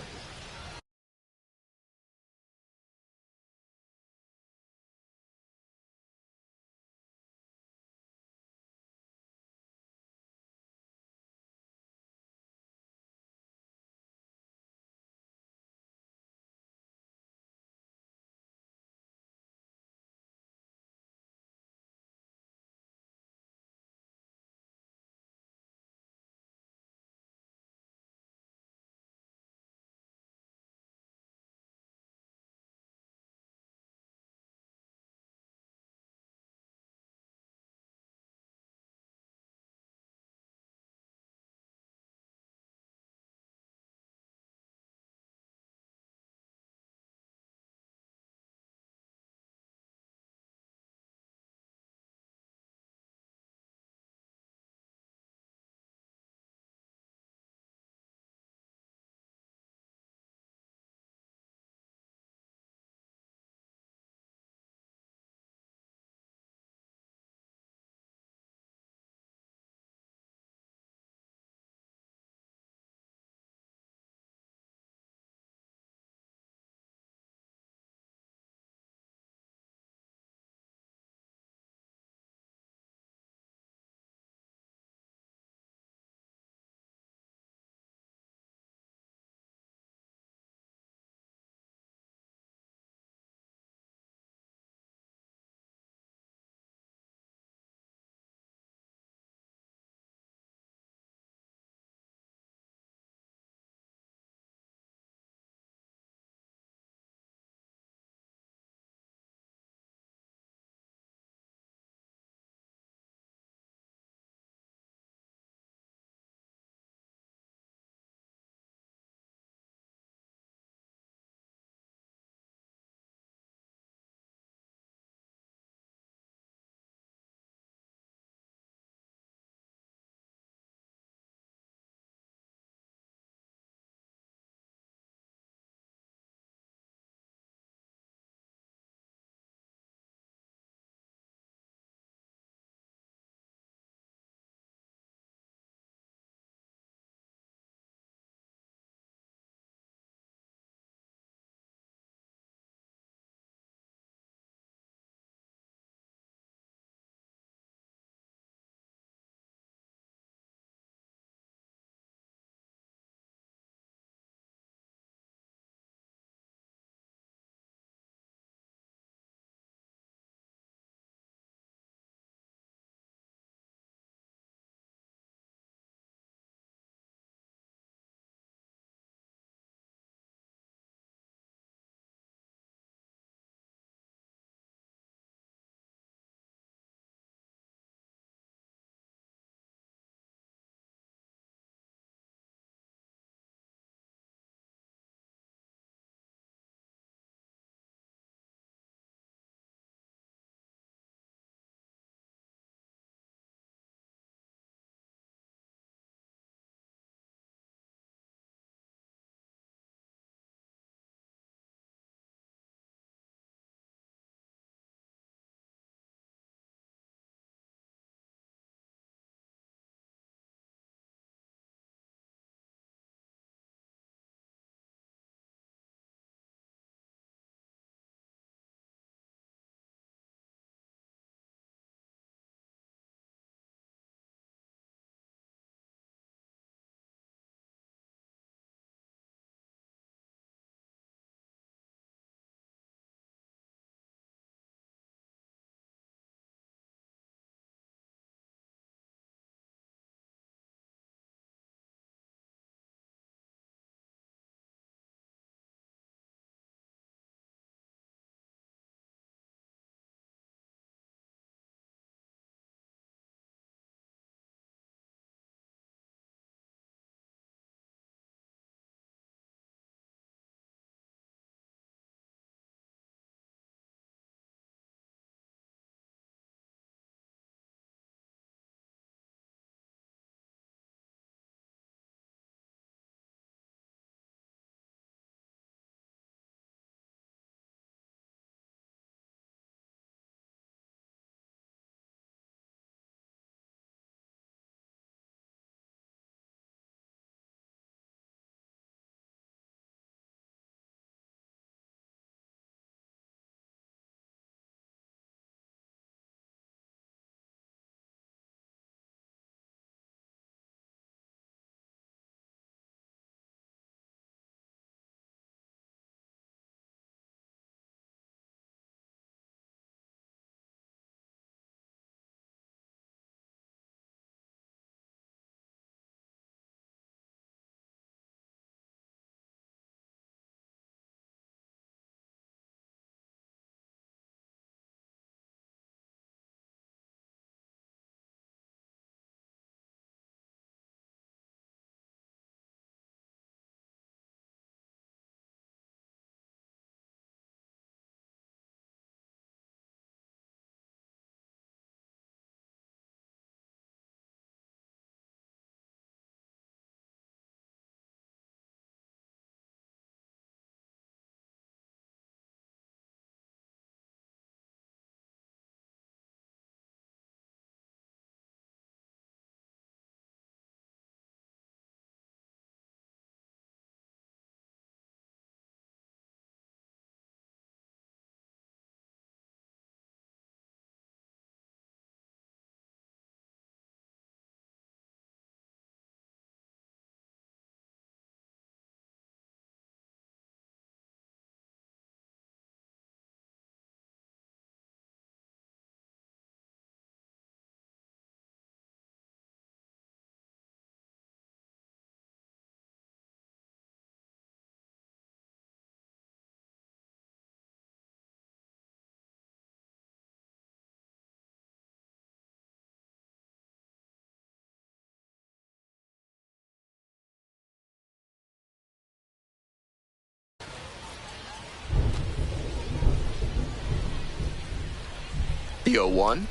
The 0-1.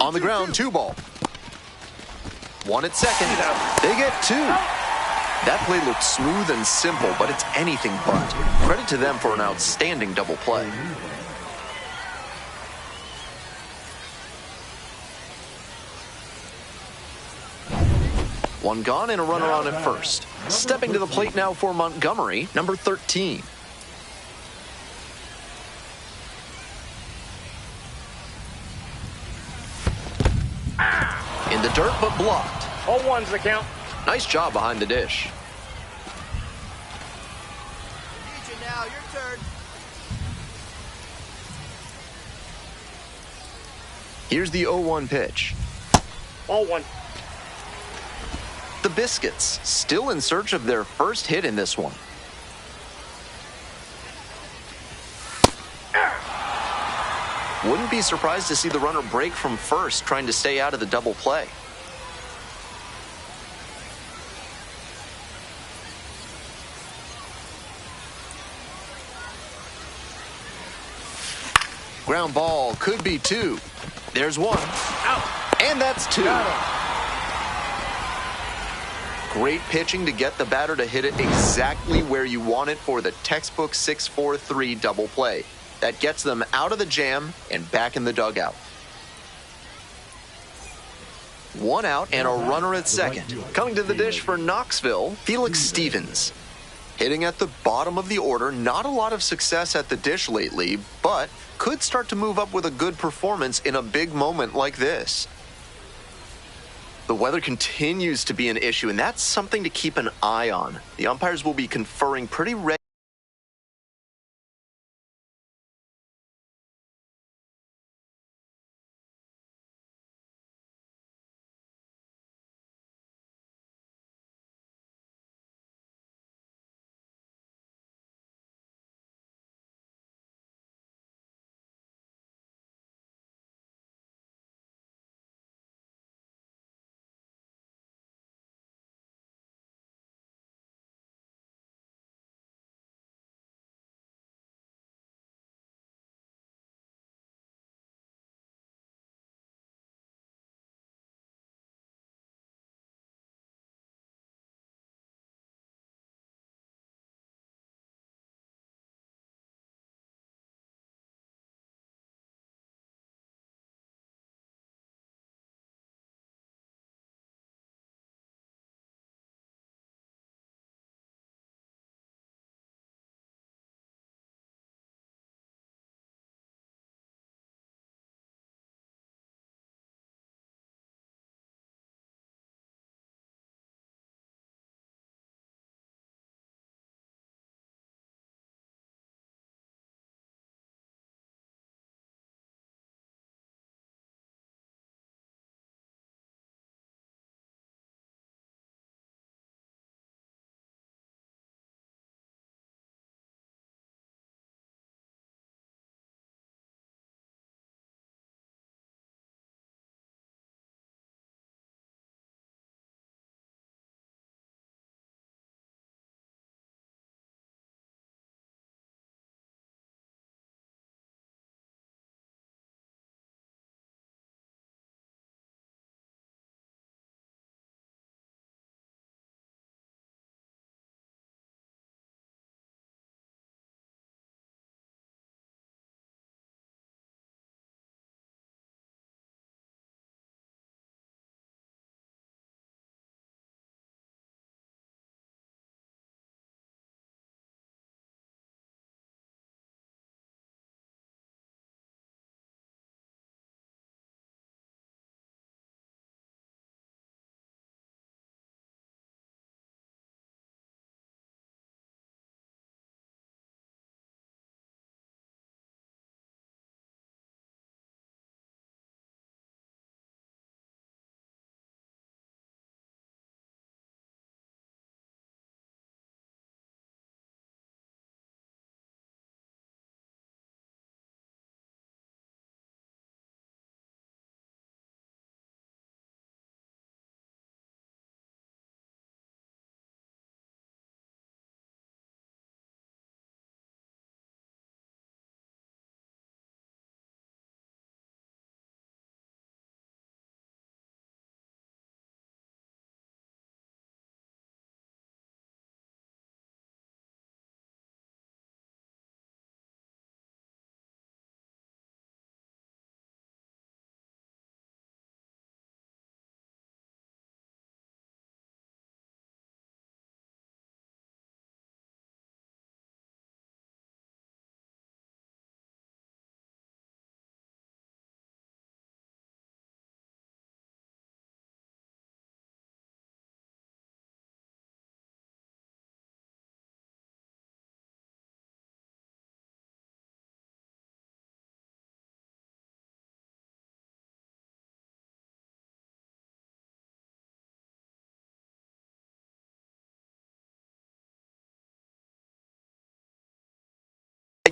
On the ground, 2 ball. 1 at second. They get 2. That play looked smooth and simple, but it's anything but. Credit to them for an outstanding double play. One gone and a runner on at first. Stepping to the plate now for Montgomery, number 13. In the dirt, but blocked. 0-1's the count. Nice job behind the dish. Need you now. Your turn. Here's the 0-1 pitch. 0-1. The Biscuits, still in search of their first hit in this one. Wouldn't be surprised to see the runner break from first, trying to stay out of the double play. Ground ball could be 2. There's 1. Out. And that's 2. Great pitching to get the batter to hit it exactly where you want it for the textbook 6-4-3 double play. That gets them out of the jam and back in the dugout. 1 out and a runner at second. Coming to the dish for Knoxville, Felix Stevens. Hitting at the bottom of the order, not a lot of success at the dish lately, but could start to move up with a good performance in a big moment like this. The weather continues to be an issue, and that's something to keep an eye on. The umpires will be conferring pretty regularly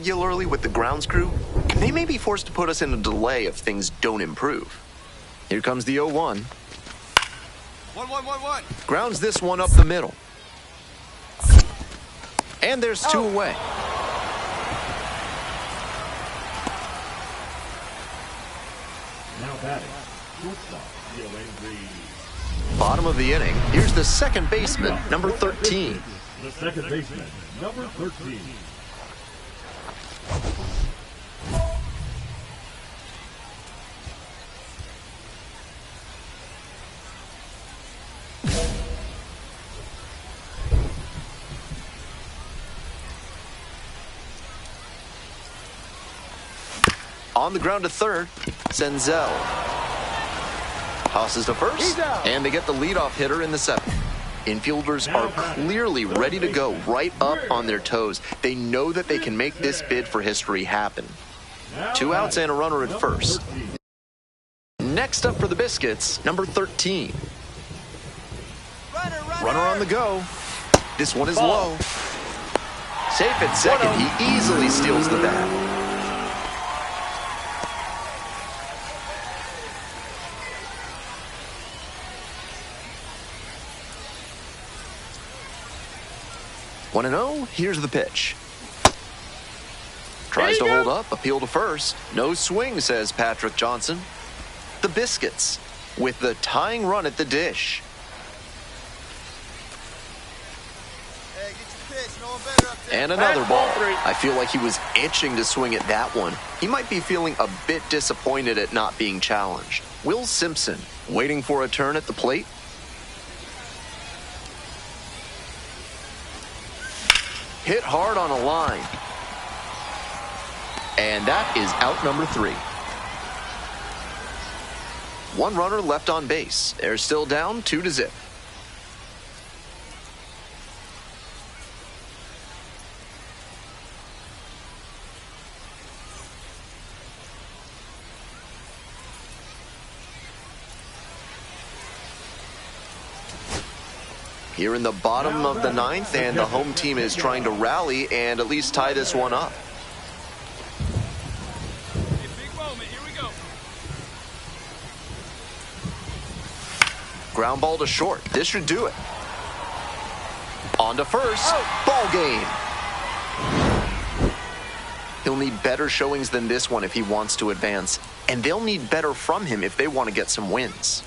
regularly with the grounds crew, they may be forced to put us in a delay if things don't improve. Here comes the 0-1. 1-1-1-1. Grounds this one up the middle. And there's two away. Now batting, shortstop, dealing the Bottom of the inning, here's the second baseman, number 13. The second baseman, number 13. On the ground to third, Senzel. Tosses to first, and they get the leadoff hitter in the seventh. Infielders are clearly ready to go, right up on their toes. They know that they can make this bid for history happen. 2 outs and a runner at first. Next up for the Biscuits, number 13. Runner on the go. This one is low. Safe at second, he easily steals the bat. One and 0, here's the pitch. Tries to hold up, appeal to first. No swing, says Patrick Johnson. The Biscuits with the tying run at the dish. Hey, get your pitch. No one better up there. And another ball. I feel like he was itching to swing at that one. He might be feeling a bit disappointed at not being challenged. Will Simpson waiting for a turn at the plate. Hit hard on a line. And that is out number 3. One runner left on base. They're still down 2-0. Here in the bottom of the 9th, and the home team is trying to rally and at least tie this one up. Big moment. Here we go. Ground ball to short. This should do it. On to first. Ball game. He'll need better showings than this one if he wants to advance, and they'll need better from him if they want to get some wins.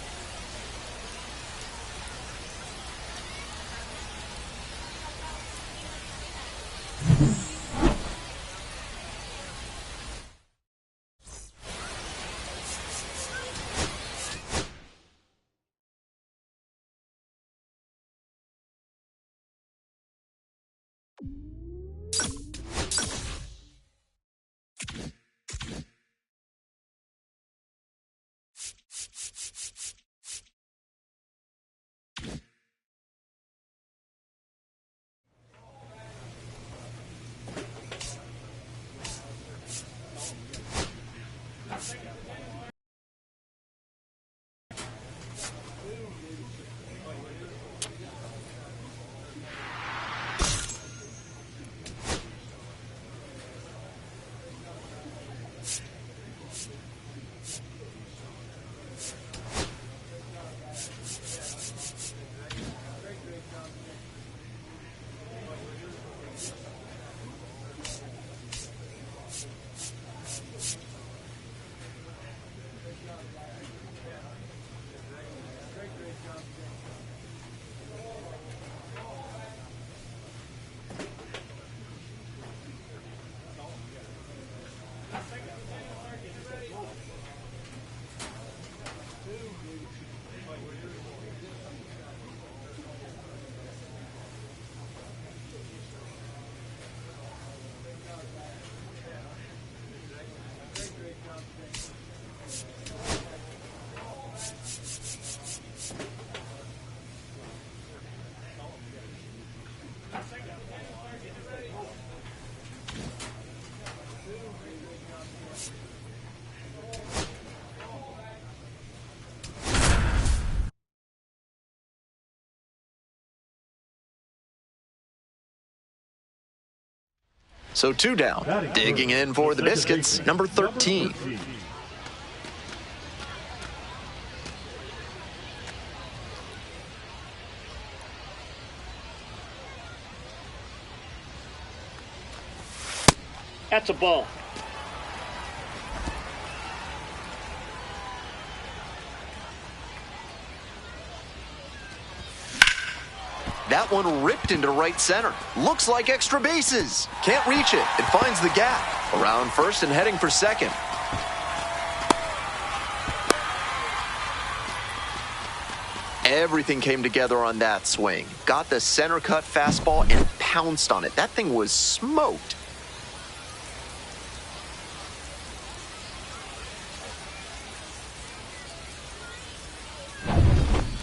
So 2 down. Digging in for the Biscuits, number 13. That's a ball. That one ripped into right center. Looks like extra bases. Can't reach it. It finds the gap. Around first and heading for second. Everything came together on that swing. Got the center cut fastball and pounced on it. That thing was smoked.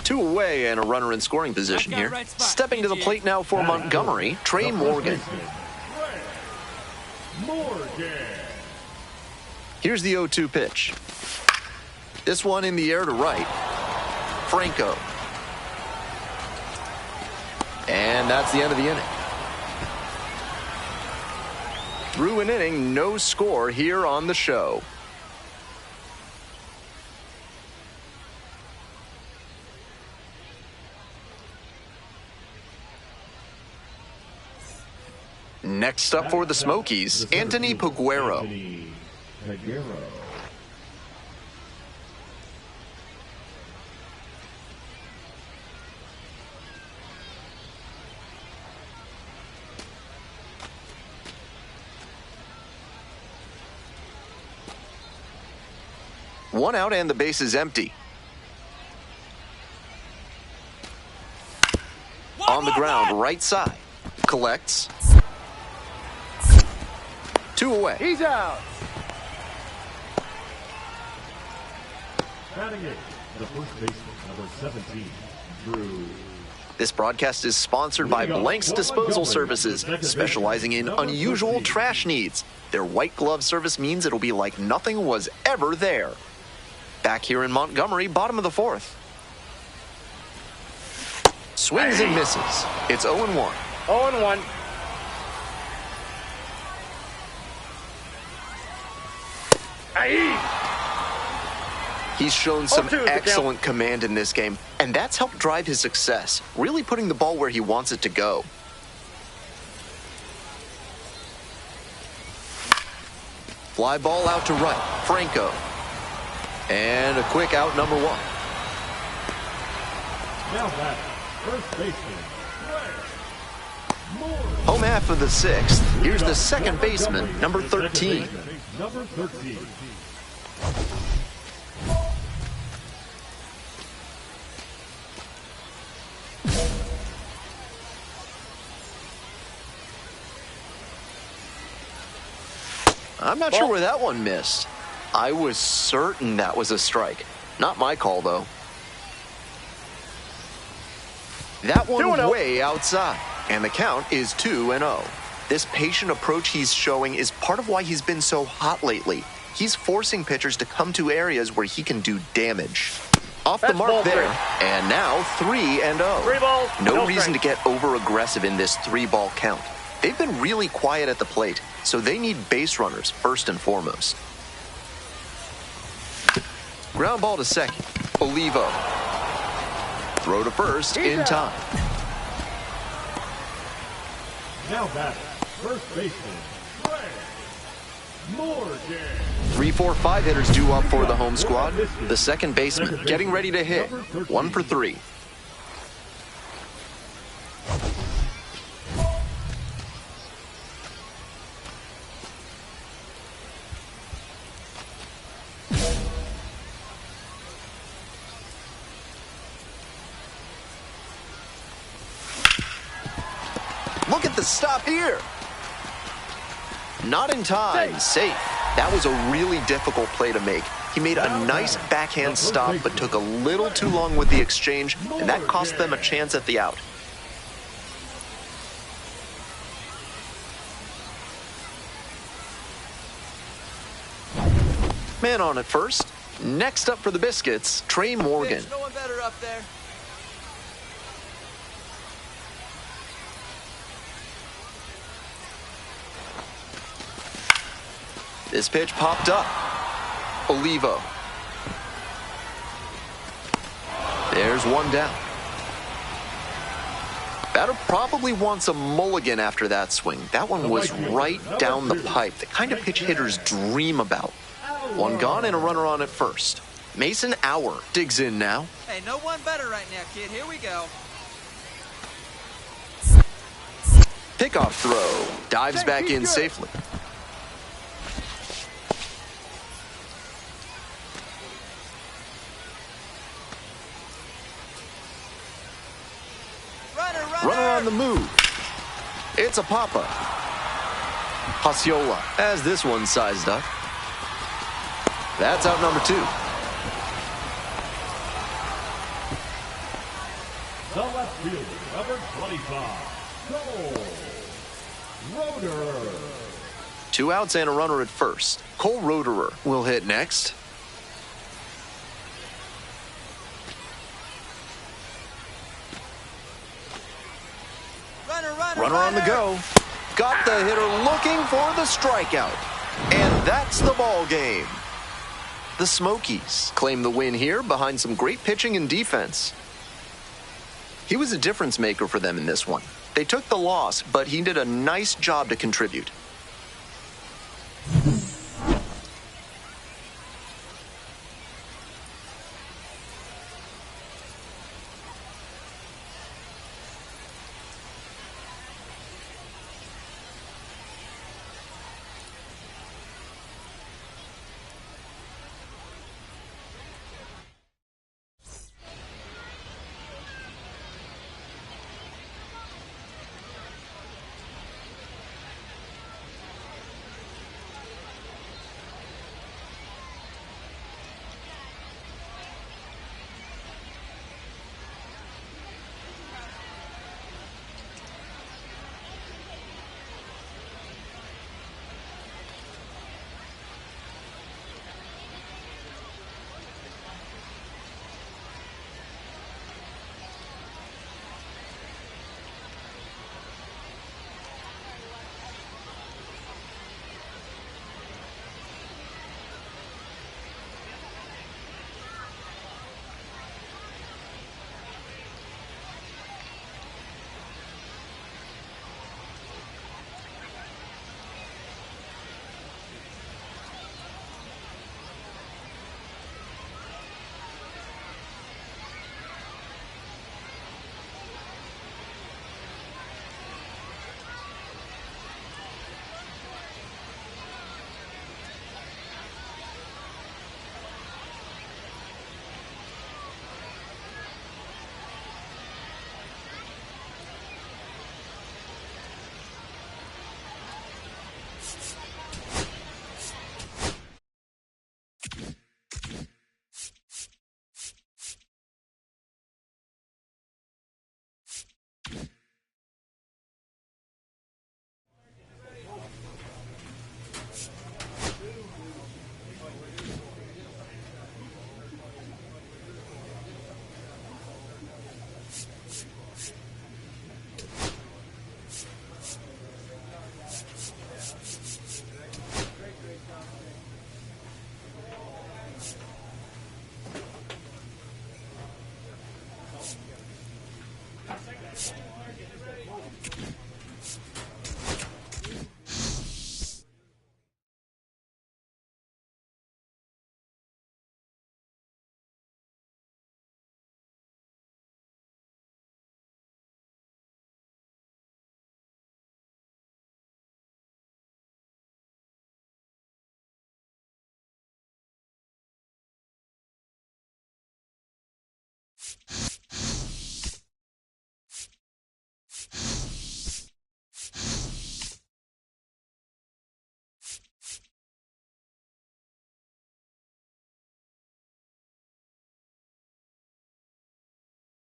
Two away and a runner in scoring position here. Stepping to the plate now for Montgomery, Trey Morgan. Here's the 0-2 pitch. This one in the air to right. Franco. And that's the end of the inning. Through an inning, no score here on the show. Next up for the Smokies, Anthony Peguero. One out and the base is empty. On the ground, right side. Collects. 2 away. He's out. Batting it, the first baseman, number 17, Drew. This broadcast is sponsored by Blank's Disposal Services, specializing in unusual trash needs. Their white glove service means it'll be like nothing was ever there. Back here in Montgomery, bottom of the 4th. Swings and misses. It's 0-1. 0-1. He's shown some excellent command in this game, and that's helped drive his success, really putting the ball where he wants it to go. Fly ball out to right, Franco. And a quick out, number 1. Now back, first baseman, Home half of the 6th. Here's the second baseman, number 13. Number 13. I'm not sure where that one missed. I was certain that was a strike. Not my call, though. That one way outside, and the count is 2-0. This patient approach he's showing is part of why he's been so hot lately. He's forcing pitchers to come to areas where he can do damage. Off the mark there, and now 3-0. 3 balls. No reason to get over-aggressive in this 3-ball count. They've been really quiet at the plate, so they need base runners first and foremost. Ground ball to second. Olivo. Throw to first in time. Now back, first baseman, Trey Morgan. 3, 4, 5 hitters due up for the home squad. The second baseman getting ready to hit. 1 for 3. Look at the stop here. Not in time. Safe. That was a really difficult play to make. He made a nice backhand stop, but took a little too long with the exchange, and that cost them a chance at the out. Man on at first. Next up for the Biscuits, Trey Morgan. There's no one better up there. This pitch popped up. Olivo. There's one down. Batter probably wants a mulligan after that swing. That one was right down the pipe, the kind of pitch hitters dream about. One gone and a runner on at first. Mason Auer digs in now. Hey, no one better right now, kid. Here we go. Pickoff throw. Dives back in safely. Runner on the move. It's a pop-up. Osceola has this one sized up. That's out number 2. The left fielder, number 25, Cole Roeder. 2 outs and a runner at first. Cole Roederer will hit next. Runner on the go. Got the hitter looking for the strikeout. And that's the ball game. The Smokies claim the win here behind some great pitching and defense. He was a difference maker for them in this one. They took the loss, but he did a nice job to contribute.